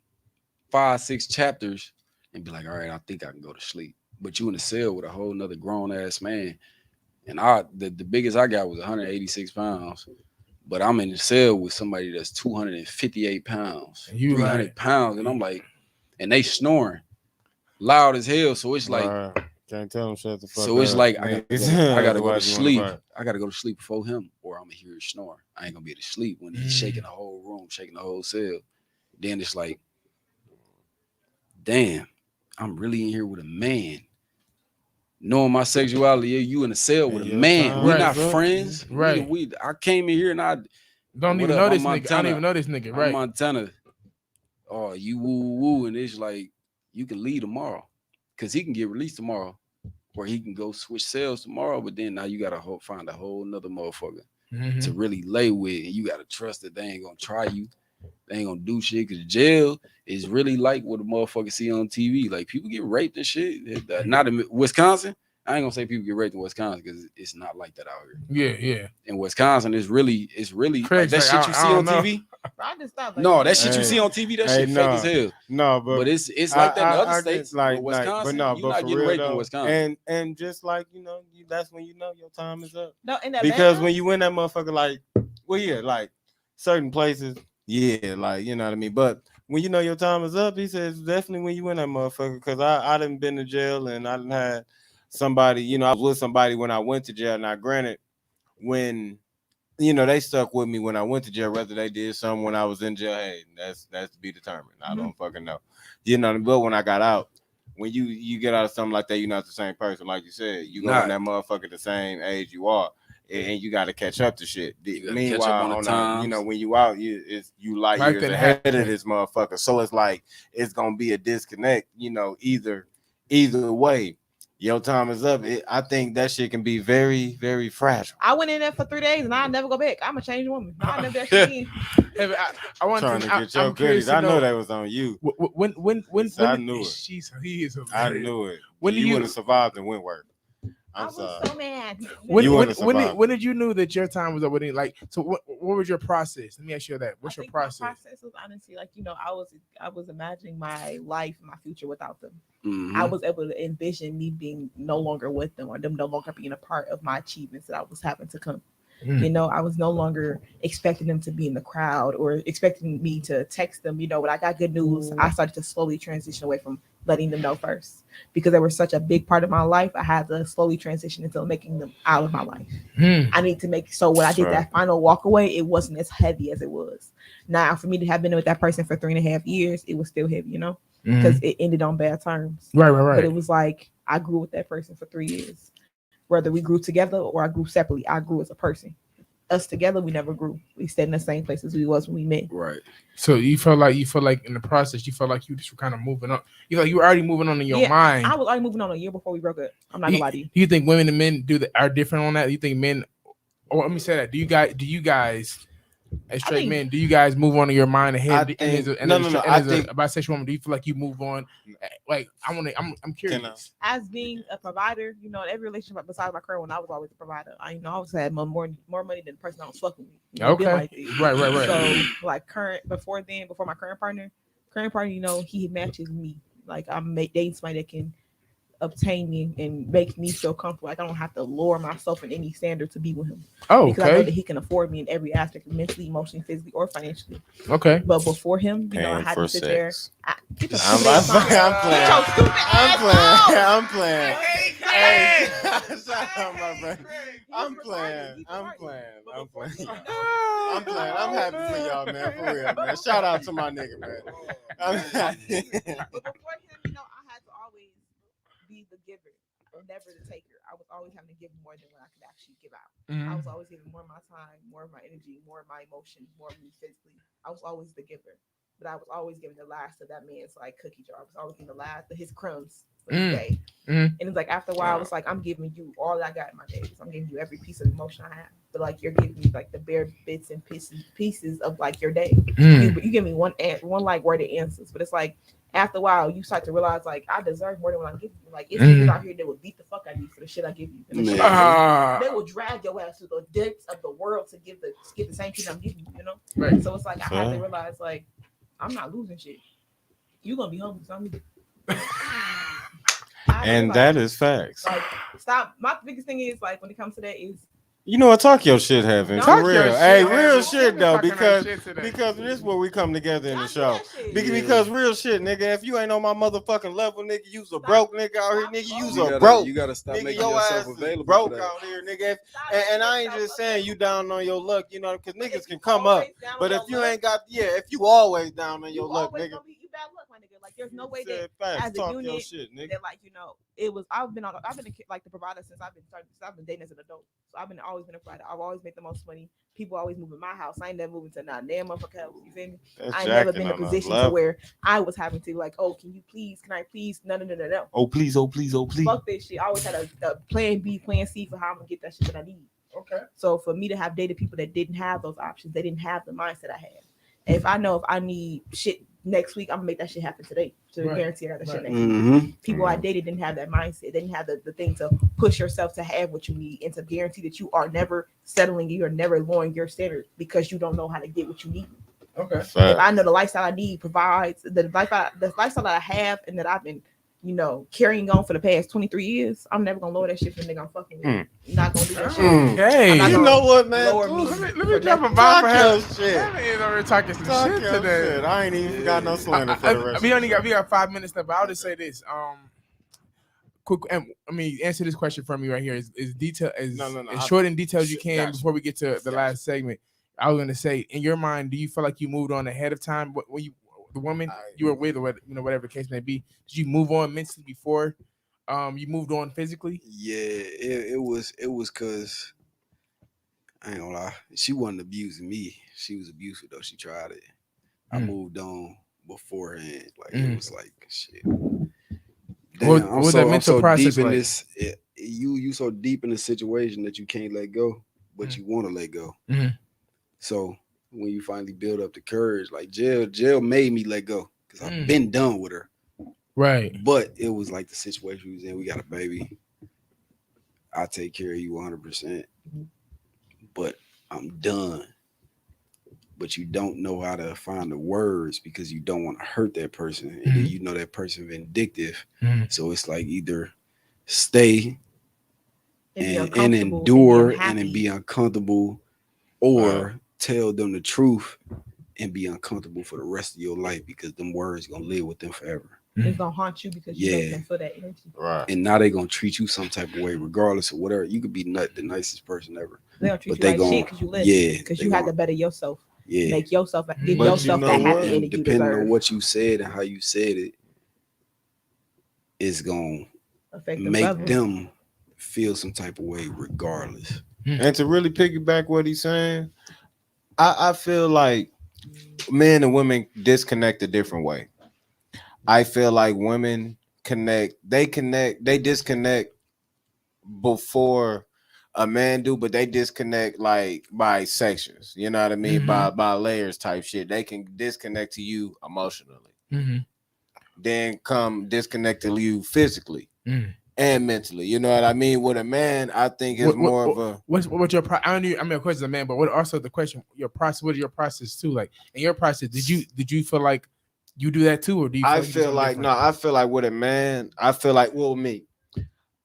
5-6 chapters and be like, all right, I think I can go to sleep. But you in the cell with a whole nother grown ass man. And the biggest I got was 186 pounds. But I'm in the cell with somebody that's 258 pounds, 300 pounds. And I'm like, and they snoring loud as hell. So it's like, can't tell him shut the fuck up. so it's like I gotta go to sleep. Fight. I gotta go to sleep before him, or I'm gonna hear his snore. I ain't gonna be able to sleep when he's shaking the whole room, shaking the whole cell. Then it's like, damn, I'm really in here with a man. Knowing my sexuality, you in a cell with a man. We're not friends. Right. I came in here and I don't even know this nigga. I don't even know this nigga. Right. I'm Montana. Oh, you woo woo, and it's like you can leave tomorrow, because he can get released tomorrow, or he can go switch cells tomorrow. But then now you gotta find a whole nother motherfucker to really lay with, and you gotta trust that they ain't gonna try you. They ain't gonna do shit, because jail is really like what a motherfucker see on TV. Like, people get raped and shit. Not in Wisconsin. I ain't gonna say people get raped in Wisconsin, because it's not like that out here. Yeah. In Wisconsin, it's really Craig's like that like, shit you see on TV. I just thought, like, No, that shit you see on TV, that shit fake as hell. No, but it's like that in other states. Like Wisconsin, but you're not getting raped in Wisconsin. And just like, that's when you know your time is up. No, in that because when you in that motherfucker, like, well, yeah, like certain places, yeah, like, you know what I mean. But when you know your time is up, he says definitely when you in that motherfucker. Because I done been to jail, and I done had somebody, I was with somebody when I went to jail. Now, granted, when they stuck with me when I went to jail, whether they did something when I was in jail, hey, that's to be determined. I don't fucking know. But when I got out, when you get out of something like that, you're not the same person. Like you said, you go in that motherfucker the same age you are, and you got to catch up to shit. Meanwhile, when you out, you light years ahead of this motherfucker. So it's like it's gonna be a disconnect. Either way. Your time is up. I think that shit can be very, very fragile. I went in there for 3 days and I'll never go back. I'm a changed woman. I'll never do that shit again. I want to get your goodies. I know that was on you. When I knew it. He is hilarious. I knew it. When you would have survived in Wentworth. I was so mad. When did you know that your time was up? So what was your process? Let me ask you that. What's your process? My process was honestly like, I was imagining my life, my future without them. Mm-hmm. I was able to envision me being no longer with them, or them no longer being a part of my achievements that I was having to come. You know, I was no longer expecting them to be in the crowd or expecting me to text them. You know, when I got good news, I started to slowly transition away from letting them know first, because they were such a big part of my life. I had to slowly transition into making them out of my life. I need to make so when I did that final walk away, it wasn't as heavy as it was. Now, for me to have been with that person for 3.5 years, it was still heavy, you know, because it ended on bad terms. Right. But it was like I grew with that person for 3 years. Whether we grew together or I grew separately, I grew as a person. Us together, we never grew. We stayed in the same place as we was when we met. Right. So you feel like in the process, you felt like you just were kind of moving on. You like you were already moving on in your mind. I was already moving on a year before we broke up. I'm not gonna lie to you. Do you think women and men are different on that? Do you think men? Or let me say that. Do you guys, as straight men, do you guys move on in your mind ahead? As a bisexual woman, do you feel like you move on? Like I'm curious. As being a provider, you know, in every relationship besides my current one, I was always a provider. I always had more money than the person I was fucking with. You know, okay. Right. So like before my current partner, you know, he matches me. Like I'm dating somebody that can obtain me and make me feel comfortable. Like I don't have to lower myself in any standard to be with him. Oh, because I know that he can afford me in every aspect, mentally, emotionally, physically, or financially. Okay. But before him, you know, I had to sit there. I'm playing. Hey, shout out my brother. I'm playing. I'm happy for y'all, man. For real, man. Shout out to my nigga, man. But before him, you know, I had to always be the giver, never the taker. I was always having to give more than what I could actually give out. I was always giving more of my time, more of my energy, more of my emotion, more of me physically. I was always the giver, but I was always giving the last of that man's like cookie jar. I was always giving the last of his crumbs for the day. And it's like after a while, I was like, I'm giving you all I got in my days. I'm giving you every piece of emotion I have, but like you're giving me like the bare bits and pieces of like your day. You give me one like worded answers, but it's like after a while, you start to realize like I deserve more than what I'm giving you. Like it's niggas out here that will beat the fuck out of you for the shit I give you. And they will drag your ass to the depths of the world to get the same shit I'm giving you. You know. Right. So it's like I had to realize like I'm not losing shit. You gonna be hungry, so I'm. And that is facts. Like stop. My biggest thing is like when it comes to that is. You know what? Talk your shit, Heaven. For real. Hey, real shit though, because this is where we come together in the show. Because real shit, nigga. If you ain't on my motherfucking level, nigga, you's a broke nigga out here, nigga. You's a broke. You gotta stop nigga, making your yourself ass available. Broke out here, nigga. And I ain't just saying you down on your luck, you know, because niggas can come up. But if you ain't got, if you always down on your luck, nigga. Bad luck, my nigga. Like there's no way that as a unit that like you know it was. I've been like the provider since I've been dating as an adult. So I've always been a provider. I've always made the most money. People always move in my house. I ain't never moving to not damn motherfucker house. You feel me? I ain't never been in a position to where I was having to like, oh, can I please? No. Oh please. Fuck this shit. I always had a plan B, plan C for how I'm gonna get that shit that I need. Okay. So for me to have dated people that didn't have those options, they didn't have the mindset I had. And if I know if I need shit next week, I'm gonna make that shit happen today to guarantee I got that shit next week. People I dated didn't have that mindset. They didn't have the thing to push yourself to have what you need and to guarantee that you are never settling, you are never lowering your standard because you don't know how to get what you need. Okay. If I know the lifestyle I need provides the lifestyle that I have and that I've been, you know, carrying on for the past 23 years, I'm never gonna lower that shit for the nigga I'm fucking with. Not gonna do that shit. Hey, you know what, man? Let me drop a bomb for him. Shit. We're talking some shit today. I ain't even got no slander for the rest. We got 5 minutes left. But I'll just say this. Quick. Answer this question from me right here. Is detail as short and detailed as you can before we get to the last segment. I was gonna say, in your mind, do you feel like you moved on ahead of time when you? The woman you were with, or whatever the case may be, did you move on mentally before you moved on physically? Yeah, it was because I ain't gonna lie, she wasn't abusing me. She was abusive though. She tried it. I moved on beforehand. Like it was like shit. Damn, what that mental process deep in like? this. You so deep in the situation that you can't let go, but you want to let go. So. When you finally build up the courage, like jail made me let go because I've been done with her. Right. But it was like the situation we was in. We got a baby. I take care of you 100%. But I'm done. But you don't know how to find the words because you don't want to hurt that person. And then you know that person vindictive. So it's like either stay and endure and then be uncomfortable, or tell them the truth and be uncomfortable for the rest of your life because them words gonna live with them forever. It's gonna haunt you because you make them feel that energy. Right. And now they gonna treat you some type of way, regardless of whatever. You could be the nicest person ever. They don't treat But you like shit because you listen. Because you have to better yourself. Yeah. Make yourself give But yourself you know that what? happy ending you Depending deserve. on what you said and how you said it, it's gonna Affect make them feel some type of way regardless. And to really piggyback what he's saying, I feel like men and women disconnect a different way. I feel like women they disconnect before a man do, but they disconnect like by sections. You know what I mean? By layers type shit. They can disconnect to you emotionally, then come disconnect to you physically and mentally. You know what I mean? With a man, I think it's more of a what's your I mean, of course, a man, but what also the question, your process? What is your process too? Like in your process, did you feel like you do that too, or do you? I feel like with a man, I feel like me,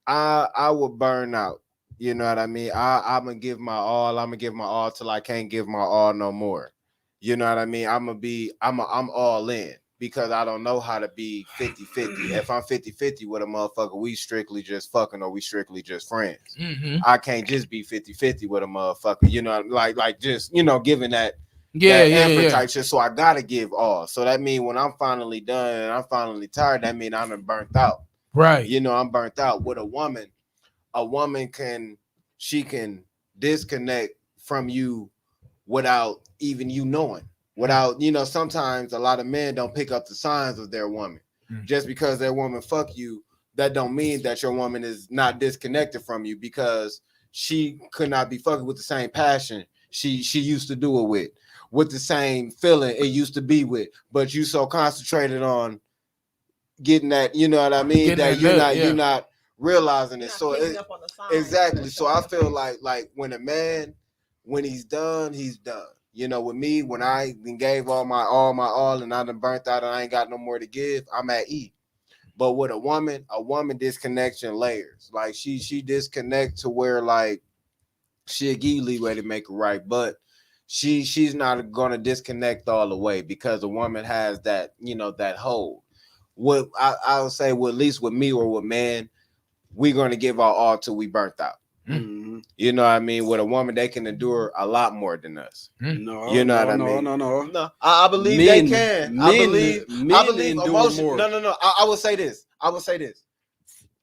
I would burn out. You know what I mean? I'm gonna give my all. I'm gonna give my all till I can't give my all no more. You know what I mean? I'm all in because I don't know how to be 50-50. If I'm 50-50 with a motherfucker, we strictly just fucking or we strictly just friends. I can't just be 50-50 with a motherfucker. You know, like just giving that. Type shit. So I gotta give all. So that means when I'm finally done and I'm finally tired, that means I'm burnt out. Right. I'm burnt out. With a woman can disconnect from you without even you knowing. Without, sometimes a lot of men don't pick up the signs of their woman. Just because their woman fuck you, that don't mean that your woman is not disconnected from you because she could not be fucking with the same passion she used to do it with the same feeling it used to be with, but you so concentrated on getting that, you know what I mean, that you're not realizing it. So exactly. So I feel like when a man, when he's done, he's done. With me, when I gave all and I done burnt out and I ain't got no more to give, I'm at E. But with a woman disconnection layers. Like she disconnect to where like she'll give you leeway to make it right, but she's not gonna disconnect all the way because a woman has that, that hold. What I would say, at least with me or with man, we're gonna give our all till we burnt out. You know what I mean? With a woman, they can endure a lot more than us. No, you know what I mean? No. I believe they can. I believe emotion. More. No. I would say this.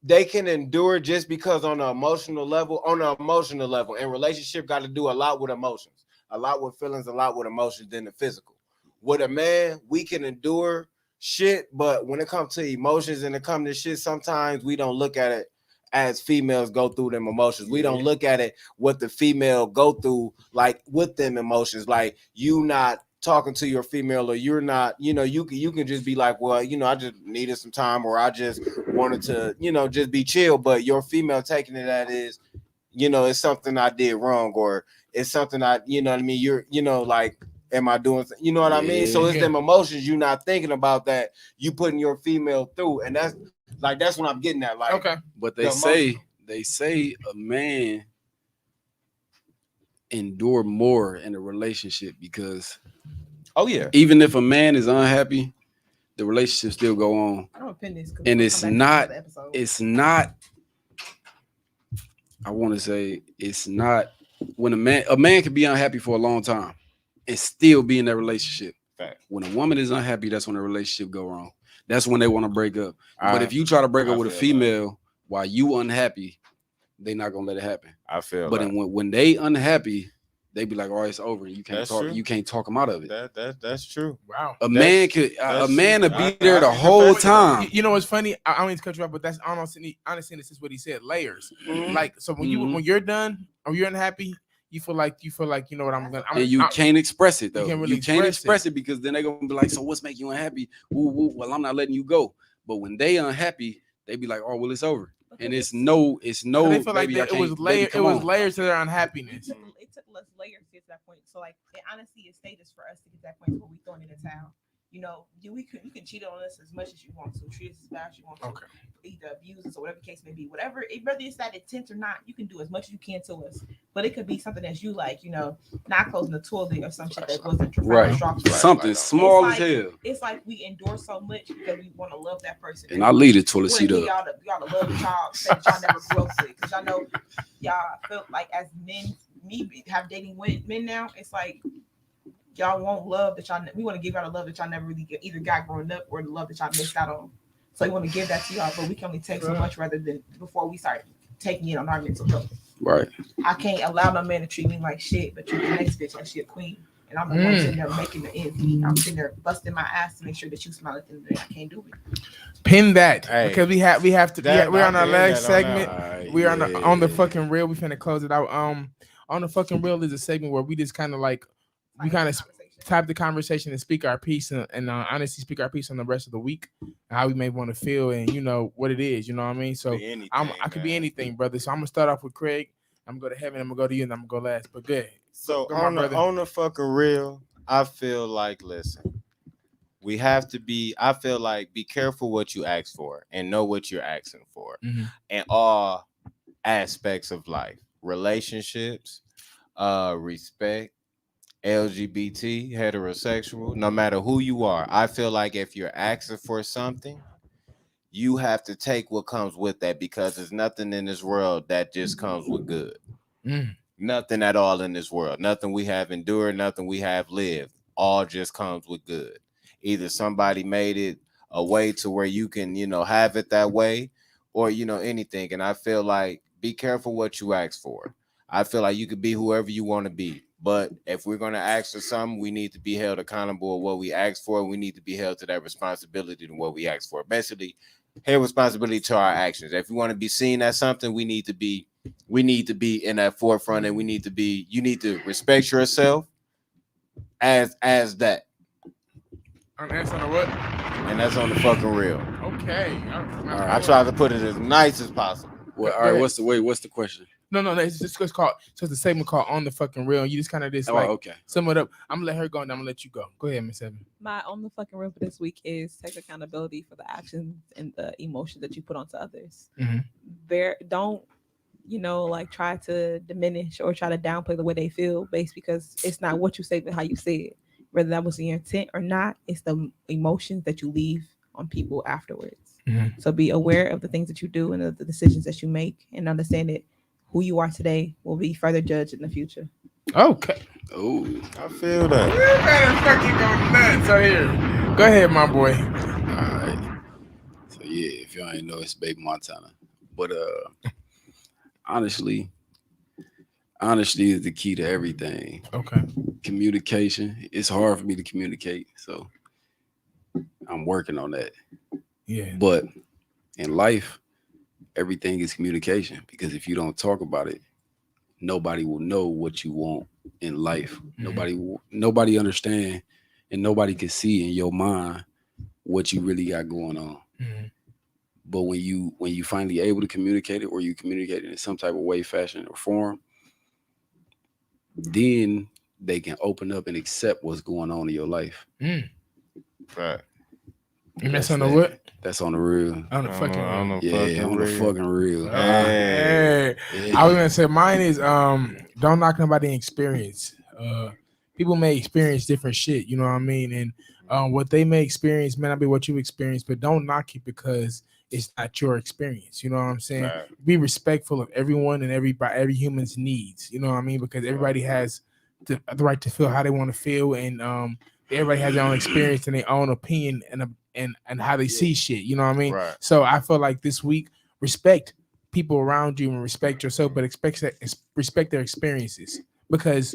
They can endure just because on an emotional level, and relationship got to do a lot with emotions, a lot with feelings, a lot with emotions than the physical. With a man, we can endure shit, but when it comes to emotions and it comes to shit, sometimes we don't look at it as females go through them emotions. We don't look at it what the female go through like with them emotions. Like you not talking to your female, or you're not, you can just be like, well, I just needed some time, or I just wanted to, just be chill. But your female taking it as, it's something I did wrong, or it's something I, what I mean? You're, like, am I doing, what I mean? So it's them emotions you're not thinking about that you putting your female through, and that's what I'm getting at. Like, okay, but they say a man endure more in a relationship because even if a man is unhappy, the relationship still go on. I don't pin this, and it's not I want to say it's not when a man can be unhappy for a long time and still be in that relationship. Fact. When a woman is unhappy, that's when the relationship go wrong. That's when they want to break up. But if you try to break up with a female while you unhappy, they're not gonna let it happen. I feel. But when they unhappy, they be like, "Oh, it's over. You can't talk. True. You can't talk them out of it." That's true. Wow. A man will be there the whole time. You know what's funny? I don't mean to cut you off, but that's honestly this is what he said. Layers. Like so when you're done or you're unhappy, you feel like you know what I'm gonna. And you can't express it though. You can't express it because then they're gonna be like, "So what's making you unhappy?" Well, I'm not letting you go. But when they unhappy, they be like, "Oh, well, it's over." And it's no. They feel like it was layers to their unhappiness. It took less layers to get to that point. So like, it honestly, it status for us to get to that point where we throwing in the towel. you know, you can cheat on us as much as you want to, treat us as bad as you want to, Okay. either abuse us or whatever the case may be, whatever, whether it's that intent or not, you can do as much as you can to us. But it could be something that you like, you know, not closing the toilet or some shit that wasn't Right. structured. Something small It's as like- hell. It's like we endure so much because we want to love that person. And I leave the toilet We seat wanna up. give y'all the love that y'all said y'all never grew up with, because y'all know y'all felt like as men, me have dating men now, it's like y'all want love that y'all. We want to give y'all the love that y'all never really get, either got growing up or the love that y'all missed out on. So we want to give that to y'all, but we can only take so much rather than before we start taking it on our mental health. Right. I can't allow no man to treat me like shit, but treat the next bitch like she a queen. And I'm the one sitting there making the ends meet. I'm sitting there busting my ass to make sure that you smile at the end of the day. I can't do it. Pin that Hey, because we have to. that- We're on I our feel last that on segment. Alright, We are on the yeah. fucking real. We finna close it out. On the fucking real is a segment where we just kind of like we kind of Conversation. type the conversation and speak our piece and honestly speak our piece on the rest of the week, how we may want to feel and you know what it is. You know what I mean? So Be anything, I could be man. anything, brother. So I'm gonna start off with Craig. I'm gonna go to Heaven. I'm gonna go to you, and I'm gonna go last. But good. So Go, my brother. on the fucking real, I feel like, listen, we have to be. I feel like be careful what you ask for and know what you're asking for Mhm. in all aspects of life, relationships, respect, LGBT, heterosexual, no matter who you are. I feel like if you're asking for something, you have to take what comes with that, because there's nothing in this world that just comes with good. Mm. Nothing at all in this world. Nothing we have endured, nothing we have lived. All just comes with good. Either somebody made it a way to where you can, you know, have it that way, or, you know, anything. And I feel like be careful what you ask for. I feel like you could be whoever you want to be. But if we're going to ask for something, we need to be held accountable of what we ask for. We need to be held to that responsibility to what we ask for. Basically, held responsibility to our actions. If we want to be seen as something, we need to be in that forefront, and you need to respect yourself as that. I'm answering the what? And that's on the fucking real. Okay. I try to put it as nice as possible. Well, all Go right. ahead. What's the question? No, it's just called. So it's a segment called On the Fucking Real. And you just kind of just Oh, like okay. sum it up. I'm gonna let her go, and I'm gonna let you go. Go ahead, Miss Evan. My on the fucking real for this week is take accountability for the actions and the emotions that you put onto others. Mhm. Don't, you know, like try to diminish or try to downplay the way they feel based, because it's not what you say but how you say it. Whether that was your intent or not, it's the emotions that you leave on people afterwards. Mhm. So be aware of the things that you do and of the decisions that you make, and understand that who you are today will be further judged in the future. Okay. Oh, I feel that. You better fucking go nuts. So here, go ahead, my boy. all right. So yeah, if y'all ain't know, it's Baby Montana. But honestly is the key to everything. Okay. Communication. It's hard for me to communicate, so I'm working on that. Yeah. But in life, everything is communication, because if you don't talk about it, nobody will know what you want in life. Nobody understand, and nobody can see in your mind what you really got going on. Mhm. But when you finally able to communicate it, or you communicate it in some type of way, fashion, or form, then they can open up and accept what's going on in your life. Mm. Right. And that's on the that. what? That's on the real. On the fucking real. Yeah, on the fucking real. Hey. I was gonna say mine is don't knock nobody experience. People may experience different shit, you know what I mean? And what they may experience may not be what you experience, but don't knock it because it's not your experience. You know what I'm saying? Right. Be respectful of everyone and every human's needs. You know what I mean? Because everybody has the right to feel how they want to feel, and everybody has their own experience and their own opinion and how they see shit. You know what I mean? Right. So I feel like this week, respect people around you and respect yourself, but respect their experiences, because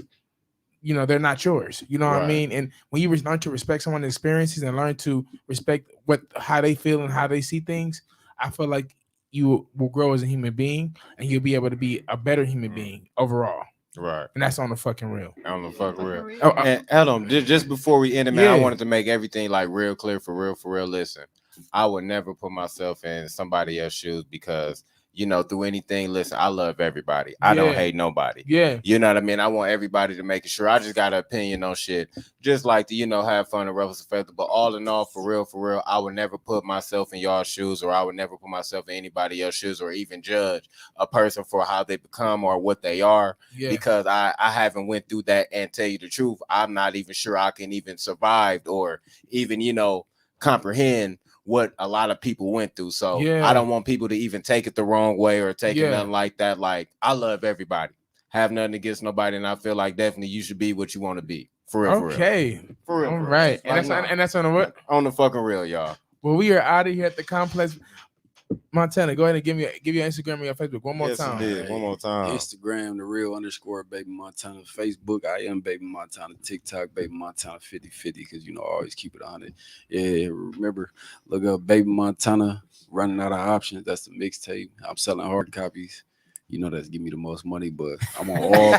you know they're not yours. You know what I Right. mean? And when you learn to respect someone's experiences and learn to respect how they feel and how they see things, I feel like you will grow as a human being, and you'll be able to be a better human being overall. Right. And that's on the fucking real. On the fucking real. Oh, And Adam, just before we end it, man, I Yeah. wanted to make everything like real clear, for real. Listen, I would never put myself in somebody else's shoes, because you know, through anything, listen, I love everybody. I don't Yeah. hate nobody. Yeah. You know what I mean? I want everybody to make sure. I just got an opinion on shit. Just like to, you know, have fun and ruffle some feathers. But all in all, for real, I would never put myself in y'all's shoes, or I would never put myself in anybody else's shoes, or even judge a person for how they become or what they are. Yeah. Because I haven't went through that, and tell you the truth, I'm not even sure I can even survive or even, you know, comprehend what a lot of people went through. So Yeah. I don't want people to even take it the wrong way or take Yeah. it nothing like that. Like, I love everybody, have nothing against nobody, and I feel like definitely you should be what you want to be. For real. Okay. For real. All For real. right. Like, And that's on the what? on the fucking real, y'all. Well, we are out of here at the complex. Montana, go ahead and give your Instagram and your Facebook one more Yes, time. indeed. One more time. Instagram, the real _ Baby Montana. Facebook, I am Baby Montana. TikTok, Baby Montana 50/50, because you know I always keep it on it. Yeah, remember, look up Baby Montana. Running out of options. That's the mixtape. I'm selling hard copies. You know that's give me the most money, but I'm on all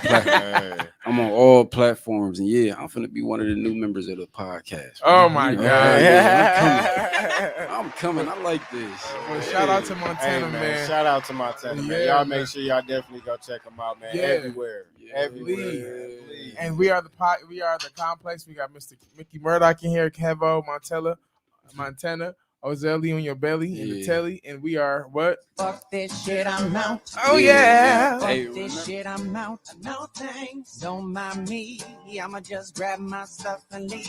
I'm on all platforms, and yeah, I'm finna be one of the new members of the podcast. Oh my You know, God. yeah, I'm coming. I like this. Well, shout out to Montana, Hey, man. Shout out to Montana, man. Yeah, Y'all man. make sure y'all definitely go check them out, man. Yeah. Everywhere. Yeah, Everywhere. Please. And we are the complex. We got Mr. Mickey Murdoch in here, Kevo, Montana, Ozelli on your belly in the Yeah. telly, and we are what? Fuck this shit, I'm out. Oh yeah. Fuck Hey, this remember- shit, I'm out. No thanks. Don't mind me. I'ma just grab my stuff and leave.